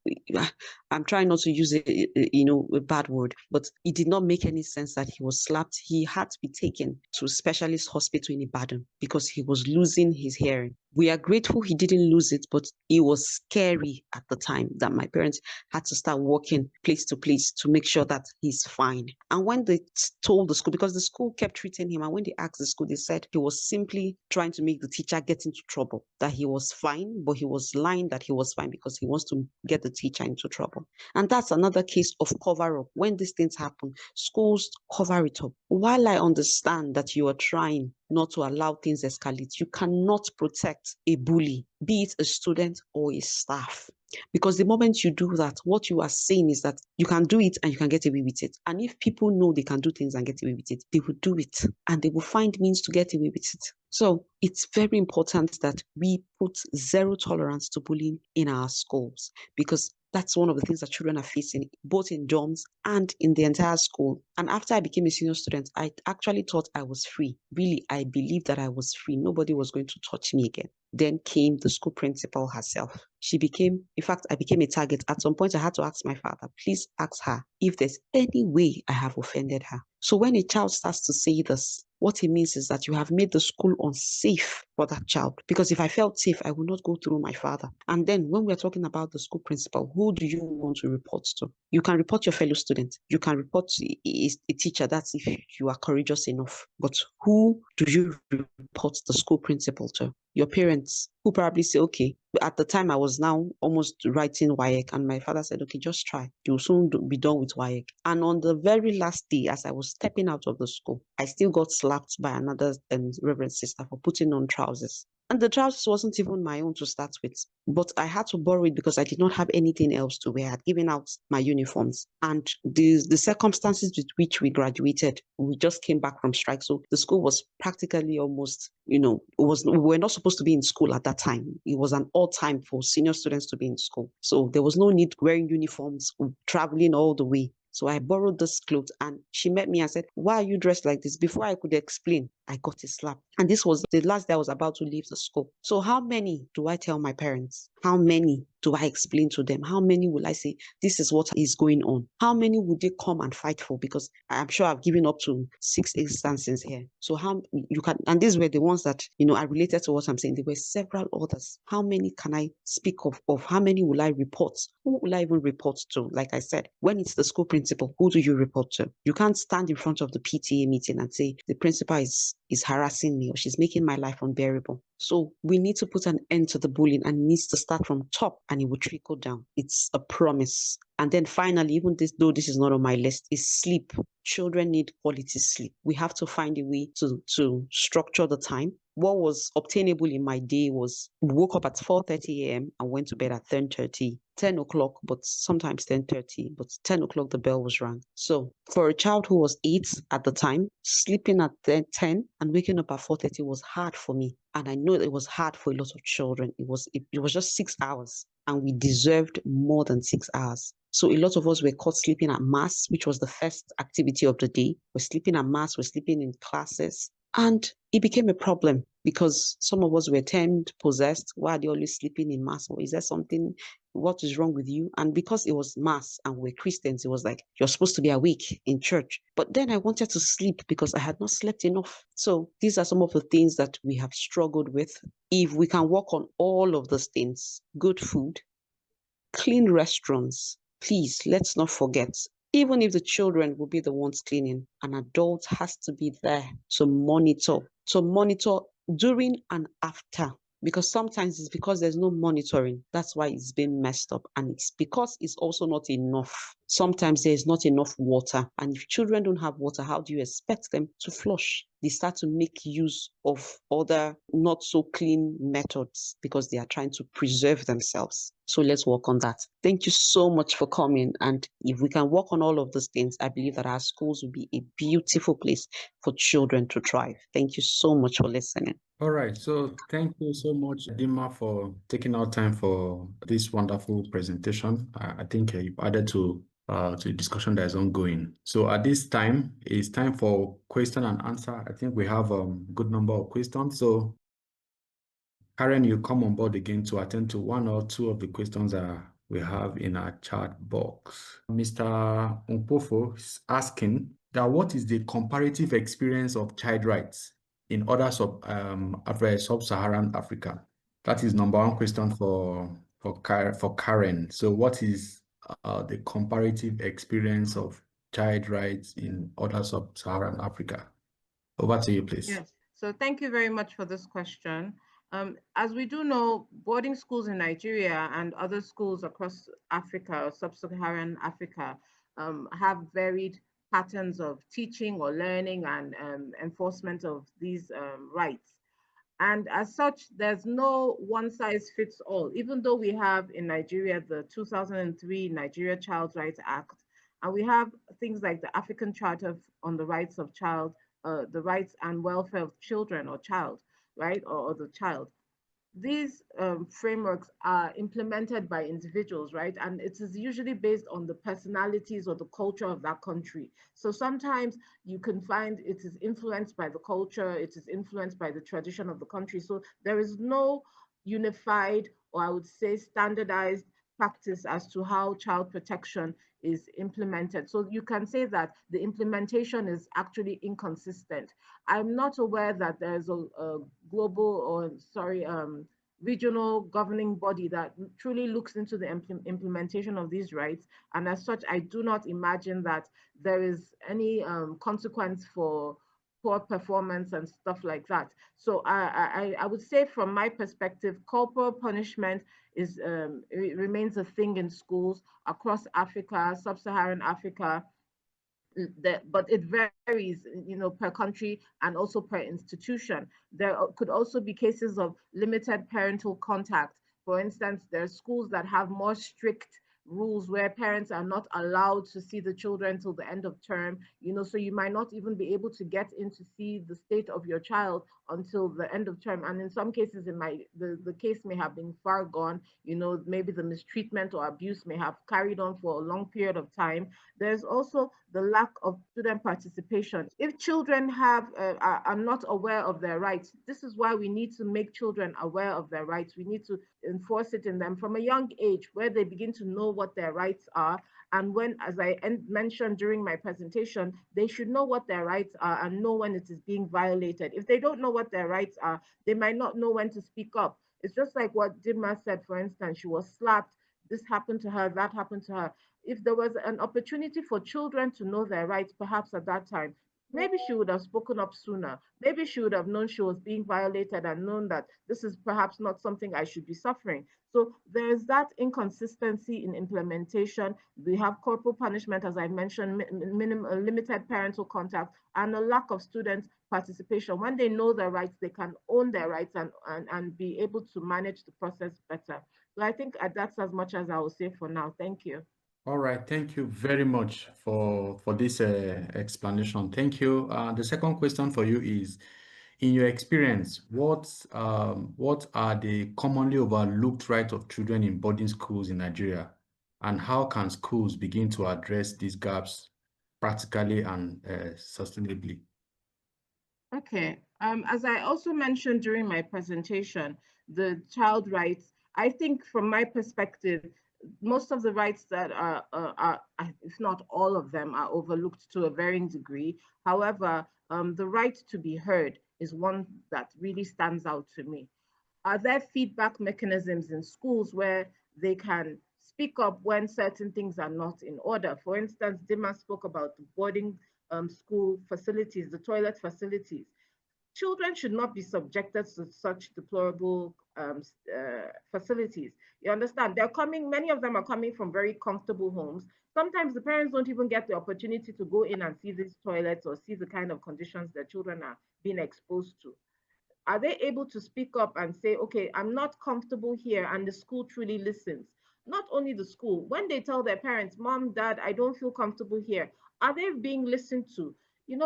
I'm trying not to use a bad word, but it did not make any sense that he was slapped. He had to be taken to a specialist hospital in Ibadan because he was losing his hearing. We are grateful he didn't lose it, but it was scary at the time that my parents had to start walking place to place to make sure that he's fine. And when they told the school, because the school kept treating him, and when they asked the school, they said he was simply trying to make the teacher get into trouble, that he was fine, but he was lying that he was fine because he wants to get the teacher into trouble. And that's another case of cover-up. When these things happen, schools cover it up. While I understand that you are trying not to allow things escalate, you cannot protect a bully, be it a student or a staff. Because the moment you do that, what you are saying is that you can do it and you can get away with it. And if people know they can do things and get away with it, they will do it and they will find means to get away with it. So it's very important that we put zero tolerance to bullying in our schools, because That's one of the things that children are facing, both in dorms and in the entire school. And after I became a senior student, I actually thought I was free. Really, I believed that I was free. Nobody was going to touch me again. Then came the school principal herself. She became, in fact, I became a target. At some point, I had to ask my father, please ask her if there's any way I have offended her. So when a child starts to say this, what it means is that you have made the school unsafe for that child. Because if I felt safe, I would not go through my father. And then when we're talking about the school principal, who do you want to report to? You can report your fellow student. You can report to a teacher. That's if you are courageous enough. But who do you report the school principal to? Your parents, who probably say, okay, at the time I was now almost writing WAEC, and my father said, okay, just try. You'll soon be done with WAEC. And on the very last day, as I was stepping out of the school, I still got slapped by another reverend sister for putting on trousers. And the trousers wasn't even my own to start with, but I had to borrow it because I did not have anything else to wear. I had given out my uniforms. And the circumstances with which we graduated, we just came back from strike. So the school was practically almost, we were not supposed to be in school at that time. It was an odd time for senior students to be in school. So there was no need wearing uniforms, traveling all the way. So I borrowed this clothes, and she met me and said, why are you dressed like this? Before I could explain, I got a slap. And this was the last day I was about to leave the school. So how many do I tell my parents? How many do I explain to them? How many will I say, this is what is going on? How many would they come and fight for? Because I'm sure I've given up to 6 instances here. So how you can, and these were the ones that, are related to what I'm saying. There were several others. How many can I speak of? How many will I report? Who will I even report to? Like I said, when it's the school principal, who do you report to? You can't stand in front of the PTA meeting and say, the principal is harassing me, or she's making my life unbearable. So we need to put an end to the bullying, and it needs to start from top, and it will trickle down. It's a promise. And then finally, even though this is not on my list, is sleep. Children need quality sleep. We have to find a way to structure the time. What was obtainable in my day was woke up at 4:30 a.m. and went to bed at 10 o'clock, but sometimes 10:30, but 10 o'clock the bell was rang. So for a child who was 8 at the time, sleeping at 10 and waking up at 4:30 was hard for me. And I know it was hard for a lot of children. It was just 6 hours, and we deserved more than 6 hours. So a lot of us were caught sleeping at mass, which was the first activity of the day. We're sleeping at mass, we're sleeping in classes. And it became a problem because some of us were termed possessed. Why are they always sleeping in mass? Or is there something, what is wrong with you? And because it was mass and we're Christians, it was like, you're supposed to be awake in church. But then I wanted to sleep because I had not slept enough. So these are some of the things that we have struggled with. If we can work on all of those things, good food, clean restrooms, please, let's not forget, even if the children will be the ones cleaning, an adult has to be there to monitor during and after. Because sometimes it's because there's no monitoring. That's why it's been messed up. And it's because it's also not enough. Sometimes there's not enough water. And if children don't have water, how do you expect them to flush? They start to make use of other not so clean methods because they are trying to preserve themselves. So let's work on that. Thank you so much for coming. And if we can work on all of those things, I believe that our schools will be a beautiful place for children to thrive. Thank you so much for listening. All right, so thank you so much, Dima, for taking our time for this wonderful presentation. I think you've added to the discussion that is ongoing. So at this time, it's time for question and answer. I think we have a good number of questions. So Karen, you come on board again to attend to one or two of the questions that we have in our chat box. Mr. Umpofo is asking that what is the comparative experience of child rights in other sub-Saharan Africa? That is number one question for Karen. So what is the comparative experience of child rights in other sub-Saharan Africa? Over to you, please. Yes, so thank you very much for this question. As we do know, boarding schools in Nigeria and other schools across Africa or sub-Saharan Africa have varied patterns of teaching or learning and enforcement of these rights. And as such, there's no one size fits all, even though we have in Nigeria the 2003 Nigeria Child Rights Act, and we have things like the African Charter on the Rights of Child, the rights and welfare of children or child, right, or the child. these frameworks are implemented by individuals, right? And it is usually based on the personalities or the culture of that country. So sometimes you can find it is influenced by the culture, it is influenced by the tradition of the country. So there is no unified, or I would say standardized practice as to how child protection is implemented. So you can say that the implementation is actually inconsistent. I'm not aware that there's a global, or sorry, regional governing body that truly looks into the implementation of these rights. And as such, I do not imagine that there is any consequence for poor performance and stuff like that. So I would say, from my perspective, corporal punishment remains a thing in schools across Africa, sub-Saharan Africa, but it varies, per country and also per institution. There could also be cases of limited parental contact. For instance, there are schools that have more strict rules where parents are not allowed to see the children till the end of term, so you might not even be able to get in to see the state of your child until the end of term. And in some cases, the case may have been far gone, maybe the mistreatment or abuse may have carried on for a long period of time. There's also the lack of student participation. If children are not aware of their rights, this is why we need to make children aware of their rights. We need to enforce it in them from a young age, where they begin to know what their rights are. And when, as I mentioned during my presentation, they should know what their rights are and know when it is being violated. If they don't know what their rights are, they might not know when to speak up. It's just like what Dimma said, for instance. She was slapped, this happened to her, that happened to her. If there was an opportunity for children to know their rights, perhaps at that time, maybe she would have spoken up sooner. Maybe she would have known she was being violated and known that this is perhaps not something I should be suffering. So there's that inconsistency in implementation. We have corporal punishment, as I mentioned, limited parental contact, and a lack of student participation. When they know their rights, they can own their rights and be able to manage the process better. So I think that's as much as I will say for now. Thank you. All right, thank you very much for this explanation. Thank you. The second question for you is, in your experience, what are the commonly overlooked rights of children in boarding schools in Nigeria, and how can schools begin to address these gaps practically and sustainably? Okay. As I also mentioned during my presentation, the child rights, I think from my perspective, most of the rights that if not all of them, are overlooked to a varying degree. However, the right to be heard is one that really stands out to me. Are there feedback mechanisms in schools where they can speak up when certain things are not in order? For instance, Dima spoke about the boarding school facilities, the toilet facilities. Children should not be subjected to such deplorable facilities. You understand? Many of them are coming from very comfortable homes. Sometimes the parents don't even get the opportunity to go in and see these toilets or see the kind of conditions their children are being exposed to. Are they able to speak up and say, okay, I'm not comfortable here, and the school truly listens? Not only the school, when they tell their parents, mom, dad, I don't feel comfortable here, are they being listened to?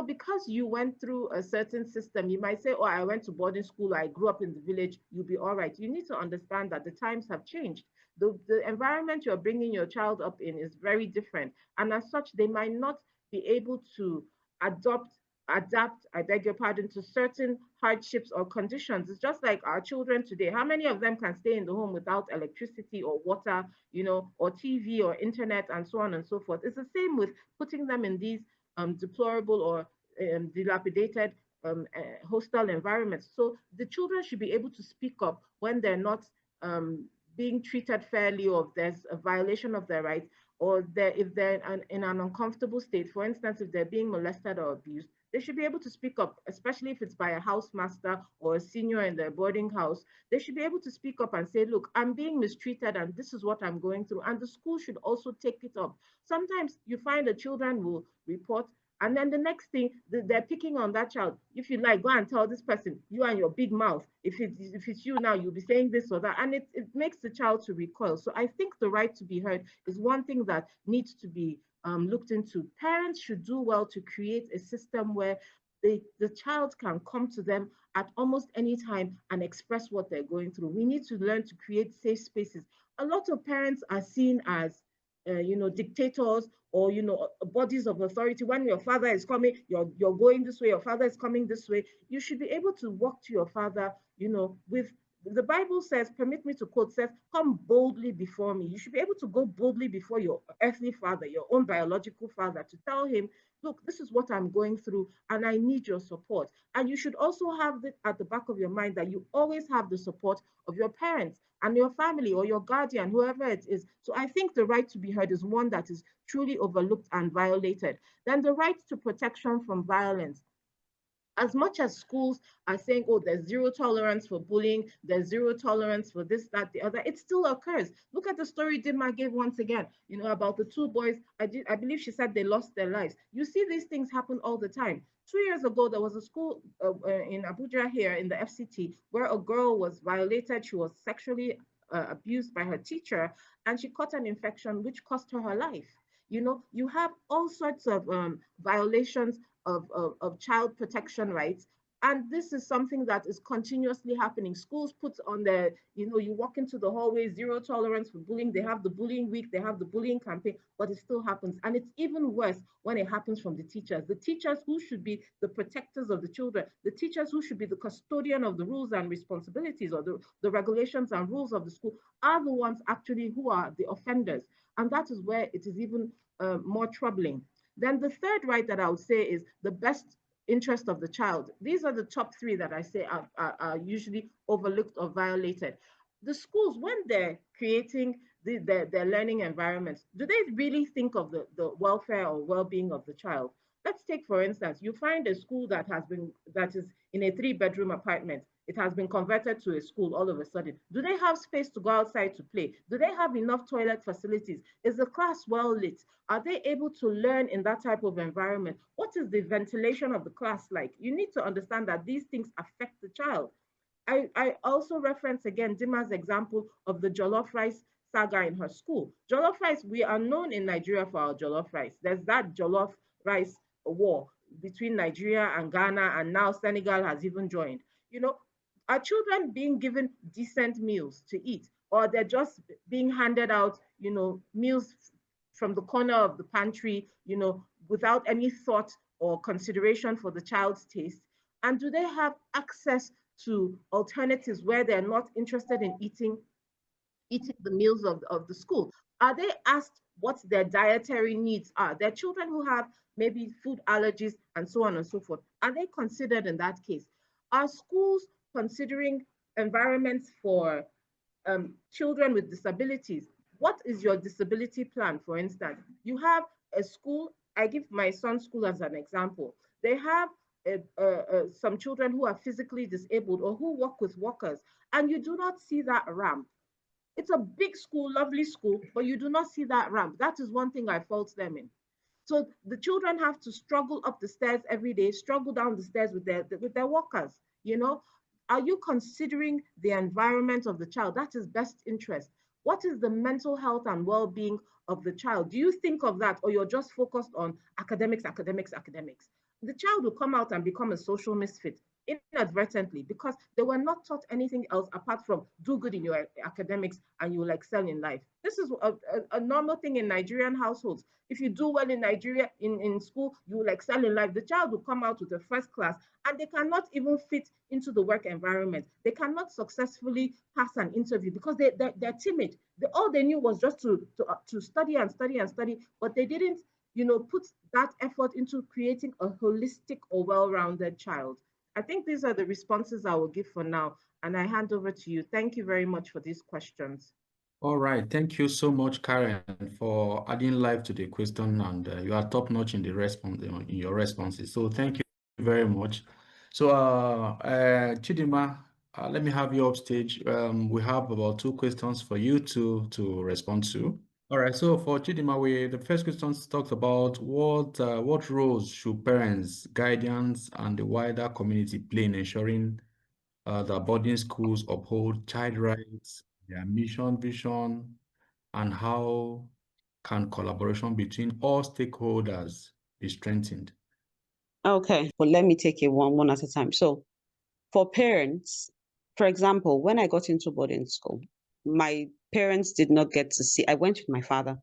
Because you went through a certain system, you might say, oh, I went to boarding school, I grew up in the village, you'll be all right. You need to understand that the times have changed. The environment you're bringing your child up in is very different. And as such, they might not be able to adopt adapt, I beg your pardon, to certain hardships or conditions. It's just like our children today. How many of them can stay in the home without electricity or water, or TV or internet and so on and so forth? It's the same with putting them in these deplorable or dilapidated hostile environments. So the children should be able to speak up when they're not being treated fairly, or if there's a violation of their rights, or if they're in an uncomfortable state. For instance, if they're being molested or abused, they should be able to speak up, especially if it's by a housemaster or a senior in their boarding house. They should be able to speak up and say, look, I'm being mistreated and this is what I'm going through. And the school should also take it up. Sometimes you find the children will report, and then the next thing, they're picking on that child. If you like, go and tell this person, you and your big mouth. If it's you now, you'll be saying this or that. And it makes the child to recoil. So I think the right to be heard is one thing that needs to be looked into. Parents should do well to create a system where the child can come to them at almost any time and express what they're going through. We need to learn to create safe spaces. A lot of parents are seen as dictators or bodies of authority. When your father is coming, you're going this way. Your father is coming this way. You should be able to walk to your father, with the Bible says, permit me to quote, says, come boldly before me. You should be able to go boldly before your earthly father, your own biological father, to tell him, look, this is what I'm going through and I need your support. And you should also have it at the back of your mind that you always have the support of your parents and your family or your guardian, whoever it is. So I think the right to be heard is one that is truly overlooked and violated. Then the right to protection from violence. As much as schools are saying, oh, there's zero tolerance for bullying, there's zero tolerance for this, that, the other, it still occurs. Look at the story Dima gave once again, about the two boys. I believe she said they lost their lives. You see these things happen all the time. 2 years ago, there was a school in Abuja here in the FCT where a girl was violated. She was sexually abused by her teacher, and she caught an infection which cost her her life. You have all sorts of violations of child protection rights. And this is something that is continuously happening. Schools put on their, you walk into the hallway, zero tolerance for bullying. They have the bullying week, they have the bullying campaign, but it still happens. And it's even worse when it happens from the teachers who should be the protectors of the children, the teachers who should be the custodian of the rules and responsibilities or the regulations and rules of the school are the ones actually who are the offenders. And that is where it is even more troubling. Then the third right that I would say is the best interest of the child. These are the top three that I say are usually overlooked or violated. The schools, when they're creating their learning environments, do they really think of the welfare or well-being of the child? Let's take, for instance, you find a school that is in a three-bedroom apartment. It has been converted to a school all of a sudden. Do they have space to go outside to play? Do they have enough toilet facilities? Is the class well lit? Are they able to learn in that type of environment? What is the ventilation of the class like? You need to understand that these things affect the child. I also reference again Dima's example of the jollof rice saga in her school. Jollof rice, we are known in Nigeria for our jollof rice. There's that jollof rice war between Nigeria and Ghana, and now Senegal has even joined. Are children being given decent meals to eat, or they're just being handed out, meals from the corner of the pantry, without any thought or consideration for the child's taste? And do they have access to alternatives where they're not interested in eating the meals of the school? Are they asked what their dietary needs are? There are children who have maybe food allergies and so on and so forth. Are they considered in that case? Are schools considering environments for children with disabilities? What is your disability plan, for instance? You have a school, I give my son's school as an example. They have some children who are physically disabled or who work with walkers, and you do not see that ramp. It's a big school, lovely school, but you do not see that ramp. That is one thing I fault them in. So the children have to struggle up the stairs every day, struggle down the stairs with their walkers. Are you considering the environment of the child? That is best interest. What is the mental health and well-being of the child? Do you think of that, or you're just focused on academics, academics, academics? The child will come out and become a social misfit inadvertently because they were not taught anything else apart from do good in your academics and you will excel in life. This is a normal thing in Nigerian households. If you do well in Nigeria in school, you will excel in life. The child will come out with a first class and they cannot even fit into the work environment. They cannot successfully pass an interview because they're timid. All they knew was just to study and study and study, but they didn't put that effort into creating a holistic or well-rounded child. I think these are the responses I will give for now, and I hand over to you. Thank you very much for these questions. All right, thank you so much, Karen, for adding life to the question, and you are top notch in the response in your responses. So thank you very much. So, Chidima, let me have you upstage. We have about 2 questions for you to respond to. All right, so for Chidima, the first question talks about what roles should parents, guardians, and the wider community play in ensuring that boarding schools uphold child rights, their mission, vision, and how can collaboration between all stakeholders be strengthened? Okay, but let me take it one at a time. So for parents, for example, when I got into boarding school, my parents did not get to see, I went with my father.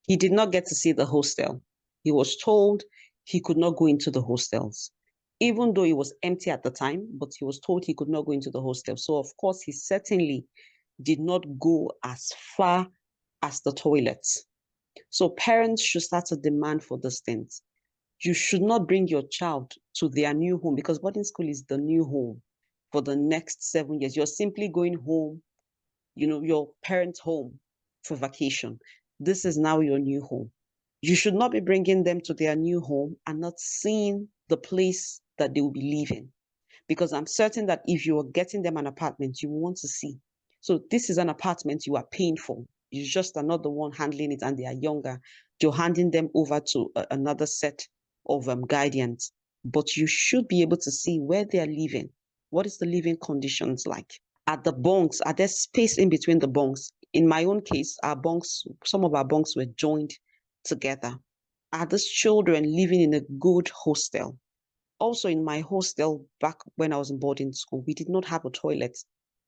He did not get to see the hostel. He was told he could not go into the hostels, even though it was empty at the time, but he was told he could not go into the hostel. So, of course, he certainly did not go as far as the toilets. So, parents should start to demand for these things. You should not bring your child to their new home because boarding school is the new home for the next 7 years. You're simply going home, your parents' home for vacation. This is now your new home. You should not be bringing them to their new home and not seeing the place that they will be living. Because I'm certain that if you are getting them an apartment, you want to see. So this is an apartment you are paying for. You just are not the one handling it and they are younger. You're handing them over to another set of guardians. But you should be able to see where they are living. What is the living conditions like? At the bunks, are there space in between the bunks? In my own case, our bunks, some of our bunks were joined together. Are these children living in a good hostel? Also, in my hostel, back when I was in boarding school, we did not have a toilet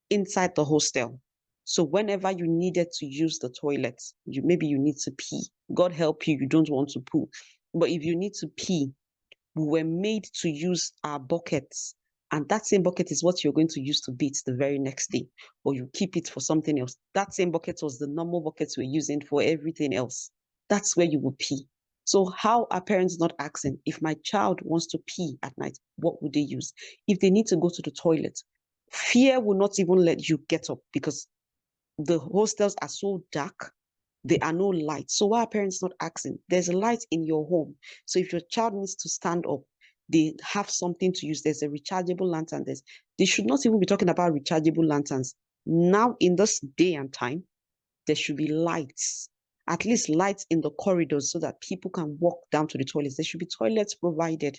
inside the hostel. So whenever you needed to use the toilet, maybe you need to pee. God help you, you don't want to poo. But if you need to pee, we were made to use our buckets. And that same bucket is what you're going to use to beat the very next day, or you keep it for something else. That same bucket was the normal buckets we're using for everything else. That's where you will pee. So how are parents not asking, if my child wants to pee at night, what would they use? If they need to go to the toilet, fear will not even let you get up because the hostels are so dark. There are no lights. So why are parents not asking? There's a light in your home. So if your child needs to stand up, they have something to use. There's a rechargeable lantern. They should not even be talking about rechargeable lanterns. Now, in this day and time, there should be lights, at least lights in the corridors so that people can walk down to the toilets. There should be toilets provided.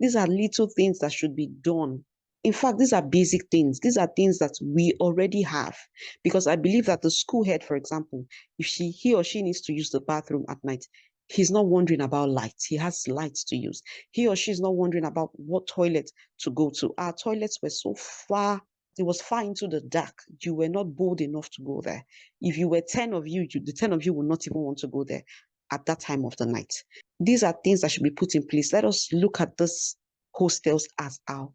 These are little things that should be done. In fact, these are basic things. These are things that we already have. Because I believe that the school head, for example, if he or she needs to use the bathroom at night, he's not wondering about lights. He has lights to use. He or she is not wondering about what toilet to go to. Our toilets were so far, it was far into the dark. You were not bold enough to go there. If you were 10 of you, the 10 of you would not even want to go there at that time of the night. These are things that should be put in place. Let us look at this hostels as our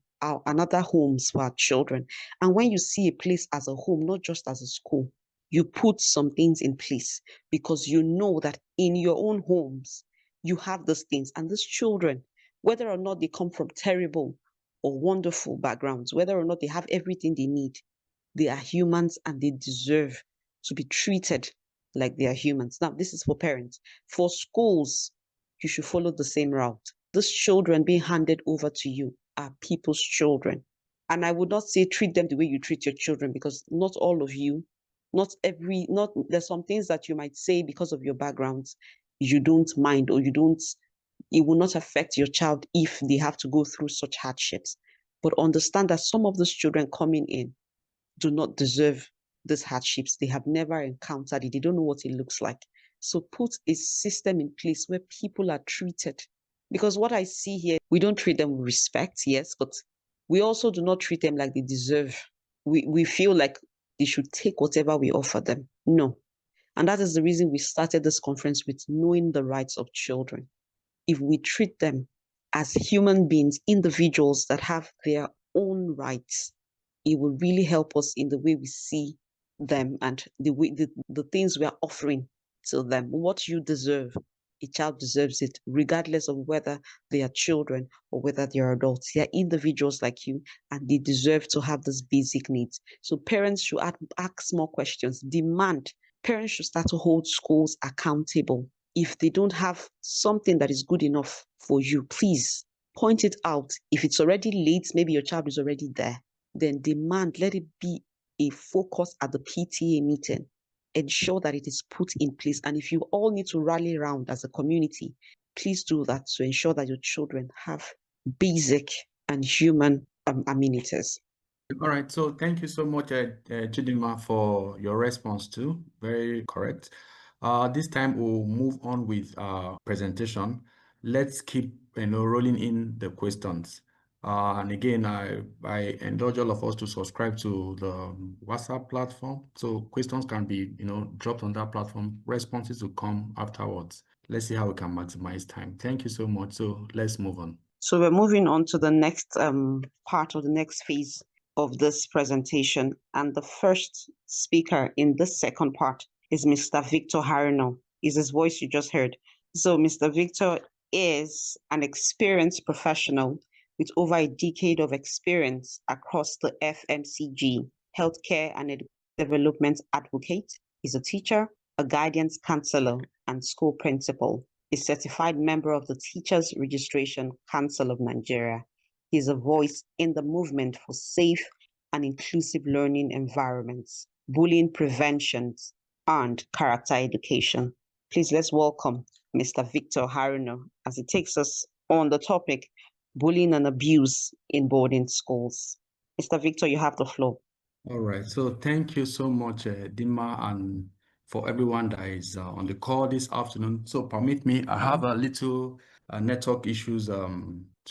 another homes for our children. And when you see a place as a home, not just as a school, you put some things in place because you know that in your own homes, you have those things. And these children, whether or not they come from terrible or wonderful backgrounds, whether or not they have everything they need, they are humans and they deserve to be treated like they are humans. Now, this is for parents. For schools, you should follow the same route. These children being handed over to you are people's children. And I would not say treat them the way you treat your children because not all of you, there's some things that you might say because of your backgrounds, you don't mind or it will not affect your child if they have to go through such hardships. But understand that some of those children coming in do not deserve these hardships. They have never encountered it. They don't know what it looks like. So put a system in place where people are treated. Because what I see here, we don't treat them with respect, yes, but we also do not treat them like they deserve. We feel like they should take whatever we offer them. No. And that is the reason we started this conference with knowing the rights of children. If we treat them as human beings, individuals that have their own rights, it will really help us in the way we see them and the things we are offering to them. What you deserve, a child deserves it, regardless of whether they are children or whether they are adults. They are individuals like you, and they deserve to have these basic needs. So parents should ask more questions, demand. Parents should start to hold schools accountable. If they don't have something that is good enough for you, please point it out. If it's already late, maybe your child is already there, then demand, let it be a focus at the PTA meeting. Ensure that it is put in place. And if you all need to rally around as a community, please do that to ensure that your children have basic and human amenities. All right, so thank you so much, Chidinma, for your response too. Very correct. This time we'll move on with our presentation. let's keep rolling in the questions. And again, I indulge all of us to subscribe to the WhatsApp platform, so questions can be dropped on that platform. Responses will come afterwards. Let's see how we can maximize time. Thank you so much. So let's move on. So we're moving on to the next part of the next phase of this presentation. And the first speaker in this second part is Mr. Victor Harino. Is his voice you just heard. So Mr. Victor is an experienced professional with over a decade of experience across the FMCG, healthcare and development advocate. He's a teacher, a guidance counselor, and school principal, a certified member of the Teachers Registration Council of Nigeria. He is a voice in the movement for safe and inclusive learning environments, bullying prevention, and character education. Please let's welcome Mr. Victor Harino as he takes us on the topic, bullying and abuse in boarding schools. Mr. Victor, you have the floor. All right. So thank you so much, Dima, and for everyone that is on the call this afternoon. So permit me, I have a little network issues, so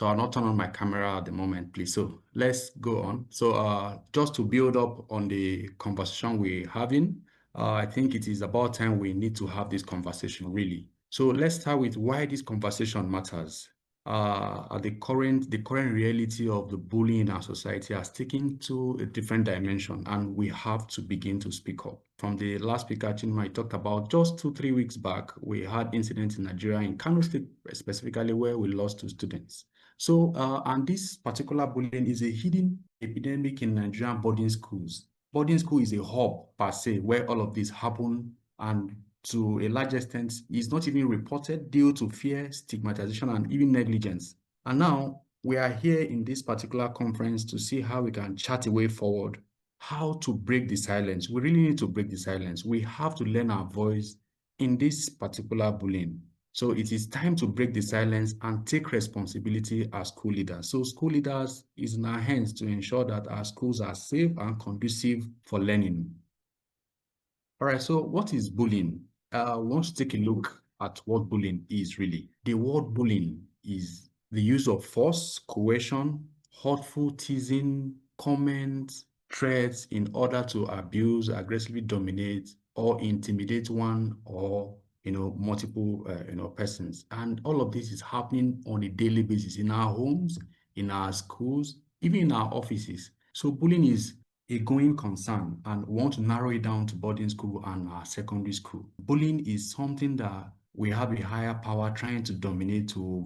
I'll not turn on my camera at the moment, please. So let's go on. So just to build up on the conversation we're having, I think it is about time we need to have this conversation, really. So let's start with why this conversation matters. The current reality of the bullying in our society has taken to a different dimension, and we have to begin to speak up. From the last speaker, Chinma, talked about just 2-3 weeks back, we had incidents in Nigeria, in Kano State specifically, where we lost 2 students. So, and this particular bullying is a hidden epidemic in Nigerian boarding schools. Boarding school is a hub per se where all of this happen, and to a large extent is not even reported due to fear, stigmatization, and even negligence. And now we are here in this particular conference to see how we can chart a way forward, how to break the silence. We really need to break the silence. We have to learn our voice in this particular bullying. So it is time to break the silence and take responsibility as school leaders. So school leaders is in our hands to ensure that our schools are safe and conducive for learning. All right, so what is bullying? We want to take a look at what bullying is really. The word bullying is the use of force, coercion, hurtful teasing, comments, threats in order to abuse, aggressively dominate, or intimidate one or multiple persons. And all of this is happening on a daily basis in our homes, in our schools, even in our offices. So bullying is a going concern, and we want to narrow it down to boarding school and secondary school. Bullying is something that we have a higher power trying to dominate, to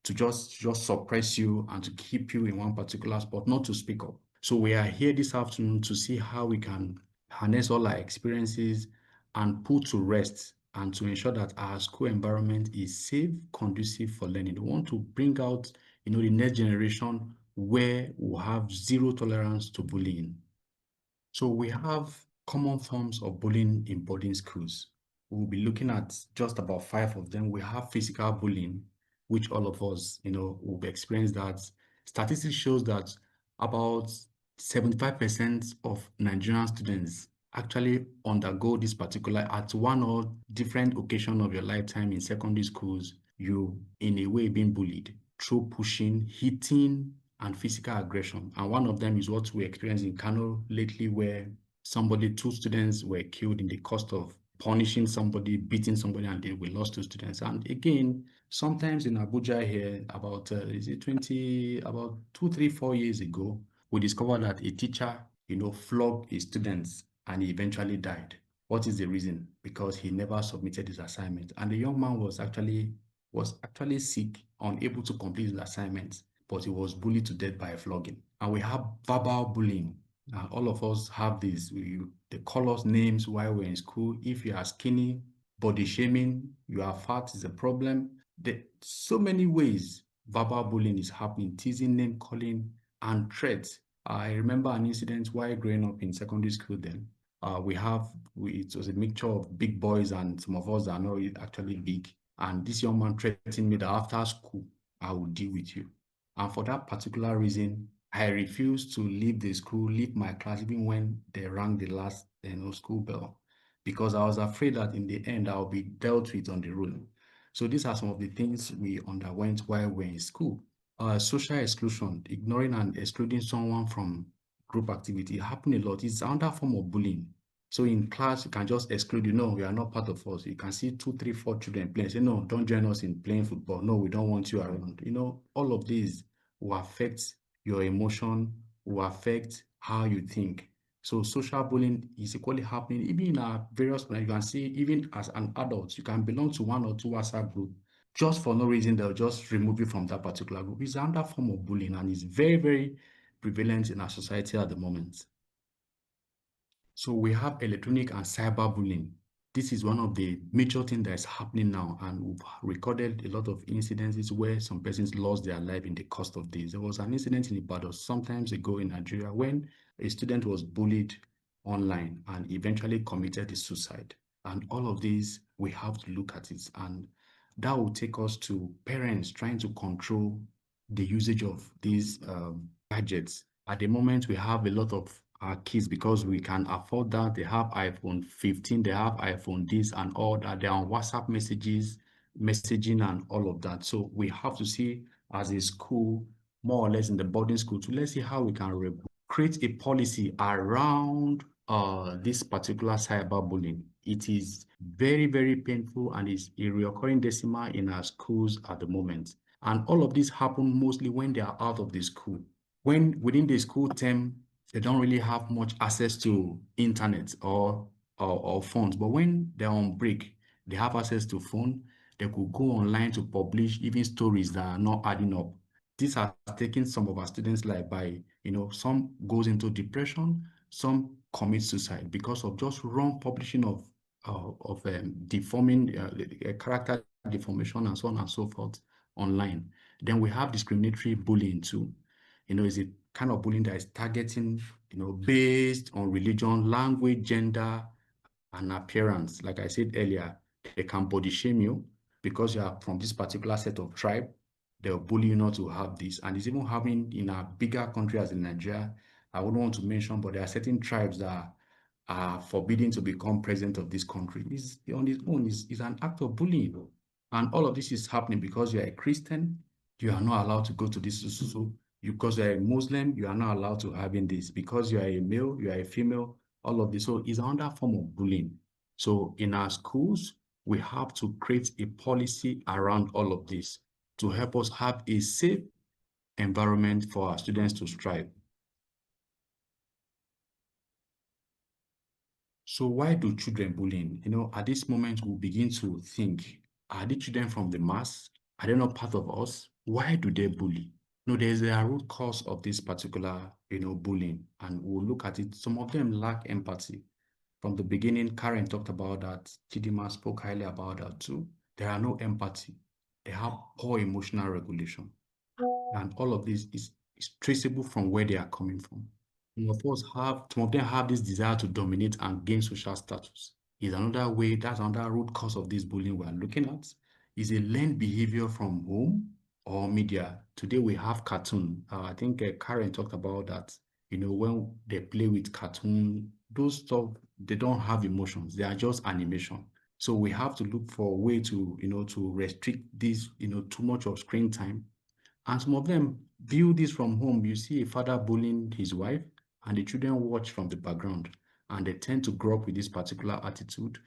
just suppress you and to keep you in one particular spot, not to speak up. So we are here this afternoon to see how we can harness all our experiences and put to rest, and to ensure that our school environment is safe, conducive for learning. We want to bring out the next generation where we have zero tolerance to bullying. So we have common forms of bullying in boarding schools. We'll be looking at just about 5 of them. We have physical bullying, which all of us, will experience that. Statistics shows that about 75% of Nigerian students actually undergo this particular at one or different occasion of your lifetime in secondary schools. You, in a way, being bullied through pushing, hitting, and physical aggression. And one of them is what we experienced in Kano lately, where 2 students were killed in the course of punishing somebody, beating somebody, and we lost 2 students. And again, sometimes in Abuja here, about 2, 3, 4 years ago, we discovered that a teacher, flogged his students and he eventually died. What is the reason? Because he never submitted his assignment. And the young man was actually sick, unable to complete his assignment, but he was bullied to death by a flogging. And we have verbal bullying. All of us have this. They call us names while we're in school. If you are skinny, body shaming, you are fat is a problem. So many ways verbal bullying is happening, teasing, name calling, and threats. I remember an incident while growing up in secondary school then. It was a mixture of big boys and some of us that are not actually big. And this young man threatened me that after school, I will deal with you. And for that particular reason, I refused to leave the school, leave my class, even when they rang the last school bell, because I was afraid that in the end, I'll be dealt with on the road. So these are some of the things we underwent while we're in school. Social exclusion, ignoring and excluding someone from group activity happen a lot. It's another form of bullying. So in class, you can just exclude, you are not part of us. You can see 2, 3, 4 children playing. Say, no, don't join us in playing football. No, we don't want you around. All of these will affect your emotion, will affect how you think. So social bullying is equally happening even in our various, you can see even as an adult, you can belong to 1 or 2 WhatsApp group. Just for no reason, they'll just remove you from that particular group. It's another form of bullying and it's very, very prevalent in our society at the moment. So we have electronic and cyber bullying. This is one of the major things that is happening now, and we've recorded a lot of incidences where some persons lost their life in the course of this. There was an incident in Ibadan sometimes ago in Nigeria when a student was bullied online and eventually committed suicide. And all of these, we have to look at it, and that will take us to parents trying to control the usage of these gadgets. At the moment, we have a lot of our kids, because we can afford that. They have iPhone 15, they have iPhone this and all that. They're on WhatsApp messaging and all of that. So we have to see as a school, more or less in the boarding school, to let's see how we can create a policy around this particular cyberbullying. It is very, very painful and is a recurring decimal in our schools at the moment. And all of this happen mostly when they are out of the school. When within the school term, they don't really have much access to internet or phones. But when they're on break, they have access to phone. They could go online to publish even stories that are not adding up. This has taken some of our students' life by, some goes into depression, some commit suicide because of just wrong publishing of deforming character deformation and so on and so forth online. Then we have discriminatory bullying too. Is it kind of bullying that is targeting, based on religion, language, gender, and appearance. Like I said earlier, they can body shame you because you are from this particular set of tribe. They'll bully you not to have this. And it's even happening in a bigger country as in Nigeria. I wouldn't want to mention, but there are certain tribes that are forbidden to become president of this country. Is on its own is an act of bullying. And all of this is happening because you are a Christian, you are not allowed to go to this. Because you are a Muslim, you are not allowed to having this. Because you are a male, you are a female, all of this. So it's another form of bullying. So in our schools, we have to create a policy around all of this to help us have a safe environment for our students to strive. So why do children bullying? At this moment, we'll begin to think, are the children from the mass? Are they not part of us? Why do they bully? There's a root cause of this particular, bullying, and we'll look at it. Some of them lack empathy. From the beginning, Karen talked about that. Chidima spoke highly about that too. There are no empathy. They have poor emotional regulation. And all of this is traceable from where they are coming from. Some of them have this desire to dominate and gain social status. Is another way, that's another root cause of this bullying we are looking at. Is a learned behavior from home or media. Today we have cartoon. I think Karen talked about that. When they play with cartoon, those stuff, they don't have emotions. They are just animation. So we have to look for a way to, to restrict this, too much of screen time. And some of them view this from home. You see a father bullying his wife, and the children watch from the background, and they tend to grow up with this particular attitude,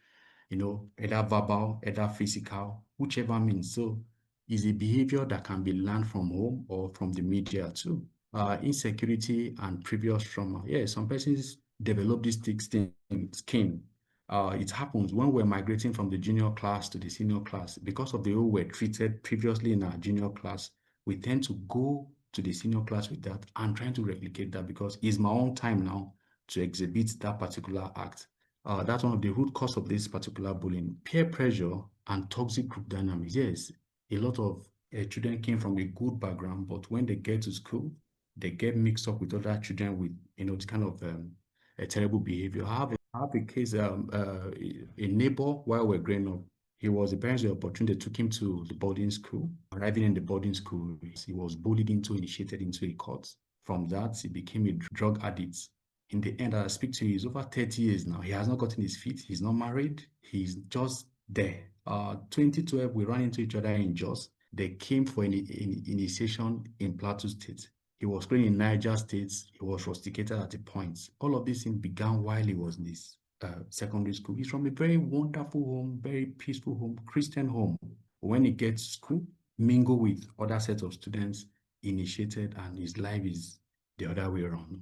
either verbal, either physical, whichever means. So it's a behavior that can be learned from home or from the media too. Insecurity and previous trauma. Yeah, some persons develop this thick skin. It happens when we're migrating from the junior class to the senior class. Because of the way we're treated previously in our junior class, we tend to go to the senior class with that and trying to replicate that because it's my own time now to exhibit that particular act. That's one of the root cause of this particular bullying. Peer pressure and toxic group dynamics. Yes, a lot of children came from a good background, but when they get to school, they get mixed up with other children with, this kind of a terrible behavior. I have a case, a neighbor while we're growing up. The parents were opportunity, they took him to the boarding school. Arriving in the boarding school, he was bullied initiated into a cult. From that, he became a drug addict. In the end, I speak to you, he's over 30 years now. He has not gotten his feet. He's not married. He's just there. 2012, we ran into each other in Jos. They came for an initiation in Plateau State. He was trained in Niger State. He was rusticated at a point. All of these things began while he was in this secondary school. He's from a very wonderful home, very peaceful home, Christian home. When he gets to school, mingle with other sets of students, initiated, and his life is the other way around.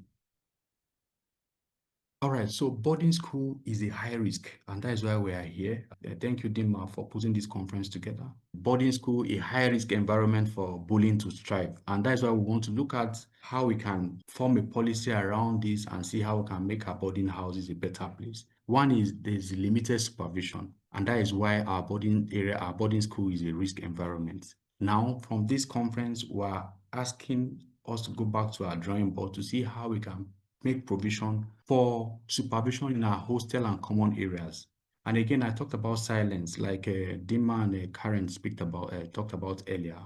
All right, so boarding school is a high risk, and that is why we are here. Thank you, Dima, for putting this conference together. Boarding school, a high risk environment for bullying to thrive, and that is why we want to look at how we can form a policy around this and see how we can make our boarding houses a better place. One is there's limited supervision, and that is why our boarding school is a risk environment. Now, from this conference, we're asking us to go back to our drawing board to see how we can make provision for supervision in our hostel and common areas. And again, I talked about silence, like Dima and Karen talked about earlier.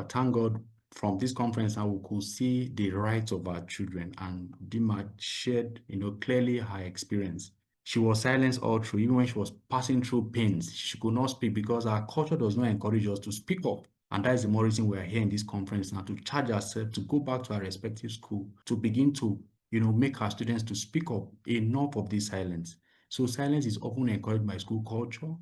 Thank God, from this conference now we could see the rights of our children, and Dima shared, clearly her experience. She was silenced all through, even when she was passing through pains. She could not speak because our culture does not encourage us to speak up. And that is the more reason we are here in this conference now, to charge ourselves to go back to our respective school, to begin to make our students to speak up. Enough of this silence. So silence is often encouraged by school culture.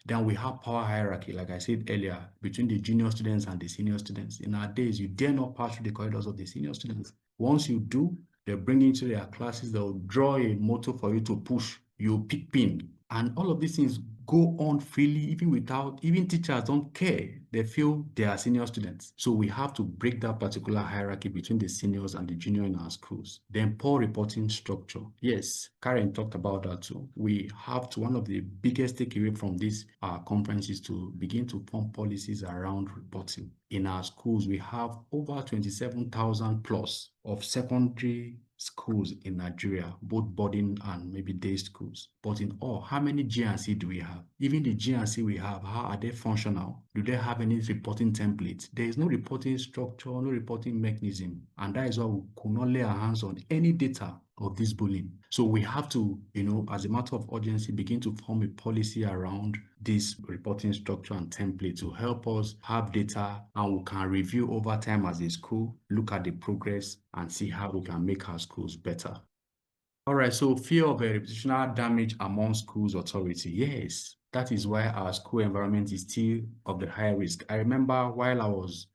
Then we have power hierarchy, like I said earlier, between the junior students and the senior students. In our days, you dare not pass through the corridors of the senior students. Once you do, they'll bring you into their classes, they'll draw a motto for you to push, you pick pin. And all of these things go on freely, even teachers don't care. They feel they are senior students. So we have to break that particular hierarchy between the seniors and the junior in our schools. Then poor reporting structure. Yes, Karen talked about that too. We have to, one of the biggest takeaway from this conference is to begin to form policies around reporting. In our schools, we have over 27,000 plus of secondary schools in Nigeria, both boarding and maybe day schools. But in all, how many G&C do we have? Even the G&C we have, how are they functional? Do they have any reporting templates? There is no reporting structure, no reporting mechanism. And that is why we could not lay our hands on any data of this bullying. So we have to, as a matter of urgency, begin to form a policy around this reporting structure and template to help us have data, and we can review over time as a school, look at the progress and see how we can make our schools better. All right, so fear of a reputational damage among schools authority. Yes, that is why our school environment is still of the high risk. I remember while I was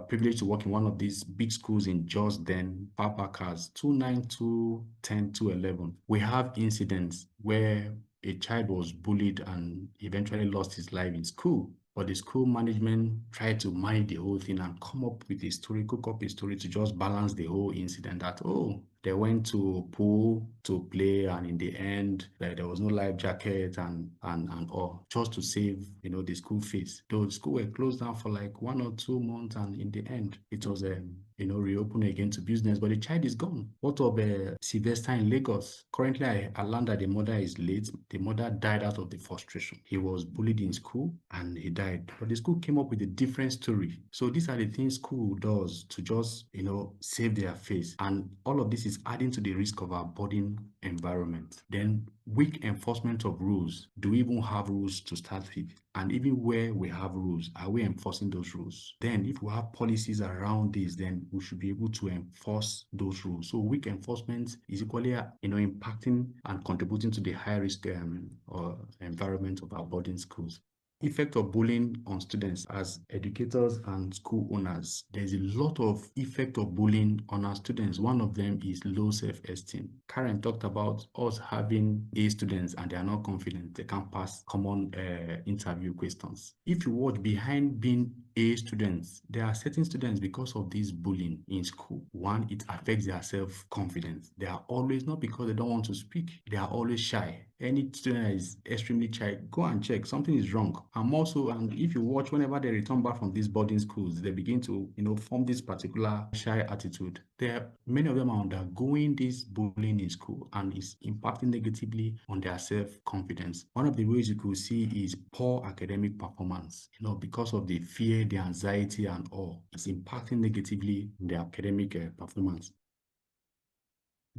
privileged to work in one of these big schools in Jos, then Papakas 292, 10 to 11, we have incidents where a child was bullied and eventually lost his life in school. But the school management tried to manage the whole thing and come up with a story, cook up a story to just balance the whole incident that, they went to pool to play, and in the end, there was no life jacket and all, just to save, the school fees. Though the school were closed down for like 1 or 2 months, and in the end, it was reopened again to business. But the child is gone. What of Sylvester in Lagos? Currently, I learned that the mother is late. The mother died out of the frustration. He was bullied in school and he died. But the school came up with a different story. So these are the things school does to just, save their face. And all of this is adding to the risk of our boarding environment. Then weak enforcement of rules. Do we even have rules to start with? And even where we have rules, are we enforcing those rules? Then if we have policies around this, then we should be able to enforce those rules. So weak enforcement is equally, impacting and contributing to the high risk or environment of our boarding schools. Effect of bullying on students. As educators and school owners, there's a lot of effect of bullying on our students. One of them is low self-esteem. Karen talked about us having A students and they are not confident. They can't pass common interview questions. If you watch behind being A students, there are certain students, because of this bullying in school, one, it affects their self-confidence. They are always, not because they don't want to speak, they are always shy. Any student that is extremely shy, go and check, something is wrong. And if you watch, whenever they return back from these boarding schools, they begin to, form this particular shy attitude. Many of them are undergoing this bullying in school, and it's impacting negatively on their self-confidence. One of the ways you could see is poor academic performance, because of the fear, the anxiety and all. It's impacting negatively on their academic performance.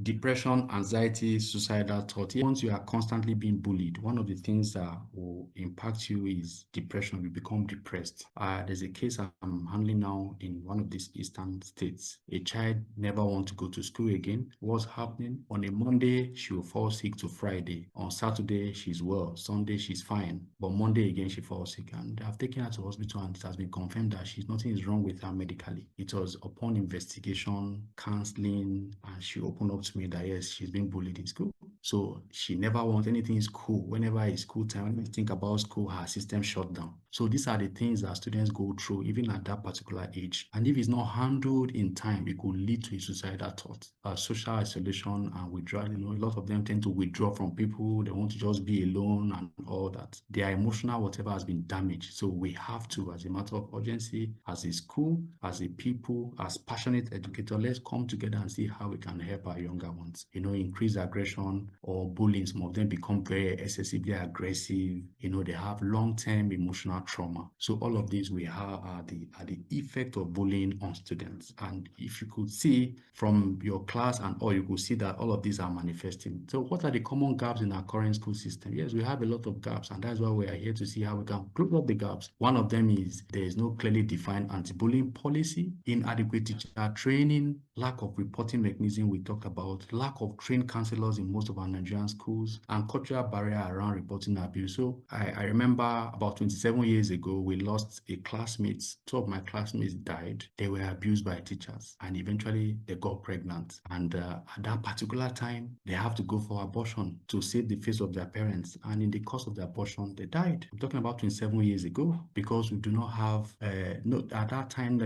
depression, anxiety, suicidal thoughts. Once you are constantly being bullied, one of the things that will impact you is depression. You become depressed. There's a case I'm handling now in one of these eastern states. A child never wants to go to school again. What's happening? On a Monday, she will fall sick to Friday. On Saturday, she's well. Sunday, she's fine. But Monday again, she falls sick. And I've taken her to hospital, and it has been confirmed that nothing is wrong with her medically. It was upon investigation, counseling, and she opened up to me that yes, she's been bullied in school. So she never wants anything in school. Whenever it's school time, when we think about school, her system shut down. So these are the things that students go through even at that particular age. And if it's not handled in time, it could lead to a suicidal thought, social isolation and withdrawal. A lot of them tend to withdraw from people. They want to just be alone and all that. Their emotional whatever has been damaged. So we have to, as a matter of urgency, as a school, as a people, as passionate educators, let's come together and see how we can help our younger ones. Increase aggression or bullying. Some of them become very excessively aggressive. They have long-term emotional trauma. So all of these we have are the effect of bullying on students. And if you could see from your class and all, you could see that all of these are manifesting. So what are the common gaps in our current school system? Yes, we have a lot of gaps, and that's why we are here to see how we can close up the gaps. One of them is there is no clearly defined anti-bullying policy, inadequate teacher training, lack of reporting mechanism we talked about, lack of trained counselors in most of our Nigerian schools, and cultural barrier around reporting abuse. So I remember about 27 years ago, we lost a classmate. Two of my classmates died. They were abused by teachers, and eventually they got pregnant. And at that particular time, they have to go for abortion to save the face of their parents. And in the course of the abortion, they died. I'm talking about 27 years ago, because we do not have, at that time,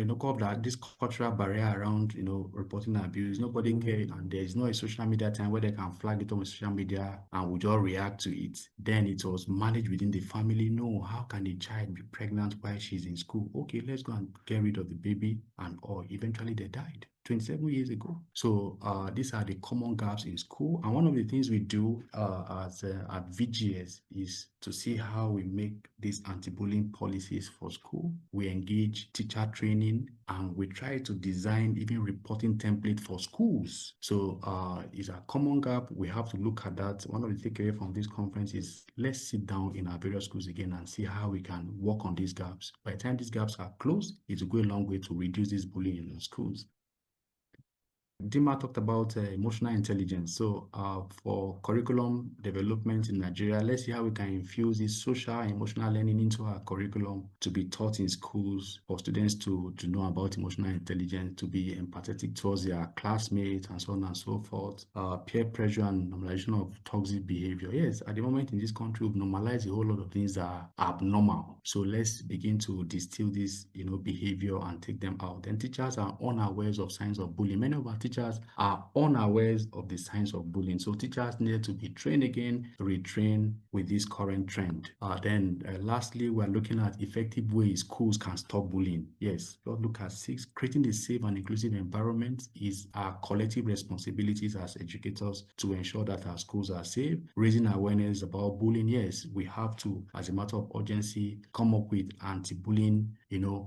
this cultural barrier around, reporting abuse. Nobody cared, and there is no a social media time where they can flag it on social media and we just react to it. Then it was managed within the family. No, how can a child be pregnant while she's in school? Okay, let's go and get rid of the baby, and or eventually they died 27 years ago. So these are the common gaps in school. And one of the things we do at VGS is to see how we make these anti-bullying policies for school. We engage teacher training, and we try to design even reporting template for schools. So it's a common gap. We have to look at that. One of the takeaways from this conference is let's sit down in our various schools again and see how we can work on these gaps. By the time these gaps are closed, it will go a long way to reduce this bullying in schools. Dima talked about emotional intelligence. So for curriculum development in Nigeria, let's see how we can infuse this social and emotional learning into our curriculum to be taught in schools for students to know about emotional intelligence, to be empathetic towards their classmates and so on and so forth. Peer pressure and normalization of toxic behavior. Yes, at the moment in this country, we've normalized a whole lot of things that are abnormal. So let's begin to distill this, behavior and take them out. Then teachers are unaware of signs of bullying. Many of our teachers are unaware of the signs of bullying. So teachers need to be trained again, retrain with this current trend. Then lastly, we're looking at effective ways schools can stop bullying. Yes, let's look at 6. Creating a safe and inclusive environment is our collective responsibilities as educators to ensure that our schools are safe. Raising awareness about bullying. Yes, we have to, as a matter of urgency, come up with anti-bullying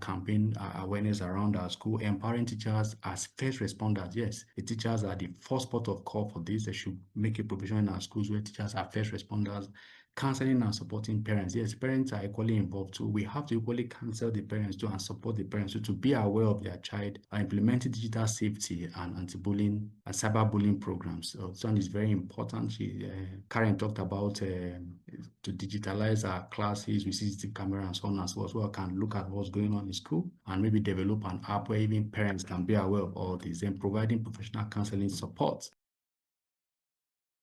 campaign awareness around our school, empowering teachers as first responders. Yes, the teachers are the first port of call for this. They should make a provision in our schools where teachers are first responders. Counseling and supporting parents. Yes, parents are equally involved too. We have to equally counsel the parents too and support the parents too to be aware of their child, implementing digital safety and anti-bullying and cyberbullying programs. So this one is very important. Karen talked about to digitalize our classes with CCTV camera and so on and so forth, so we can look at what's going on in school and maybe develop an app where even parents can be aware of all this and providing professional counseling support.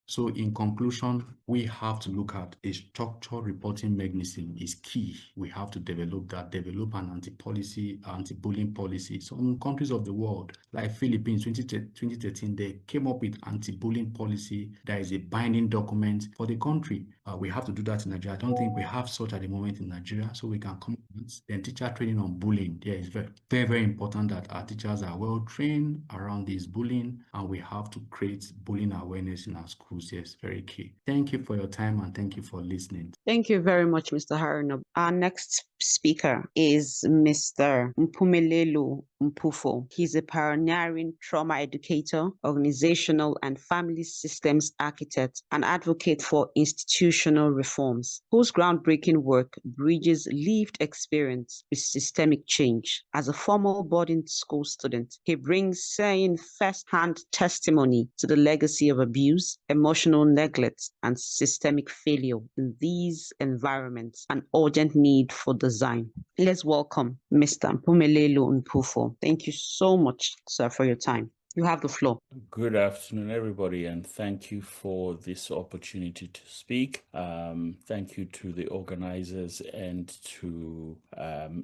So in conclusion, we have to look at a structured reporting mechanism is key. We have to develop an anti-bullying policy. Some countries of the world, like Philippines, 2013, they came up with anti-bullying policy that is a binding document for the country. We have to do that in Nigeria. I don't think we have such at the moment in Nigeria, so we can come with then teacher training on bullying. Yeah, it's very, very, very important that our teachers are well trained around this bullying, and we have to create bullying awareness in our schools. schools. Yes, very key. Thank you for your time and thank you for listening. Thank you very much, Mr. Haruna. Our next speaker is Mr. Mpumelelo Mpufo. He's a pioneering trauma educator, organizational and family systems architect, and advocate for institutional reforms, whose groundbreaking work bridges lived experience with systemic change. As a former boarding school student, he brings saying first-hand testimony to the legacy of abuse, emotional neglect, and systemic failure in these environments, an urgent need for design. Let's welcome Mr. Mpumelelo Mpufo. Thank you so much, sir, for your time. You have the floor. Good afternoon, everybody, and thank you for this opportunity to speak. Thank you to the organizers and to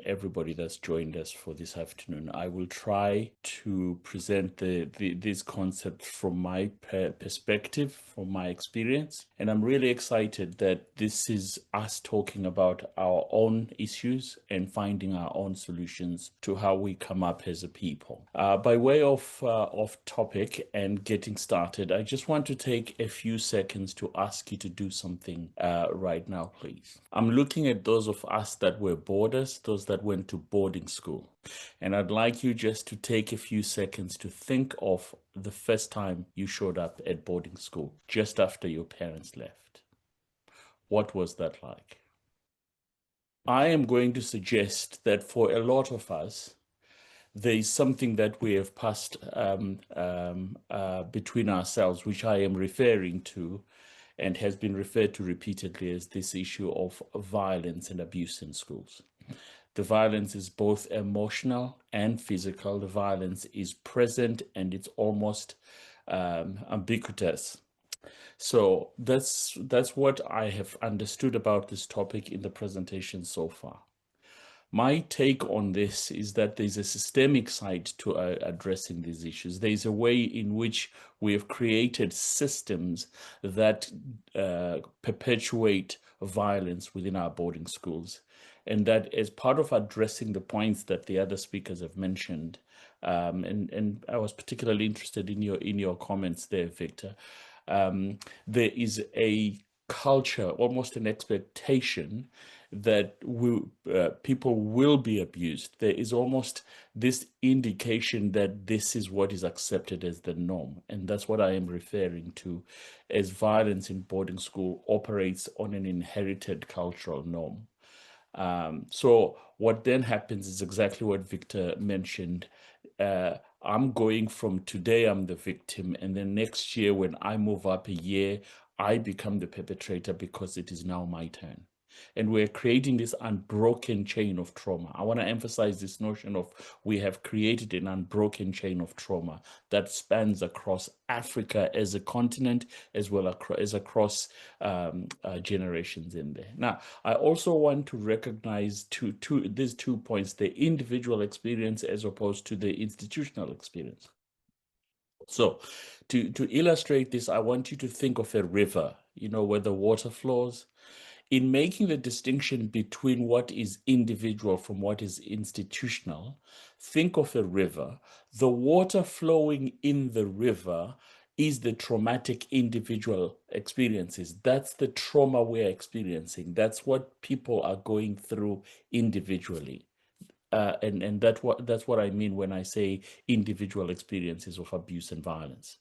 everybody that's joined us for this afternoon. I will try to present this concept from my perspective, from my experience, and I'm really excited that this is us talking about our own issues and finding our own solutions to how we come up as a people. By way of topic and getting started, I just want to take a few seconds to ask you to do something right now, please. I'm looking at those of us that were boarders, those that went to boarding school, and I'd like you just to take a few seconds to think of the first time you showed up at boarding school, just after your parents left. What was that like? I am going to suggest that for a lot of us, there is something that we have passed between ourselves, which I am referring to and has been referred to repeatedly as this issue of violence and abuse in schools. The violence is both emotional and physical. The violence is present and it's almost ubiquitous. So that's what I have understood about this topic in the presentation so far. My take on this is that there's a systemic side to addressing these issues. There's a way in which we have created systems that perpetuate violence within our boarding schools. And that as part of addressing the points that the other speakers have mentioned, and I was particularly interested in your comments there, Victor, there is a culture, almost an expectation that people will be abused. There is almost this indication that this is what is accepted as the norm. And that's what I am referring to as violence in boarding school operates on an inherited cultural norm. So what then happens is exactly what Victor mentioned. I'm going from today, I'm the victim, and then next year when I move up a year, I become the perpetrator because it is now my turn. And we're creating this unbroken chain of trauma. I want to emphasize this notion of we have created an unbroken chain of trauma that spans across Africa as a continent, as well as across generations in there. Now, I also want to recognize these 2 points, the individual experience as opposed to the institutional experience. So to illustrate this, I want you to think of a river, where the water flows. In making the distinction between what is individual from what is institutional, think of a river. The water flowing in the river is the traumatic individual experiences. That's the trauma we're experiencing. That's what people are going through individually. And that's what I mean when I say individual experiences of abuse and violence.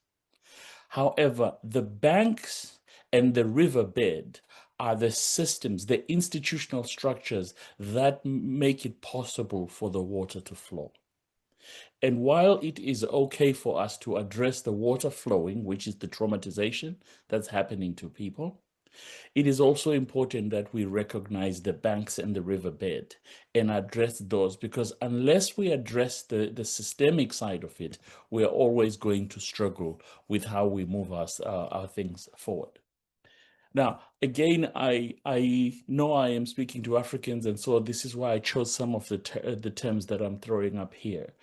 However, the banks and the riverbed are the systems, the institutional structures that make it possible for the water to flow. And while it is okay for us to address the water flowing, which is the traumatization that's happening to people, it is also important that we recognize the banks and the riverbed and address those, because unless we address the systemic side of it, we're always going to struggle with how we move our things forward. Now, again, I know I am speaking to Africans, and so this is why I chose some of the terms that I'm throwing up here.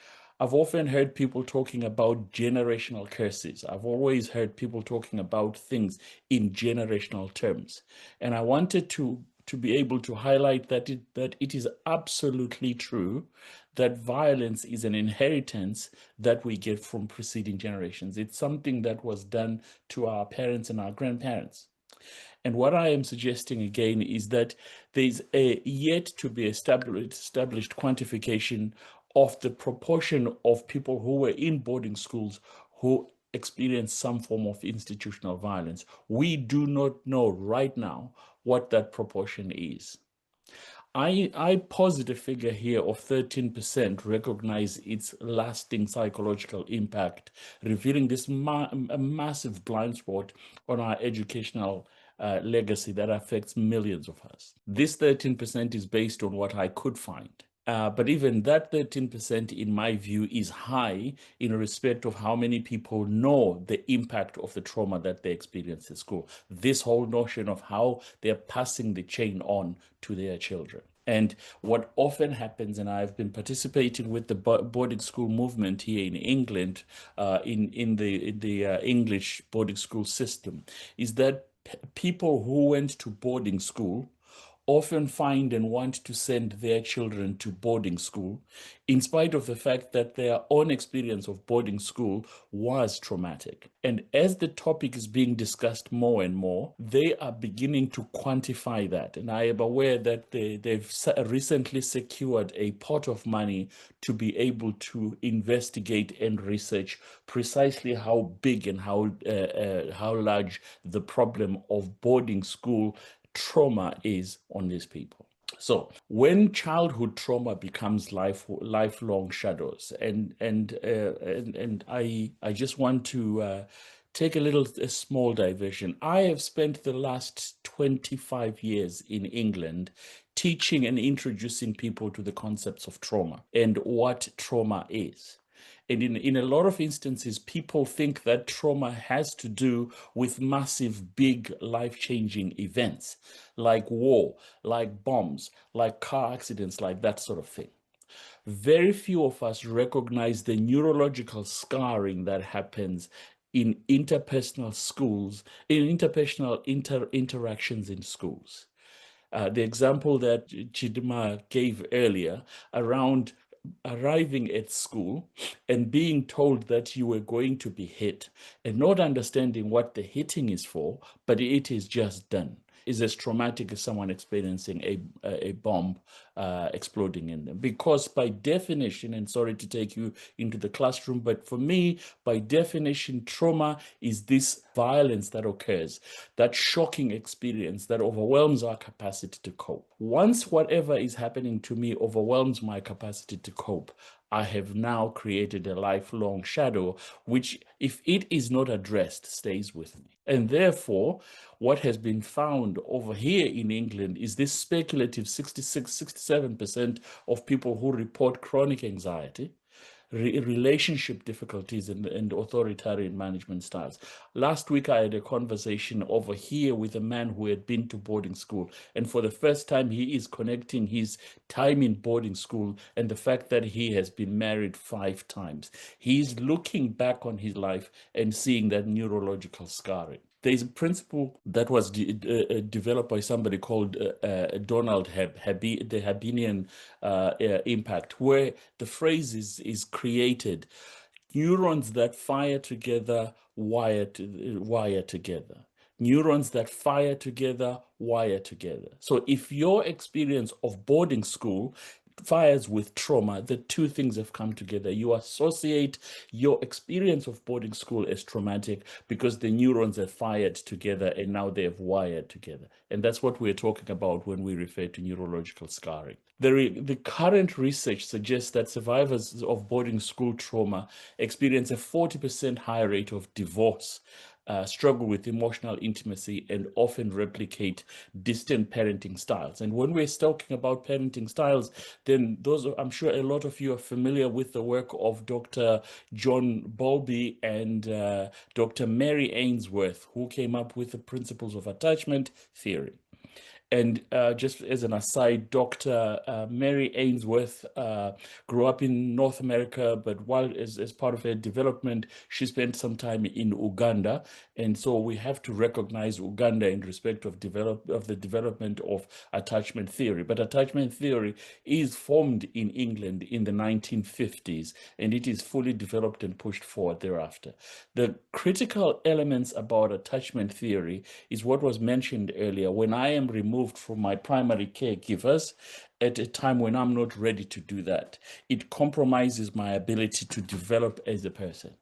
I've often heard people talking about generational curses. I've always heard people talking about things in generational terms. And I wanted to to be able to highlight that it is absolutely true that violence is an inheritance that we get from preceding generations. It's something that was done to our parents and our grandparents. And what I am suggesting again is that there's a yet to be established quantification of the proportion of people who were in boarding schools who experienced some form of institutional violence. We do not know right now what that proportion is. I posit a figure here of 13% recognize its lasting psychological impact, revealing this a massive blind spot on our educational legacy that affects millions of us. This 13% is based on what I could find. But even that 13%, in my view, is high in respect of how many people know the impact of the trauma that they experience at school. This whole notion of how they're passing the chain on to their children. And what often happens, and I've been participating with the boarding school movement here in England, in the English boarding school system, is that people who went to boarding school often find and want to send their children to boarding school, in spite of the fact that their own experience of boarding school was traumatic. And as the topic is being discussed more and more, they are beginning to quantify that. And I am aware that they've recently secured a pot of money to be able to investigate and research precisely how big and how large the problem of boarding school trauma is on these people. So when childhood trauma becomes lifelong shadows, and I just want to take a small diversion. I have spent the last 25 years in England teaching and introducing people to the concepts of trauma and what trauma is. And in a lot of instances, people think that trauma has to do with massive, big, life-changing events like war, like bombs, like car accidents, like that sort of thing. Very few of us recognize the neurological scarring that happens in interpersonal interactions in schools. The example that Chidima gave earlier around arriving at school and being told that you were going to be hit and not understanding what the hitting is for, but it is just done, is as traumatic as someone experiencing a bomb exploding in them. Because by definition, and sorry to take you into the classroom, but for me, by definition, trauma is this violence that occurs, that shocking experience that overwhelms our capacity to cope. Once whatever is happening to me overwhelms my capacity to cope, I have now created a lifelong shadow, which, if it is not addressed, stays with me. And therefore, what has been found over here in England is this speculative 67% of people who report chronic anxiety, relationship difficulties, and authoritarian management styles. Last week, I had a conversation over here with a man who had been to boarding school. And for the first time, he is connecting his time in boarding school and the fact that he has been married 5 times. He's looking back on his life and seeing that neurological scarring. There's a principle that was developed by somebody called Donald the Habinian impact, where the phrase is created: neurons that fire together wire together. Neurons that fire together wire together. So if your experience of boarding school fires with trauma, the two things have come together. You associate your experience of boarding school as traumatic because the neurons have fired together and now they have wired together. And that's what we're talking about when we refer to neurological scarring. The current research suggests that survivors of boarding school trauma experience a 40% higher rate of divorce, struggle with emotional intimacy, and often replicate distant parenting styles. And when we're talking about parenting styles, then I'm sure a lot of you are familiar with the work of Dr. John Bowlby and Dr. Mary Ainsworth, who came up with the principles of attachment theory. And just as an aside, Dr. Mary Ainsworth grew up in North America, but while as part of her development, she spent some time in Uganda. And so we have to recognize Uganda in respect of the development of attachment theory. But attachment theory is formed in England in the 1950s, and it is fully developed and pushed forward thereafter. The critical elements about attachment theory is what was mentioned earlier. When I am removed from my primary caregivers at a time when I'm not ready to do that, it compromises my ability to develop as a person.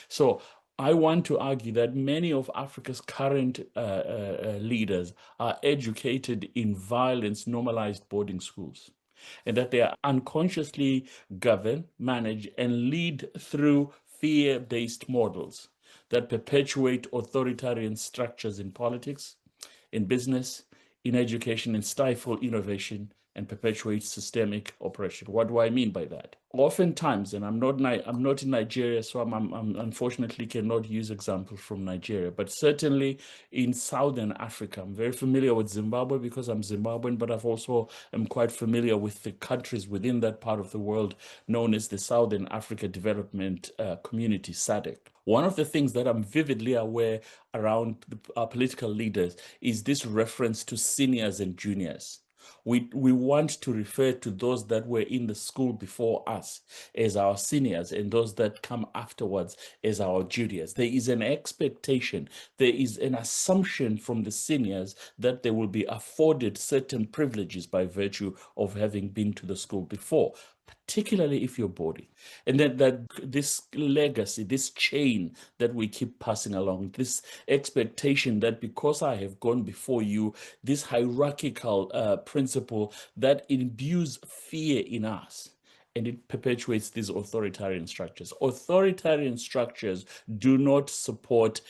So I want to argue that many of Africa's current leaders are educated in violence-normalized boarding schools, and that they are unconsciously govern, manage, and lead through fear-based models that perpetuate authoritarian structures in politics, in business, in education, and stifle innovation and perpetuate systemic oppression. What do I mean by that? Oftentimes, and I'm not in Nigeria, so I'm unfortunately cannot use examples from Nigeria, but certainly in Southern Africa, I'm very familiar with Zimbabwe because I'm Zimbabwean, but I've also am quite familiar with the countries within that part of the world known as the Southern Africa Development Community, SADC. One of the things that I'm vividly aware around our political leaders is this reference to seniors and juniors. We want to refer to those that were in the school before us as our seniors and those that come afterwards as our juniors. There is an expectation, there is an assumption from the seniors that they will be afforded certain privileges by virtue of having been to the school before, particularly if you're boarding. And then that this legacy, this chain that we keep passing along, this expectation that because I have gone before you, this hierarchical principle that imbues fear in us, and it perpetuates these authoritarian structures. Authoritarian structures do not support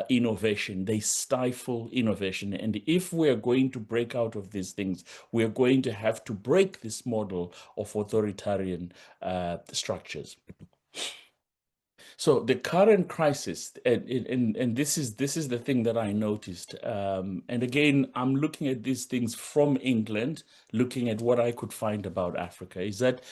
innovation. They stifle innovation. And if we're going to break out of these things, we're going to have to break this model of authoritarian structures. So the current crisis, and this is the thing that I noticed, and again, I'm looking at these things from England, looking at what I could find about Africa, is that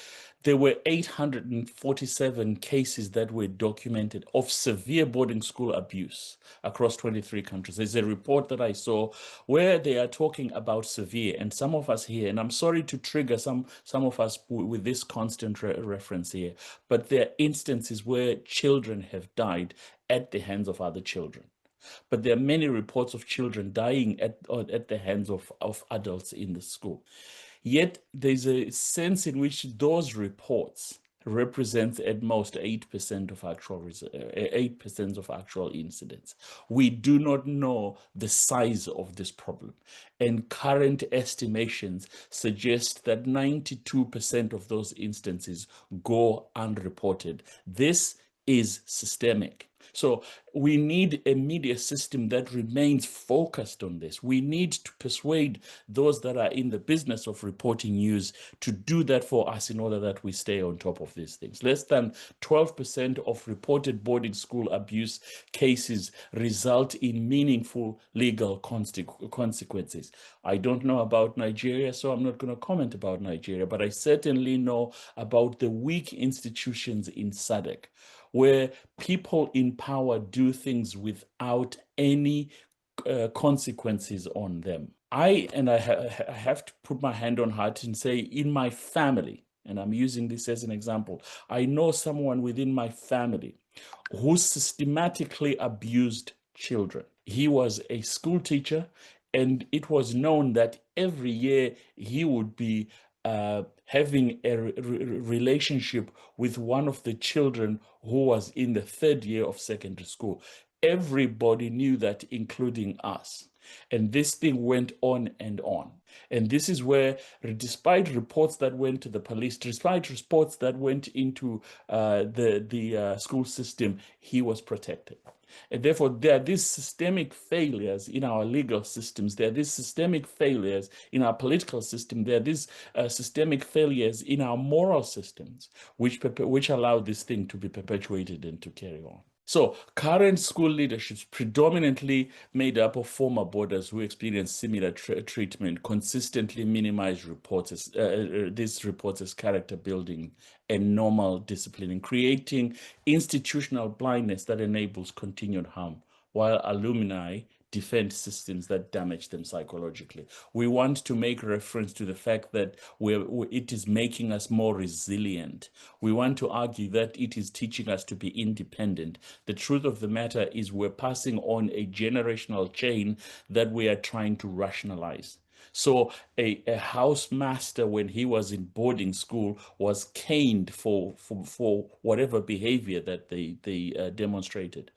there were 847 cases that were documented of severe boarding school abuse across 23 countries. There's a report that I saw where they are talking about severe, and some of us here, and I'm sorry to trigger some of us with this constant reference here, but there are instances where children have died at the hands of other children. But there are many reports of children dying at the hands of adults in the school. Yet there's a sense in which those reports represent at most 8% of actual incidents. We do not know the size of this problem, and current estimations suggest that 92% of those instances go unreported. This is systemic. So we need a media system that remains focused on this. We need to persuade those that are in the business of reporting news to do that for us in order that we stay on top of these things. Less than 12% of reported boarding school abuse cases result in meaningful legal consequences. I don't know about Nigeria, so I'm not going to comment about Nigeria, but I certainly know about the weak institutions in SADC, where people in power do things without any consequences on them. I have to put my hand on heart and say, in my family, and I'm using this as an example, I know someone within my family who systematically abused children. He was a school teacher, and it was known that every year he would be having a relationship with one of the children who was in the third year of secondary school. Everybody knew that, including us. And this thing went on and on. And this is where, despite reports that went to the police, despite reports that went into the school system, he was protected. And therefore, there are these systemic failures in our legal systems. There are these systemic failures in our political system. There are these systemic failures in our moral systems, which allow this thing to be perpetuated and to carry on. So current school leaderships predominantly made up of former boarders who experienced similar treatment consistently minimize these reports as character building and normal disciplining, creating institutional blindness that enables continued harm, while alumni defend systems that damage them psychologically. We want to make reference to the fact that it is making us more resilient. We want to argue that it is teaching us to be independent. The truth of the matter is we're passing on a generational chain that we are trying to rationalize. So a housemaster, when he was in boarding school, was caned for whatever behavior that they demonstrated.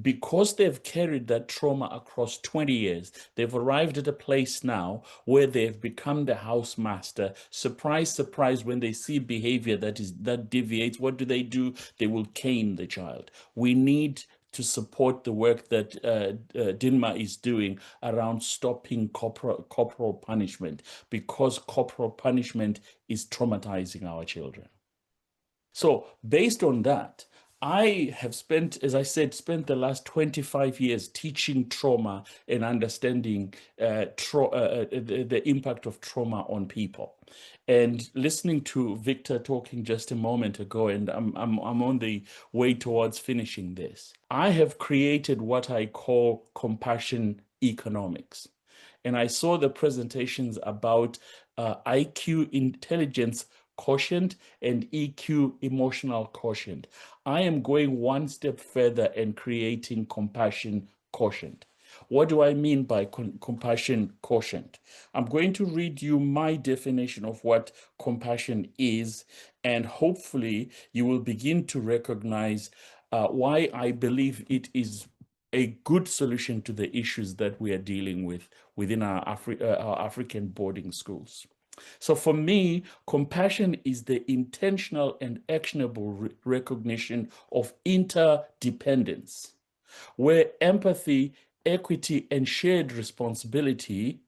Because they've carried that trauma across 20 years, they've arrived at a place now where they've become the housemaster. Surprise, surprise, when they see behavior that deviates, what do? They will cane the child. We need to support the work that Dinma is doing around stopping corporal punishment, because corporal punishment is traumatizing our children. So based on that, I have spent, as I said, the last 25 years teaching trauma and understanding the impact of trauma on people. And listening to Victor talking just a moment ago, and I'm on the way towards finishing this, I have created what I call compassion economics. And I saw the presentations about IQ intelligence quotient and EQ emotional quotient. I am going one step further and creating compassion quotient. What do I mean by compassion quotient? I'm going to read you my definition of what compassion is, and hopefully you will begin to recognize why I believe it is a good solution to the issues that we are dealing with within our African boarding schools. So for me, compassion is the intentional and actionable recognition of interdependence, where empathy, equity, and shared responsibility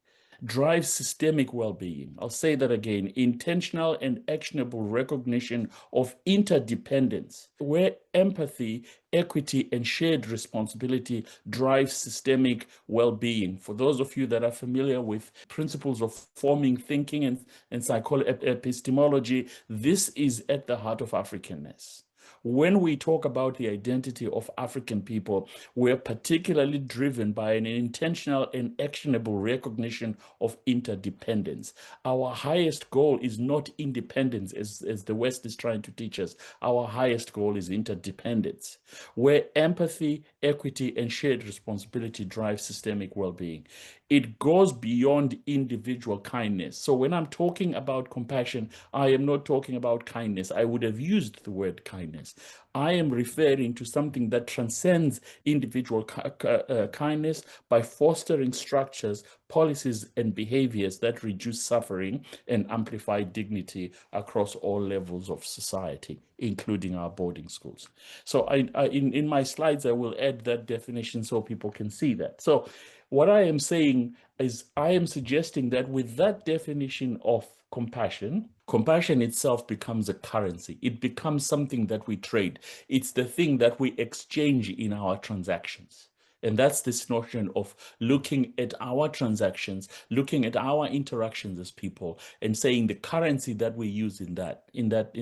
drives systemic well-being. I'll say that again: intentional and actionable recognition of interdependence, where empathy, equity, and shared responsibility drive systemic well-being. For those of you that are familiar with principles of forming thinking and psychology, epistemology, this is at the heart of Africanness. When we talk about the identity of African people, we're particularly driven by an intentional and actionable recognition of interdependence. Our highest goal is not independence, as the West is trying to teach us. Our highest goal is interdependence, where empathy, equity, and shared responsibility drive systemic well-being. It goes beyond individual kindness. So when I'm talking about compassion, I am not talking about kindness. I would have used the word kindness. I am referring to something that transcends individual kindness by fostering structures, policies, and behaviors that reduce suffering and amplify dignity across all levels of society, including our boarding schools. So in my slides, I will add that definition so people can see that. So what I am saying is I am suggesting that with that definition of compassion, compassion itself becomes a currency. It becomes something that we trade. It's the thing that we exchange in our transactions. And that's this notion of looking at our transactions, looking at our interactions as people, and saying the currency that we use in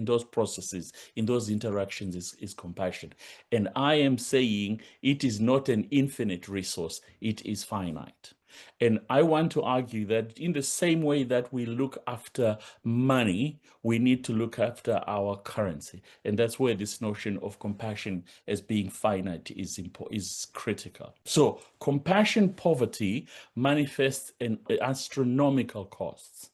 those processes, in those interactions is compassion. And I am saying it is not an infinite resource, it is finite. And I want to argue that in the same way that we look after money, we need to look after our currency. And that's where this notion of compassion as being finite is critical. So compassion poverty manifests in astronomical costs.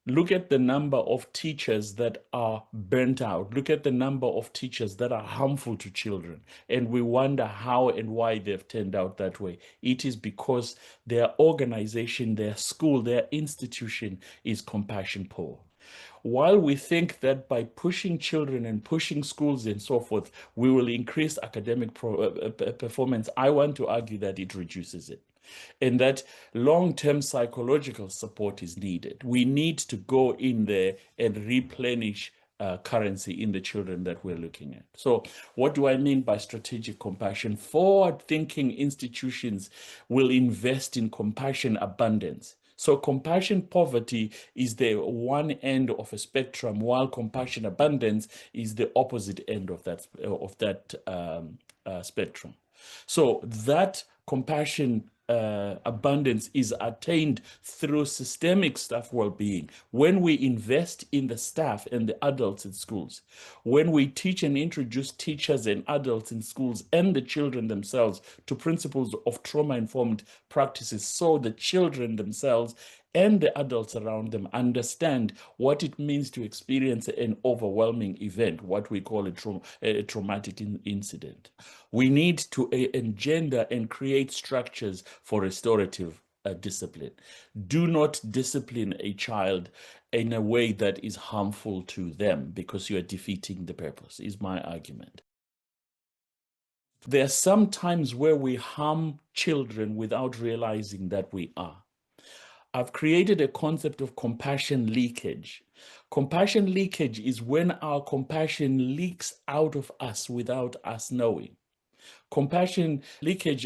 Look at the number of teachers that are burnt out. Look at the number of teachers that are harmful to children. And we wonder how and why they've turned out that way. It is because their organization, their school, their institution is compassion poor. While we think that by pushing children and pushing schools and so forth, we will increase academic performance, I want to argue that it reduces it. And that long-term psychological support is needed. We need to go in there and replenish currency in the children that we're looking at. So what do I mean by strategic compassion? Forward-thinking institutions will invest in compassion abundance. So compassion poverty is the one end of a spectrum, while compassion abundance is the opposite end of that spectrum. So that compassion abundance is attained through systemic staff well-being. When we invest in the staff and the adults in schools, when we teach and introduce teachers and adults in schools and the children themselves to principles of trauma-informed practices, so the children themselves and the adults around them understand what it means to experience an overwhelming event, what we call a traumatic incident. We need to engender and create structures for restorative discipline. Do not discipline a child in a way that is harmful to them, because you are defeating the purpose, is my argument. There are some times where we harm children without realizing that we are. I've created a concept of compassion leakage. Compassion leakage is when our compassion leaks out of us without us knowing. Compassion leakage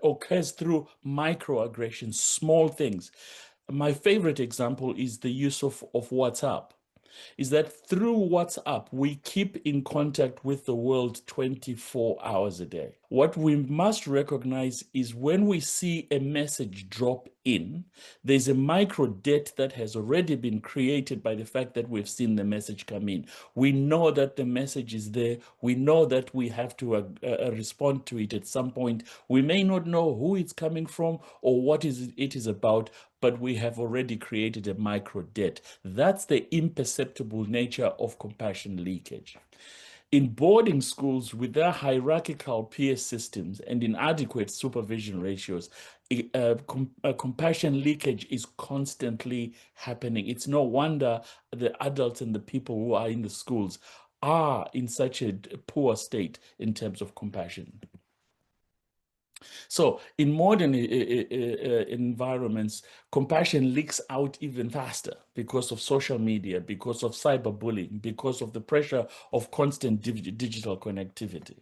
occurs through microaggressions, small things. My favorite example is the use of WhatsApp. Is that through WhatsApp, we keep in contact with the world 24 hours a day. What we must recognize is when we see a message drop in, there's a micro debt that has already been created by the fact that we've seen the message come in. We know that the message is there. We know that we have to respond to it at some point. We may not know who it's coming from or what it is about, but we have already created a micro debt. That's the imperceptible nature of compassion leakage. In boarding schools with their hierarchical peer systems and inadequate supervision ratios, compassion leakage is constantly happening. It's no wonder the adults and the people who are in the schools are in such a poor state in terms of compassion. So in modern environments, compassion leaks out even faster because of social media, because of cyberbullying, because of the pressure of constant digital connectivity.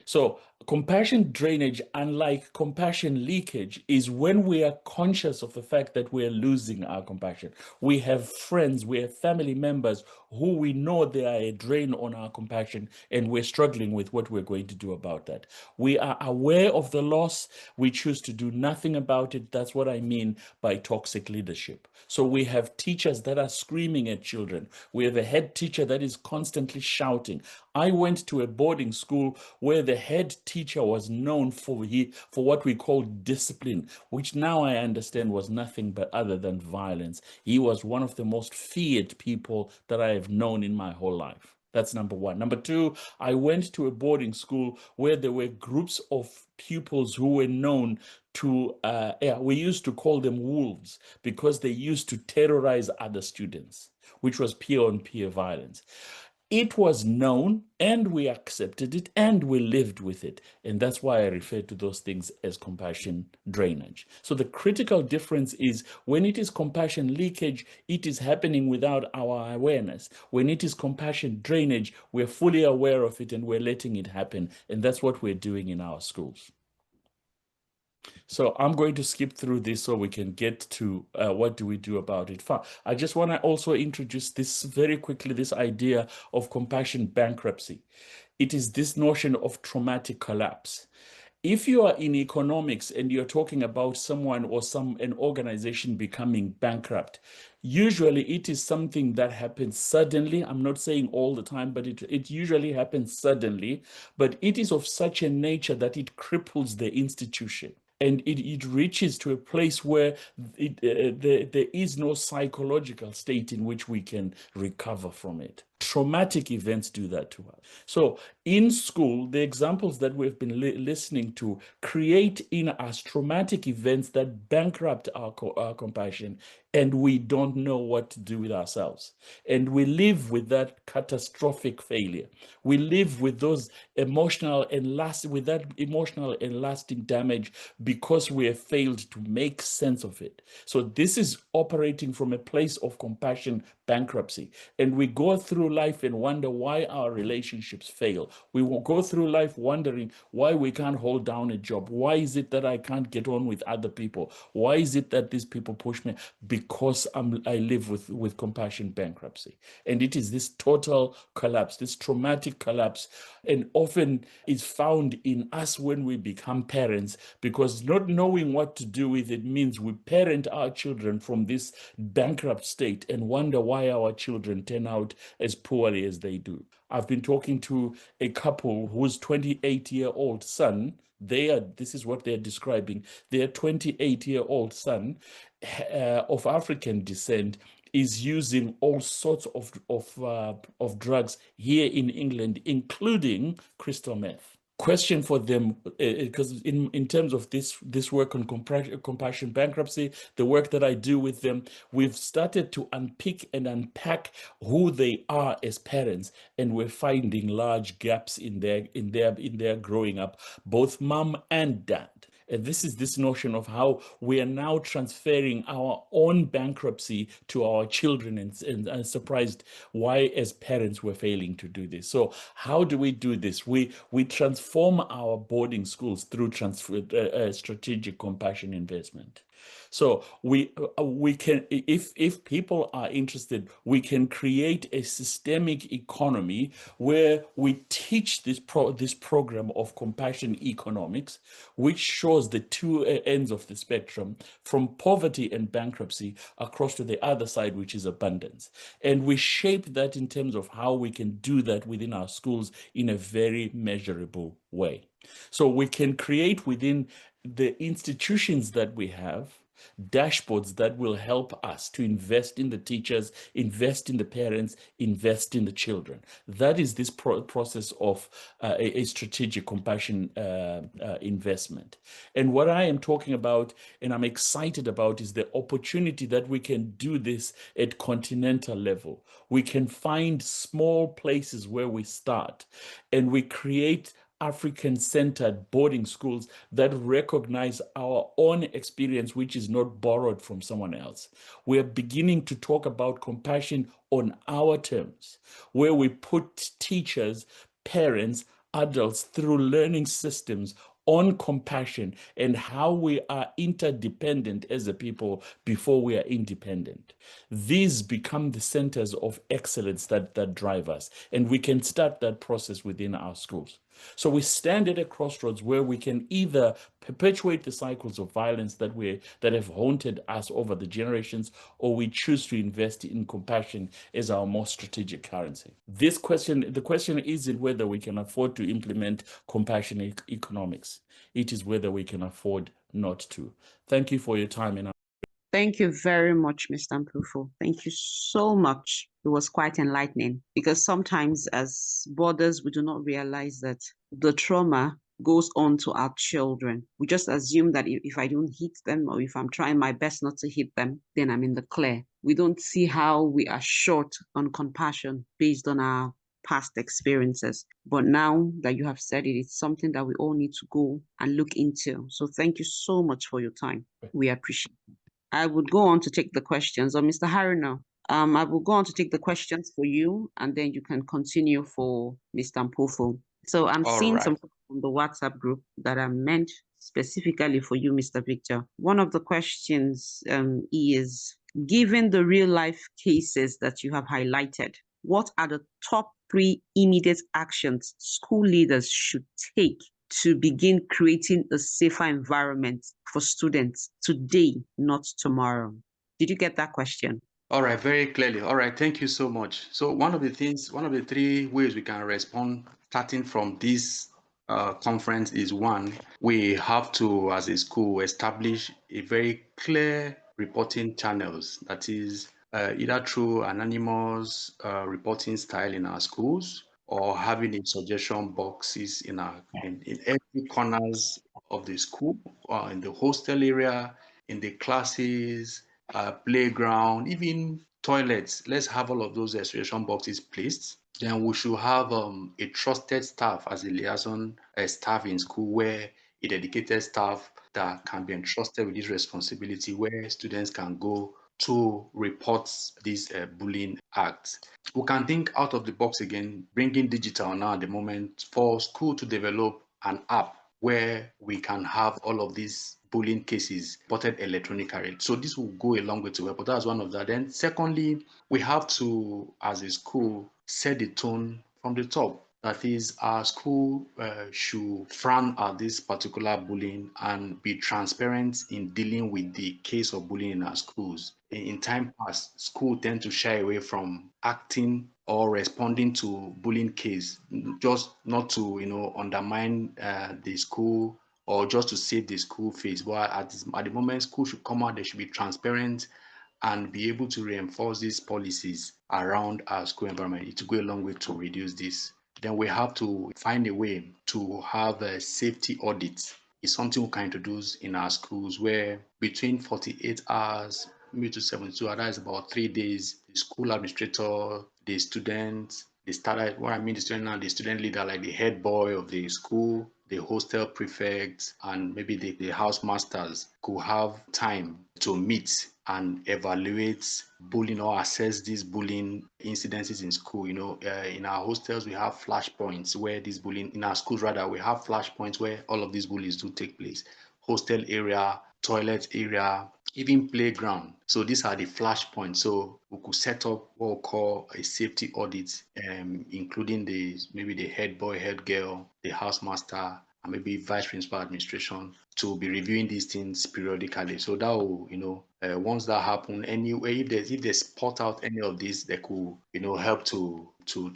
So compassion drainage, unlike compassion leakage, is when we are conscious of the fact that we are losing our compassion. We have friends, we have family members who we know they are a drain on our compassion, and we're struggling with what we're going to do about that. We are aware of the loss. We choose to do nothing about it. That's what I mean by toxic leadership. So we have teachers that are screaming at children. We have a head teacher that is constantly shouting. I went to a boarding school where the head teacher was known for what we call discipline, which now I understand was nothing but other than violence. He was one of the most feared people that I have known in my whole life. That's number one. Number two, I went to a boarding school where there were groups of pupils who were known to, we used to call them wolves, because they used to terrorize other students, which was peer-on-peer violence. It was known, and we accepted it, and we lived with it. And that's why I refer to those things as compassion drainage. So the critical difference is when it is compassion leakage, it is happening without our awareness. When it is compassion drainage, we're fully aware of it and we're letting it happen. And that's what we're doing in our schools. So I'm going to skip through this so we can get to what do we do about it. I just want to also introduce this very quickly, this idea of compassion bankruptcy. It is this notion of traumatic collapse. If you are in economics and you're talking about someone or an organization becoming bankrupt, usually it is something that happens suddenly. I'm not saying all the time, but it usually happens suddenly, but it is of such a nature that it cripples the institution. And it reaches to a place where there is no psychological state in which we can recover from it. Traumatic events do that to us. So in school, the examples that we've been listening to create in us traumatic events that bankrupt our compassion, and we don't know what to do with ourselves. And we live with that catastrophic failure. We live with those emotional and lasting damage because we have failed to make sense of it. So this is operating from a place of compassion bankruptcy. And we go through life and wonder why our relationships fail. We will go through life wondering why we can't hold down a job. Why is it that I can't get on with other people? Why is it that these people push me? Because I live with compassion bankruptcy. And it is this total collapse, this traumatic collapse, and often is found in us when we become parents, because not knowing what to do with it means we parent our children from this bankrupt state and wonder why our children turn out as poorly as they do. I've been talking to a couple whose 28-year-old son, this is what they're describing, their 28-year-old son of African descent is using all sorts of drugs here in England, including crystal meth. Question for them, because in terms of this work on compassion bankruptcy, the work that I do with them, we've started to unpick and unpack who they are as parents, and we're finding large gaps in their growing up, both mom and dad. And this is this notion of how we are now transferring our own bankruptcy to our children, and surprised why as parents we're failing to do this. So how do we do this? We transform our boarding schools through strategic compassion investment. So we can, if people are interested, we can create a systemic economy where we teach this program of compassion economics, which shows the two ends of the spectrum, from poverty and bankruptcy across to the other side, which is abundance. And we shape that in terms of how we can do that within our schools in a very measurable way. So we can create within the institutions that we have dashboards that will help us to invest in the teachers, invest in the parents, invest in the children. That is this process of a strategic compassion investment. And what I am talking about, and I'm excited about, is the opportunity that we can do this at continental level. We can find small places where we start, and we create African-centered boarding schools that recognize our own experience, which is not borrowed from someone else. We are beginning to talk about compassion on our terms, where we put teachers, parents, adults through learning systems on compassion and how we are interdependent as a people before we are independent. These become the centers of excellence that drive us, and we can start that process within our schools. So we stand at a crossroads where we can either perpetuate the cycles of violence that have haunted us over the generations, or we choose to invest in compassion as our most strategic currency. The question isn't whether we can afford to implement compassion economics. It is whether we can afford not to. Thank you for your time. And Thank you very much, Mr. Mpufo. Thank you so much. It was quite enlightening, because sometimes as boarders, we do not realize that the trauma goes on to our children. We just assume that if I don't hit them, or if I'm trying my best not to hit them, then I'm in the clear. We don't see how we are short on compassion based on our past experiences. But now that you have said it, it's something that we all need to go and look into. So thank you so much for your time. We appreciate it. I would go on to take the questions. Or Mr. Haruna, I will go on to take the questions for you, and then you can continue for Mr. Mpufo. So I'm seeing some from the WhatsApp group that are meant specifically for you, Mr. Victor. One of the questions is, given the real life cases that you have highlighted, what are the top 3 immediate actions school leaders should take to begin creating a safer environment for students today, not tomorrow? Did you get that question? All right, very clearly. All right, thank you so much. So one of the 3 ways we can respond starting from this conference is, one, we have to, as a school, establish a very clear reporting channels, that is either through anonymous reporting style in our schools, or having a suggestion boxes in every corners of the school, or in the hostel area, in the classes, playground, even toilets. Let's have all of those suggestion boxes placed. Then we should have a trusted staff as a liaison staff in school, where a dedicated staff that can be entrusted with this responsibility, where students can go to report these bullying acts. We can think out of the box again, bringing digital now at the moment for school to develop an app where we can have all of these bullying cases reported electronically. So this will go a long way to help. But that's one of that. Then secondly, we have to, as a school, set the tone from the top. That is, our school should frown at this particular bullying and be transparent in dealing with the case of bullying in our schools. In time past, schools tend to shy away from acting or responding to bullying case, just not to undermine the school or just to save the school face. But at the moment, school should come out. They should be transparent and be able to reinforce these policies around our school environment. It will go a long way to reduce this. Then we have to find a way to have a safety audit. It's something we can introduce in our schools where between 48 hours, maybe to 72 hours, that is about 3 days, the school administrator, the students, the starter, what I mean the student now, the student leader, like the head boy of the school, the hostel prefects, and maybe the house masters could have time to meet and evaluate bullying or assess these bullying incidences in school. In our hostels, we have flashpoints where this bullying, in our schools rather, we have flashpoints where all of these bullies do take place. Hostel area, toilet area, even playground. So these are the flashpoints. So we could set up what we call a safety audit, including maybe the head boy, head girl, the housemaster, and maybe vice principal administration to be reviewing these things periodically. So that will, once that happens, anyway, if they spot out any of these, they could, help to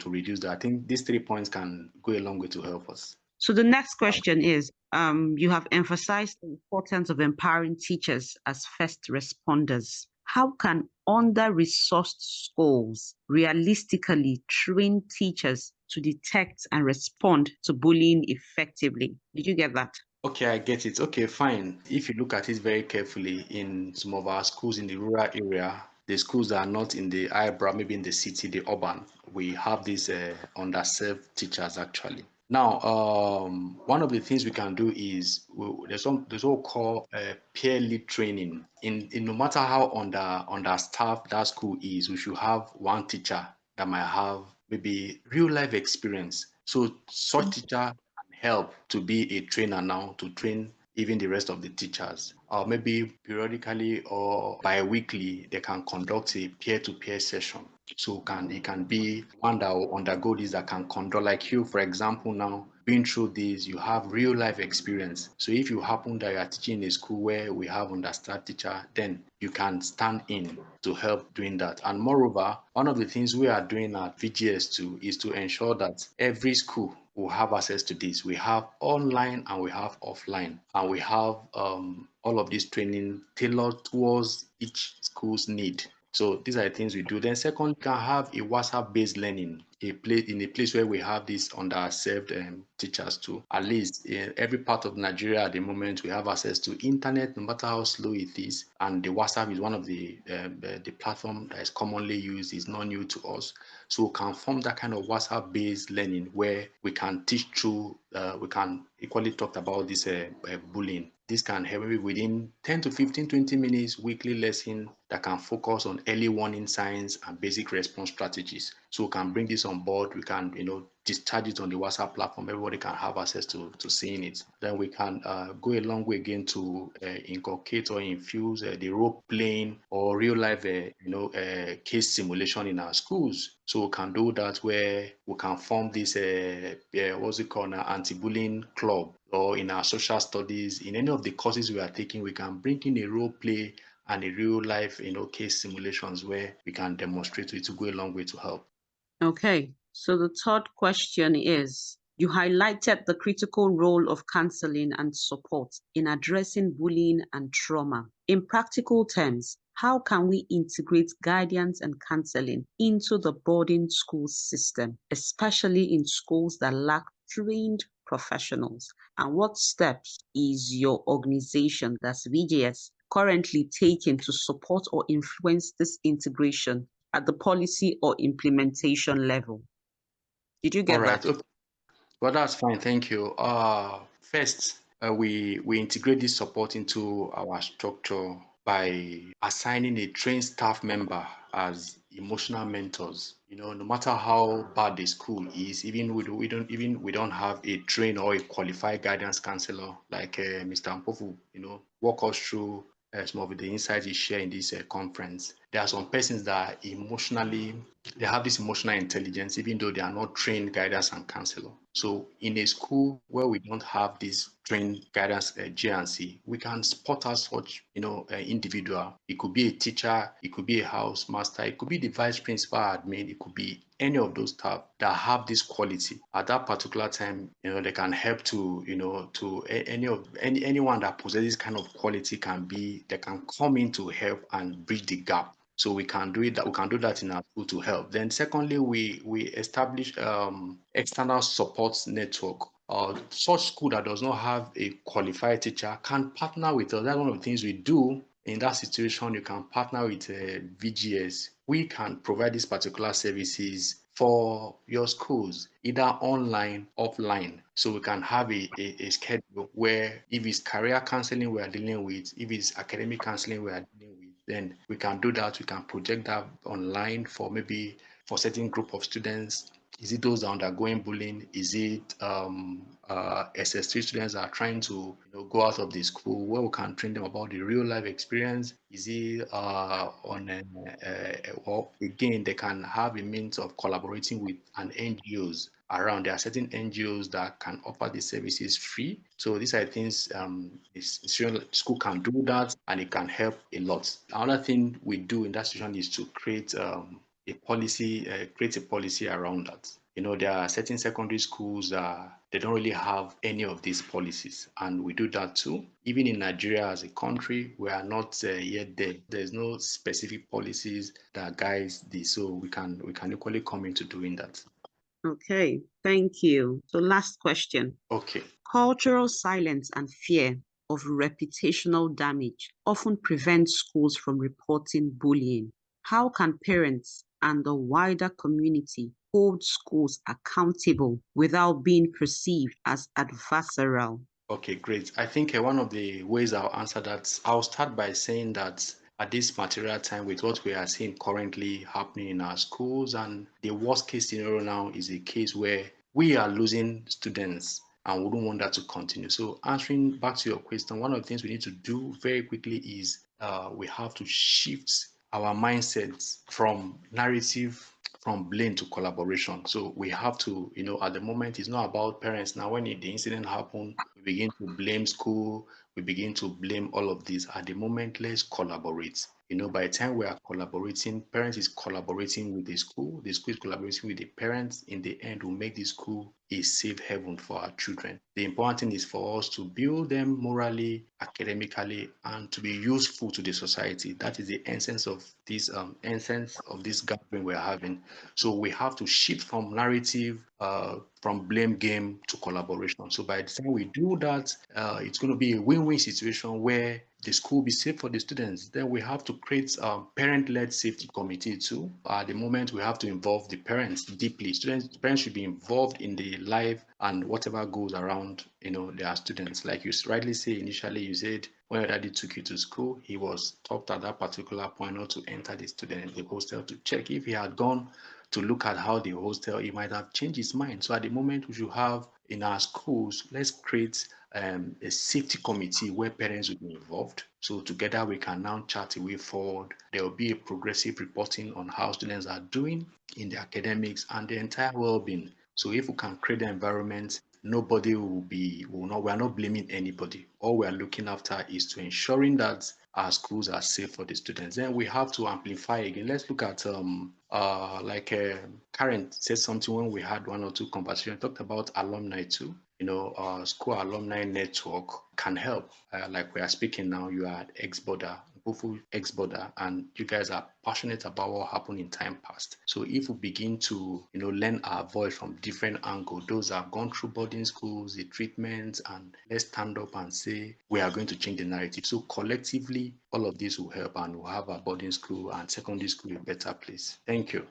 reduce that. I think these 3 points can go a long way to help us. So the next question is, you have emphasized the importance of empowering teachers as first responders. How can under-resourced schools realistically train teachers to detect and respond to bullying effectively? Did you get that? Okay, I get it. Okay, fine. If you look at it very carefully, in some of our schools in the rural area, the schools that are not in the eyebrow, maybe in the city, the urban, we have these underserved teachers actually. Now, one of the things we can do is there's what we call peer lead training. In no matter how understaffed that school is, we should have one teacher that might have maybe real life experience. So such teacher can help to be a trainer now to train even the rest of the teachers. Or maybe periodically or bi-weekly, they can conduct a peer-to-peer session. So it can be one that will undergo this, that can conduct, like you, for example, now being through this, you have real life experience. So if you happen that you are teaching in a school where we have understaffed teacher, then you can stand in to help doing that. And moreover, one of the things we are doing at VGS2 is to ensure that every school will have access to this. We have online and we have offline, and we have all of this training tailored towards each school's need. So these are the things we do. Then second, you can have a WhatsApp-based learning, in a place where we have these underserved teachers too. At least in every part of Nigeria at the moment, we have access to internet, no matter how slow it is. And the WhatsApp is one of the platform that is commonly used. It's not new to us. So we can form that kind of WhatsApp-based learning where we can teach through, we can equally talk about this bullying. This can help maybe within 10 to 15, 20 minutes weekly lesson that can focus on early warning signs and basic response strategies. So we can bring this on board. We can, discharge it on the WhatsApp platform. Everybody can have access to seeing it. Then we can go a long way again to inculcate or infuse the role playing or real life, case simulation in our schools. So we can do that where we can form this, what's it called, an anti-bullying club, or in our social studies, in any of the courses we are taking, we can bring in a role play and a real life, case simulations where we can demonstrate it to go a long way to help. Okay, so the third question is, you highlighted the critical role of counseling and support in addressing bullying and trauma. In practical terms, how can we integrate guidance and counseling into the boarding school system, especially in schools that lack trained professionals? And what steps is your organization, that's VGS, currently taking to support or influence this integration at the policy or implementation level? Did you get All right. that? Okay. Well, that's fine. Thank you. First, we integrate this support into our structure by assigning a trained staff member as emotional mentors. No matter how bad the school is, even we don't have a trained or a qualified guidance counselor like Mr. Mpofu, walk us through some of the insights he shared in this conference. There are some persons that they have this emotional intelligence, even though they are not trained guidance and counselor. So in a school where we don't have this trained guidance G&C, we can spot as such, individual. It could be a teacher, it could be a house master, it could be the vice principal admin, it could be any of those staff that have this quality at that particular time. They can help to anyone that possesses kind of quality they can come in to help and bridge the gap. So we can do that in our school to help. Then secondly, we establish external support network. Such school that does not have a qualified teacher can partner with us. That's one of the things we do. In that situation, you can partner with VGS. We can provide these particular services for your schools, either online, offline. So we can have a schedule where if it's career counseling we are dealing with, if it's academic counseling we are dealing with, then we can do that. We can project that online for maybe for certain group of students. Is it those that are undergoing bullying? Is it SS3 students that are trying to go out of the school, where we can train them about the real life experience? Is it or again, they can have a means of collaborating with an NGOs around. There are certain NGOs that can offer the services free. So these are things school can do that, and it can help a lot. Another thing we do in that situation is to create create a policy around that. There are certain secondary schools they don't really have any of these policies, and we do that too. Even in Nigeria as a country, we are not yet there. There's no specific policies that guides this, so we can equally come into doing that. Okay, thank you. So last question. Okay. Cultural silence and fear of reputational damage often prevent schools from reporting bullying. How can parents and the wider community hold schools accountable without being perceived as adversarial? Okay, great. I think one of the ways I'll answer that, I'll start by saying that at this material time, with what we are seeing currently happening in our schools, and the worst case scenario now is a case where we are losing students and we don't want that to continue. So answering back to your question, one of the things we need to do very quickly is we have to shift our mindsets from narrative, from blame to collaboration. So we have to, at the moment, it's not about parents. Now, when the incident happened, we begin to blame school, we begin to blame all of this. At the moment, let's collaborate. By the time we are collaborating, parents is collaborating with the school is collaborating with the parents. In the end, will make the school a safe haven for our children. The important thing is for us to build them morally, academically, and to be useful to the society. That is the essence of this gathering we're having. So we have to shift from narrative, from blame game to collaboration. So by the time we do that, it's going to be a win-win situation where the school will be safe for the students. Then we have to create a parent-led safety committee too. At the moment, we have to involve the parents deeply. Parents should be involved in the life and whatever goes around, their students. Like you rightly say initially, you said when your daddy took you to school, he was taught at that particular point not to enter the hostel to check. If he had gone to look at how the hostel, he might have changed his mind. So at the moment, we should have in our schools, let's create a safety committee where parents will be involved. So together we can now chart a way forward. There will be a progressive reporting on how students are doing in the academics and the entire well-being. So if we can create the environment, nobody we are not blaming anybody. All we are looking after is to ensuring that our schools are safe for the students. Then we have to amplify again. Let's look at Karen said something when we had one or two conversations, talked about alumni too. School alumni network can help. Like we are speaking now, you are at ex-border, ex-border, and you guys are passionate about what happened in time past. So if we begin to, learn our voice from different angles, those that have gone through boarding schools, the treatment, and let's stand up and say we are going to change the narrative. So collectively, all of this will help, and we'll have our boarding school and secondary school a better place. Thank you.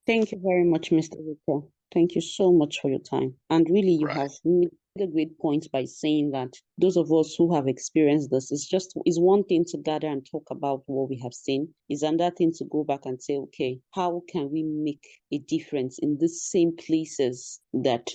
Thank you very much, Mr. Victor. Thank you so much for your time. And really, you Right. have made a great point by saying that those of us who have experienced this, is one thing to gather and talk about what we have seen. Is another thing to go back and say, okay, how can we make a difference in the same places that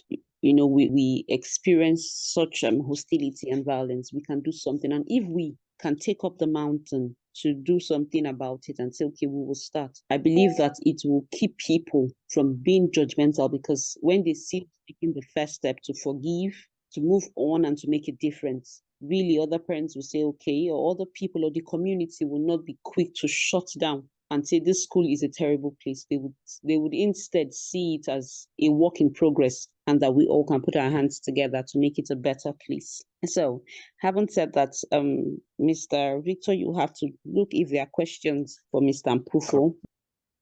we experience such hostility and violence? We can do something, and if we can take up the mountain to do something about it and say, okay, we will start. I believe that it will keep people from being judgmental, because when they see taking the first step to forgive, to move on and to make a difference, really other parents will say, okay, or other people or the community will not be quick to shut down and say this school is a terrible place. They would instead see it as a work in progress, and that we all can put our hands together to make it a better place. So, having said that, Mr. Victor, you have to look if there are questions for Mr. Mpufo.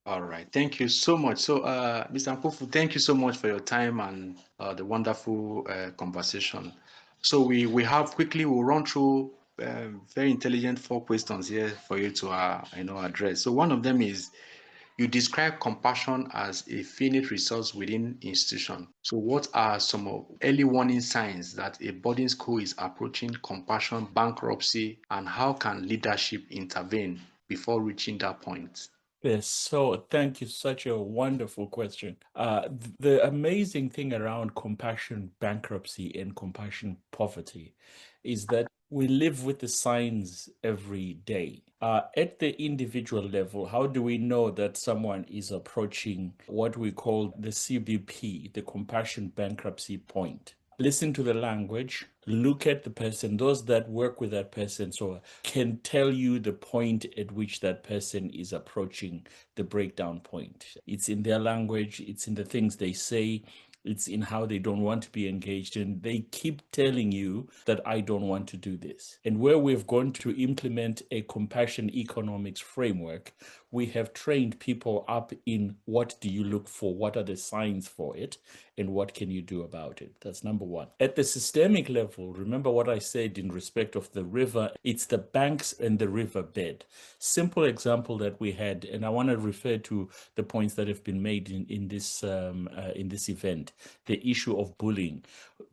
All right. Thank you so much. So, Mr. Mpofu, thank you so much for your time and the wonderful conversation. So we'll run through very intelligent 4 questions here for you to address. So one of them is, you describe compassion as a finite resource within institution. So what are some of early warning signs that a boarding school is approaching compassion bankruptcy, and how can leadership intervene before reaching that point? Yes, so thank you. Such a wonderful question. The amazing thing around compassion bankruptcy and compassion poverty is that we live with the signs every day. At the individual level, how do we know that someone is approaching what we call the CBP, the compassion bankruptcy point? Listen to the language, look at the person. Those that work with that person so can tell you the point at which that person is approaching the breakdown point. It's in their language, it's in the things they say, it's in how they don't want to be engaged, and they keep telling you that I don't want to do this. And where we've gone to implement a compassion economics framework, we have trained people up in what do you look for, what are the signs for it, and what can you do about it. That's number one. At the systemic level, remember what I said in respect of the river, it's the banks and the riverbed. Simple example that we had, and I want to refer to the points that have been made in this event, the issue of bullying.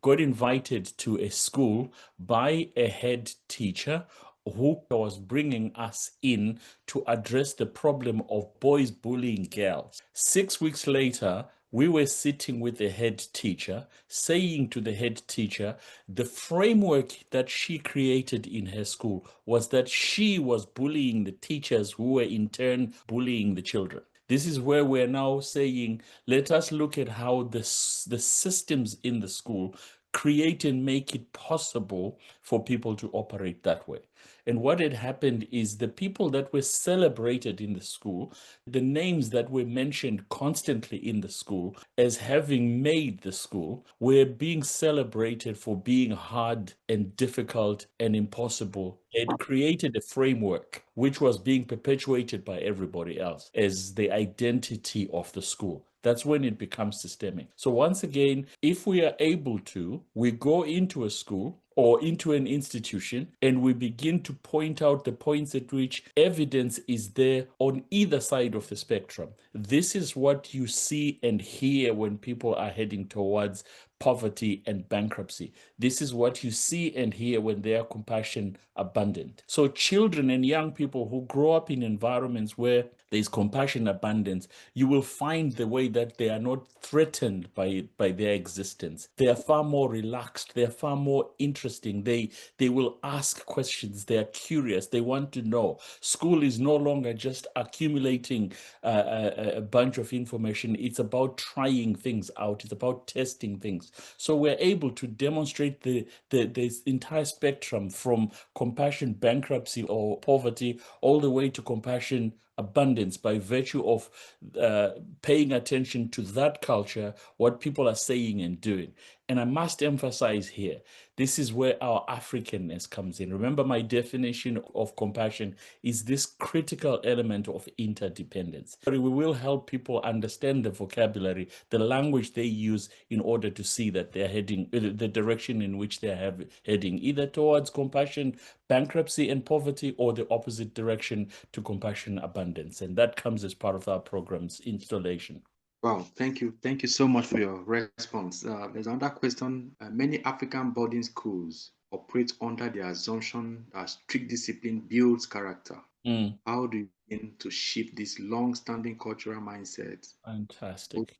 Got invited to a school by a head teacher who was bringing us in to address the problem of boys bullying girls. 6 weeks later, we were sitting with the head teacher, saying to the head teacher, the framework that she created in her school was that she was bullying the teachers who were in turn bullying the children. This is where we're now saying, let us look at how the systems in the school create and make it possible for people to operate that way. And what had happened is the people that were celebrated in the school, the names that were mentioned constantly in the school as having made the school, were being celebrated for being hard and difficult and impossible. It created a framework which was being perpetuated by everybody else as the identity of the school. That's when it becomes systemic. So once again, if we are able to, we go into a school or into an institution and we begin to point out the points at which evidence is there on either side of the spectrum. This is what you see and hear when people are heading towards poverty and bankruptcy. This is what you see and hear when they are compassion abundant. So children and young people who grow up in environments where there's compassion abundance, you will find the way that they are not threatened by their existence. They are far more relaxed. They are far more interesting. They will ask questions. They are curious. They want to know. School is no longer just accumulating a bunch of information. It's about trying things out. It's about testing things. So we're able to demonstrate the entire spectrum from compassion bankruptcy or poverty all the way to compassion abundance by virtue of paying attention to that culture, what people are saying and doing. And I must emphasize here, this is where our Africanness comes in. Remember, my definition of compassion is this critical element of interdependence. We will help people understand the vocabulary, the language they use in order to see that they're heading, the direction in which they're heading, either towards compassion, bankruptcy, and poverty, or the opposite direction to compassion, abundance. And that comes as part of our program's installation. Wow, thank you. Thank you so much for your response. There's another question. Many African boarding schools operate under the assumption that strict discipline builds character. Mm, How do you begin to shift this long-standing cultural mindset, both fantastic.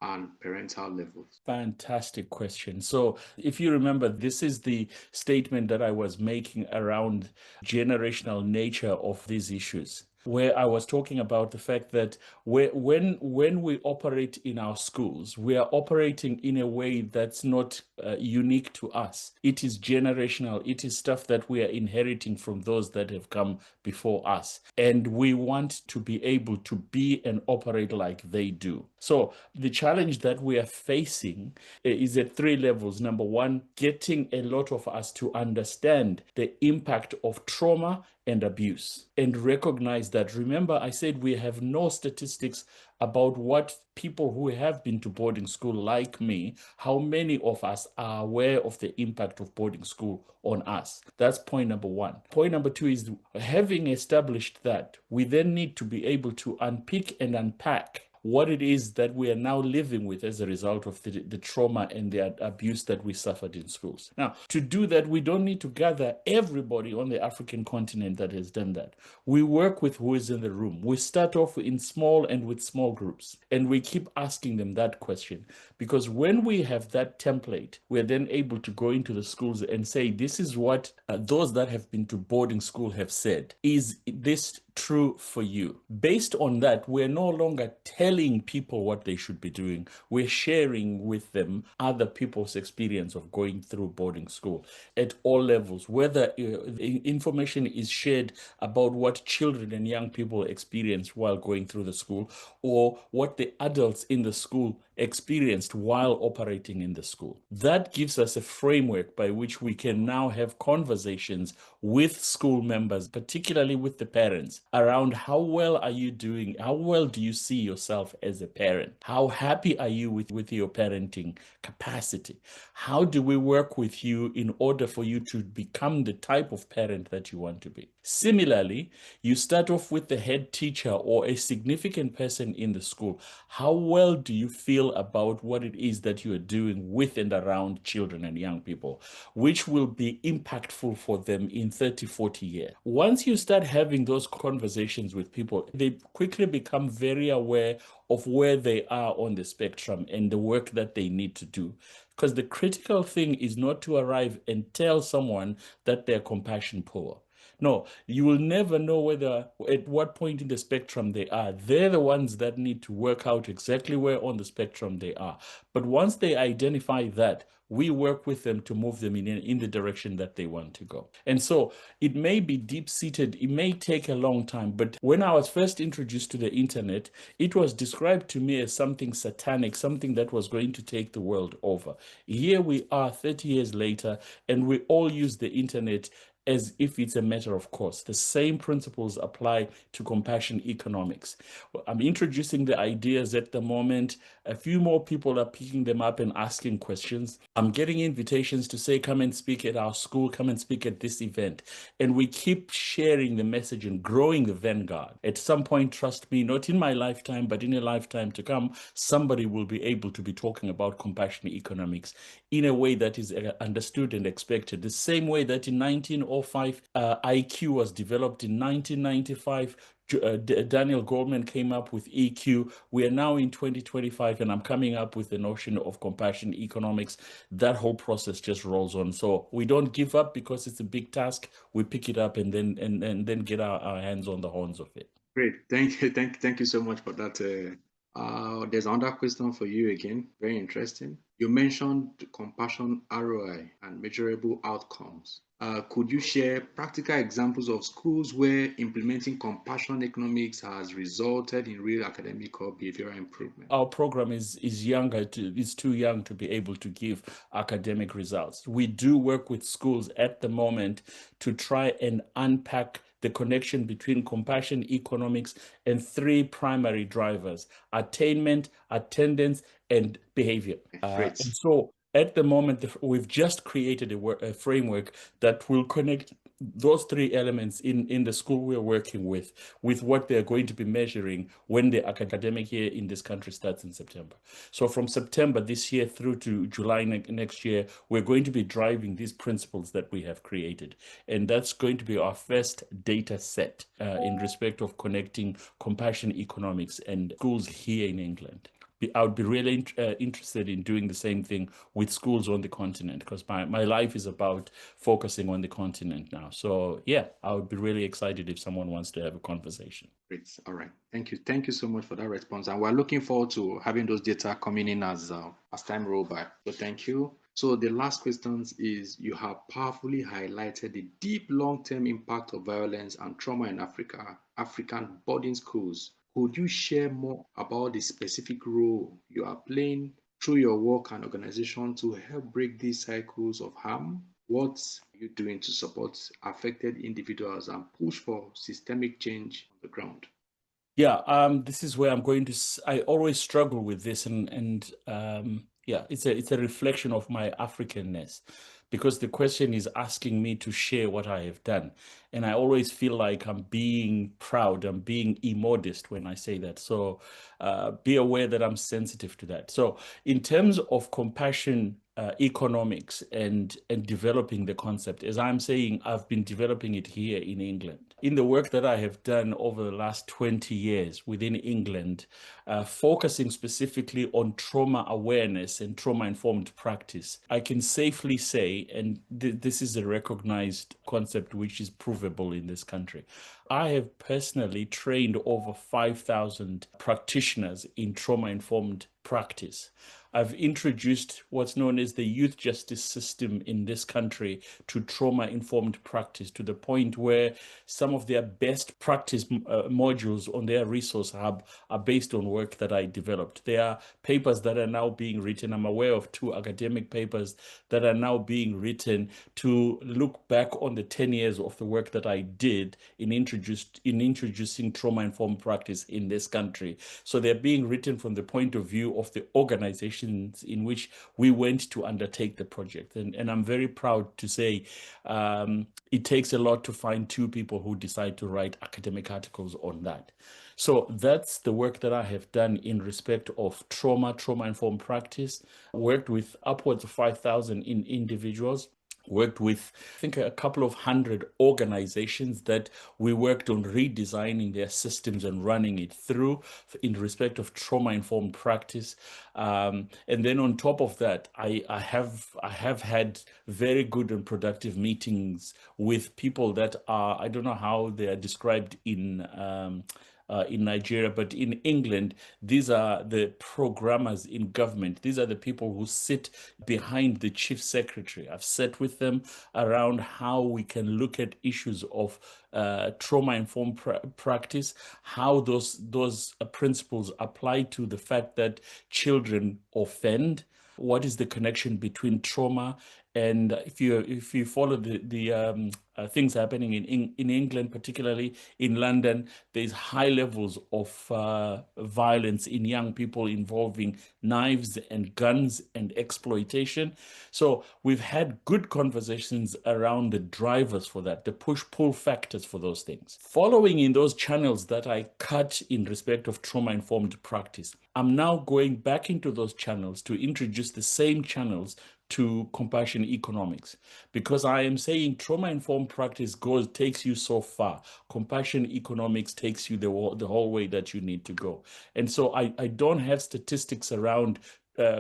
and parental levels? Fantastic question. So, if you remember, this is the statement that I was making around generational nature of these issues, where I was talking about the fact that when we operate in our schools, we are operating in a way that's not unique to us. It is generational. It is stuff that we are inheriting from those that have come before us. And we want to be able to be and operate like they do. So the challenge that we are facing is at three levels. Number one, getting a lot of us to understand the impact of trauma and abuse and recognize that. Remember, I said we have no statistics about what people who have been to boarding school like me, how many of us are aware of the impact of boarding school on us. That's point number one. Point number two is, having established that, we then need to be able to unpick and unpack what it is that we are now living with as a result of the trauma and the abuse that we suffered in schools. Now, to do that, we don't need to gather everybody on the African continent that has done that. We work with who is in the room. We start off in small and with small groups, and we keep asking them that question, because when we have that template, we're then able to go into the schools and say, this is what those that have been to boarding school have said. Is this true for you? Based on that, we're no longer telling people what they should be doing. We're sharing with them other people's experience of going through boarding school at all levels, whether information is shared about what children and young people experience while going through the school, or what the adults in the school experienced while operating in the school. That gives us a framework by which we can now have conversations with school members, particularly with the parents, around how well are you doing? How well do you see yourself as a parent? How happy are you with your parenting capacity? How do we work with you in order for you to become the type of parent that you want to be? Similarly, you start off with the head teacher or a significant person in the school. How well do you feel about what it is that you are doing with and around children and young people, which will be impactful for them in 30, 40 years? Once you start having those conversations with people, they quickly become very aware of where they are on the spectrum and the work that they need to do. Because the critical thing is not to arrive and tell someone that they're compassion poor. No, you will never know whether at what point in the spectrum they are. They're the ones that need to work out exactly where on the spectrum they are. But once they identify that, we work with them to move them in the direction that they want to go. And so it may be deep-seated, it may take a long time, but when I was first introduced to the internet, it was described to me as something satanic, something that was going to take the world over. Here we are 30 years later, and we all use the internet as if it's a matter of course. The same principles apply to compassion economics. I'm introducing the ideas at the moment. A few more people are picking them up and asking questions. I'm getting invitations to say, come and speak at our school, come and speak at this event. And we keep sharing the message and growing the vanguard. At some point, trust me, not in my lifetime, but in a lifetime to come, somebody will be able to be talking about compassion economics in a way that is understood and expected. The same way that in 1905, IQ was developed. In 1995, Daniel Goleman came up with EQ. We are now in 2025, and I'm coming up with the notion of compassion economics. That whole process just rolls on. So we don't give up because it's a big task. We pick it up and then get our hands on the horns of it. Great. Thank you so much for that. There's another question for you again. Very interesting. You mentioned compassion ROI and measurable outcomes. Could you share practical examples of schools where implementing compassion economics has resulted in real academic or behavioral improvement? Our program is younger, is too young to be able to give academic results. We do work with schools at the moment to try and unpack the connection between compassion economics and three primary drivers: attainment, attendance, and behavior. Great. And so at the moment, we've just created a framework that will connect those three elements in the school we're working with what they're going to be measuring when the academic year in this country starts in September. So from September this year through to July next year, we're going to be driving these principles that we have created. And that's going to be our first data set in respect of connecting compassion economics and schools here in England. I would be really interested in doing the same thing with schools on the continent, because my life is about focusing on the continent now. So yeah, I would be really excited if someone wants to have a conversation. Great. All right. Thank you. Thank you so much for that response. And we're looking forward to having those data coming in as time roll by. So thank you. So the last question is, you have powerfully highlighted the deep long-term impact of violence and trauma in African boarding schools. Could you share more about the specific role you are playing through your work and organization to help break these cycles of harm? What are you doing to support affected individuals and push for systemic change on the ground? Yeah, this is where I'm going to. I always struggle with this, and yeah, it's a reflection of my Africanness, because the question is asking me to share what I have done, and I always feel like I'm being proud, I'm being immodest when I say that. So be aware that I'm sensitive to that. So in terms of compassion economics and developing the concept, as I'm saying, I've been developing it here in England. In the work that I have done over the last 20 years within England, focusing specifically on trauma awareness and trauma-informed practice, I can safely say, and this is a recognized concept which is provable in this country, I have personally trained over 5,000 practitioners in trauma-informed practice. I've introduced what's known as the youth justice system in this country to trauma-informed practice, to the point where some of their best practice modules on their resource hub are based on work that I developed. There are papers that are now being written. I'm aware of 2 academic papers that are now being written to look back on the 10 years of the work that I did in introducing trauma-informed practice in this country. So they're being written from the point of view of the organization in which we went to undertake the project. And I'm very proud to say it takes a lot to find 2 people who decide to write academic articles on that. So that's the work that I have done in respect of trauma-informed practice. Worked with upwards of 5,000 individuals. Worked with, I think, a couple of 100 organizations that we worked on redesigning their systems and running it through in respect of trauma-informed practice. And then on top of that, I have had very good and productive meetings with people that are, I don't know how they are described in Nigeria, but in England, these are the programmers in government. These are the people who sit behind the chief secretary. I've sat with them around how we can look at issues of trauma-informed practice, how those principles apply to the fact that children offend. What is the connection between trauma and if you follow the things happening in England, particularly in London, there's high levels of violence in young people involving knives and guns and exploitation. So we've had good conversations around the drivers for that, the push-pull factors for those things. Following in those channels that I cut in respect of trauma-informed practice, I'm now going back into those channels to introduce the same channels to compassion economics, because I am saying trauma-informed practice takes you so far. Compassion economics takes you the whole way that you need to go. And so I don't have statistics around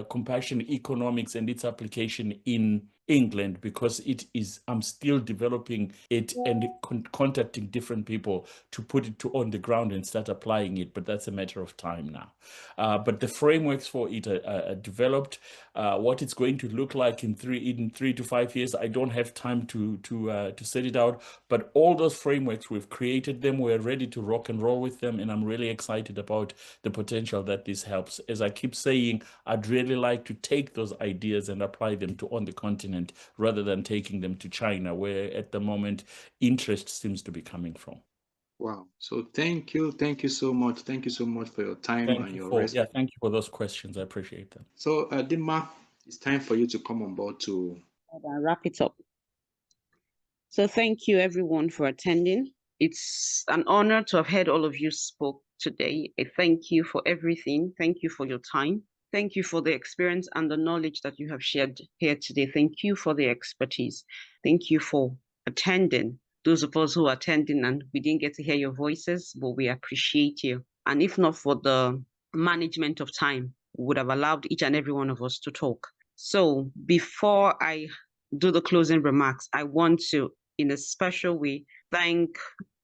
compassion economics and its application in England, because I'm still developing it and contacting different people to put it on the ground and start applying it, but that's a matter of time now. But the frameworks for it are developed. What it's going to look like in 3 to 5 years, I don't have time to set it out, but all those frameworks, we've created them, we're ready to rock and roll with them, and I'm really excited about the potential that this helps. As I keep saying, I'd really like to take those ideas and apply them on the continent, rather than taking them to China, where at the moment interest seems to be coming from. Wow. So thank you so much. Thank you so much for your time and your rest. Yeah, thank you for those questions. I appreciate them. So Dimma, it's time for you to come on board to Wrap it up. So thank you everyone for attending. It's an honor to have heard all of you spoke today. I thank you for everything. Thank you for your time. Thank you for the experience and the knowledge that you have shared here today. Thank you for the expertise. Thank you for attending. Those of us who are attending and we didn't get to hear your voices, but we appreciate you. And if not for the management of time, we would have allowed each and every one of us to talk. So before I do the closing remarks, I want to, in a special way, thank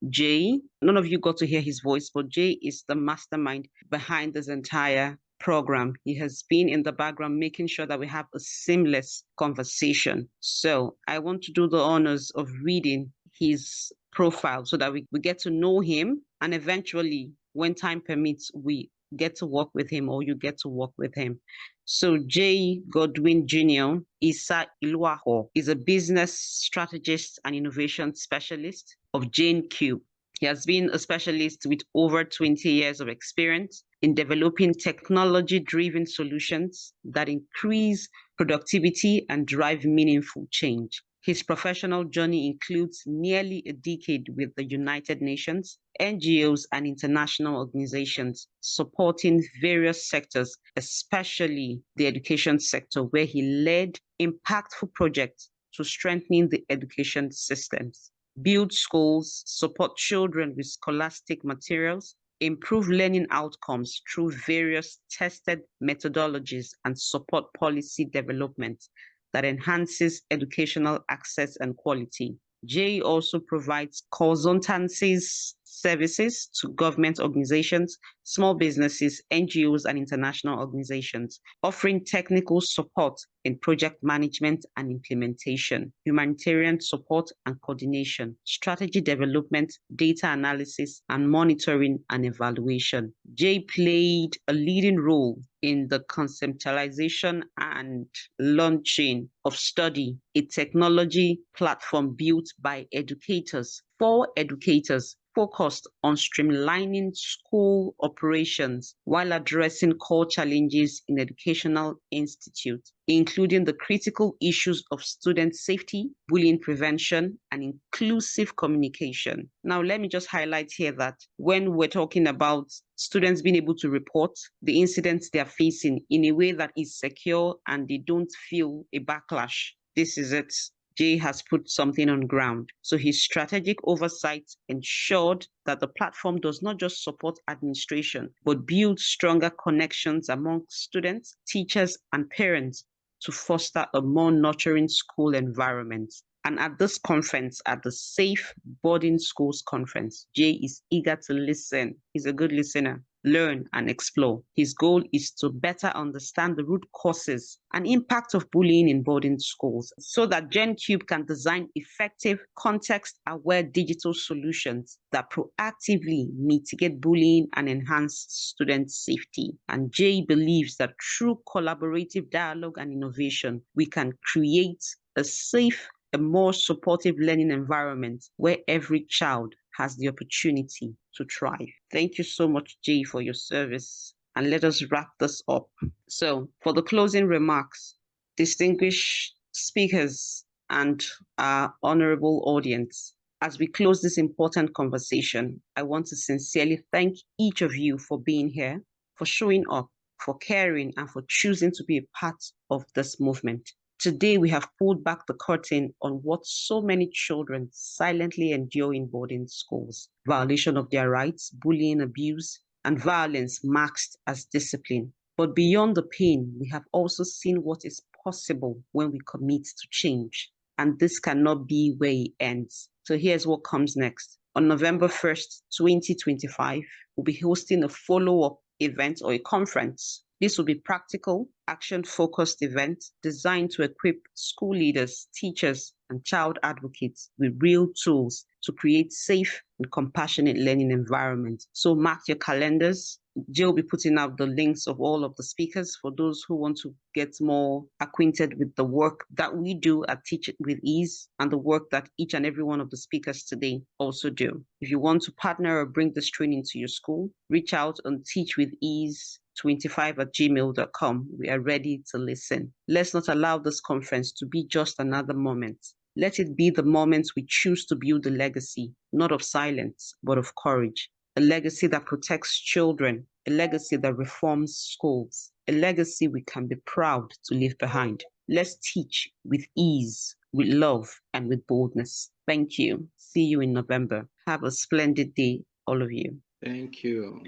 Jay. None of you got to hear his voice, but Jay is the mastermind behind this entire program. He has been in the background making sure that we have a seamless conversation. So I want to do the honors of reading his profile so that we get to know him, and eventually, when time permits, we get to work with him, or you get to work with him. So Jay Godwin Jr. Isa Iluaho is a business strategist and innovation specialist of Jane Cube. He has been a specialist with over 20 years of experience in developing technology-driven solutions that increase productivity and drive meaningful change. His professional journey includes nearly a decade with the United Nations, NGOs, and international organizations supporting various sectors, especially the education sector, where he led impactful projects to strengthening the education systems, build schools, support children with scholastic materials, improve learning outcomes through various tested methodologies, and support policy development that enhances educational access and quality. Jay also provides consultancy services to government organizations, small businesses, NGOs, and international organizations, offering technical support in project management and implementation, humanitarian support and coordination, strategy development, data analysis, and monitoring and evaluation. Jay played a leading role in the conceptualization and launching of Study, a technology platform built by educators for educators focused on streamlining school operations while addressing core challenges in educational institutes, including the critical issues of student safety, bullying prevention, and inclusive communication. Now, let me just highlight here that when we're talking about students being able to report the incidents they are facing in a way that is secure and they don't feel a backlash, this is it. Jay has put something on ground. So his strategic oversight ensured that the platform does not just support administration, but build stronger connections among students, teachers, and parents to foster a more nurturing school environment. And at this conference, at the Safe Boarding Schools Conference, Jay is eager to listen. He's a good listener, learn, and explore. His goal is to better understand the root causes and impact of bullying in boarding schools so that GenCube can design effective, context-aware digital solutions that proactively mitigate bullying and enhance student safety. And Jay believes that through collaborative dialogue and innovation, we can create a safe, a more supportive learning environment where every child has the opportunity to thrive. Thank you so much, Jay, for your service. And let us wrap this up. So for the closing remarks, distinguished speakers and our honorable audience, as we close this important conversation, I want to sincerely thank each of you for being here, for showing up, for caring, and for choosing to be a part of this movement. Today, we have pulled back the curtain on what so many children silently endure in boarding schools: violation of their rights, bullying, abuse, and violence masked as discipline. But beyond the pain, we have also seen what is possible when we commit to change. And this cannot be where it ends. So here's what comes next. On November 1st, 2025, we'll be hosting a follow-up event or a conference. This will be practical, action-focused event designed to equip school leaders, teachers, and child advocates with real tools to create safe and compassionate learning environments. So mark your calendars. Jay will be putting out the links of all of the speakers for those who want to get more acquainted with the work that we do at Teach with Ease and the work that each and every one of the speakers today also do. If you want to partner or bring this training to your school, reach out on teachwithease25@gmail.com. We are ready to listen. Let's not allow this conference to be just another moment. Let it be the moments we choose to build a legacy, not of silence, but of courage. A legacy that protects children, a legacy that reforms schools, a legacy we can be proud to leave behind. Let's teach with ease, with love, and with boldness. Thank you. See you in November. Have a splendid day, all of you. Thank you.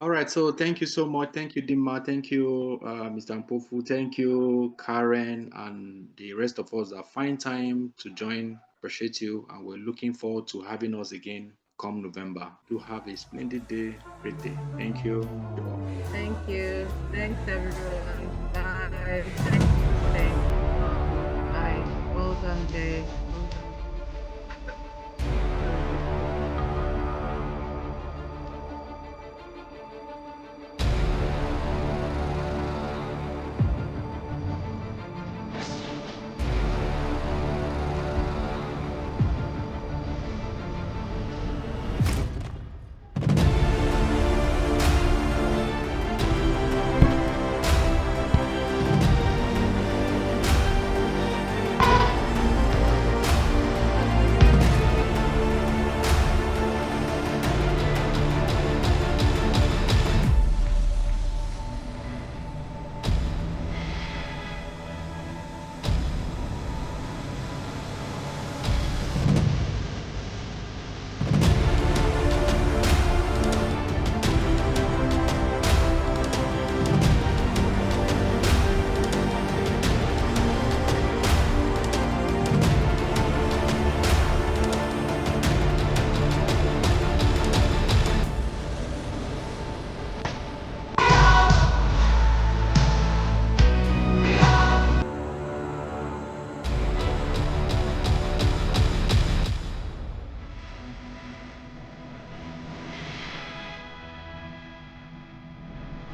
All right, so thank you so much. Thank you, Dima. Thank you, Mr. Mpofu. Thank you, Karen, and the rest of us that find time to join. Appreciate you, and we're looking forward to having us again come November. Do have a splendid day, great day. Thank you. Thank you. Thanks, everyone. Bye. Thanks for staying. Bye. Well done, Jay.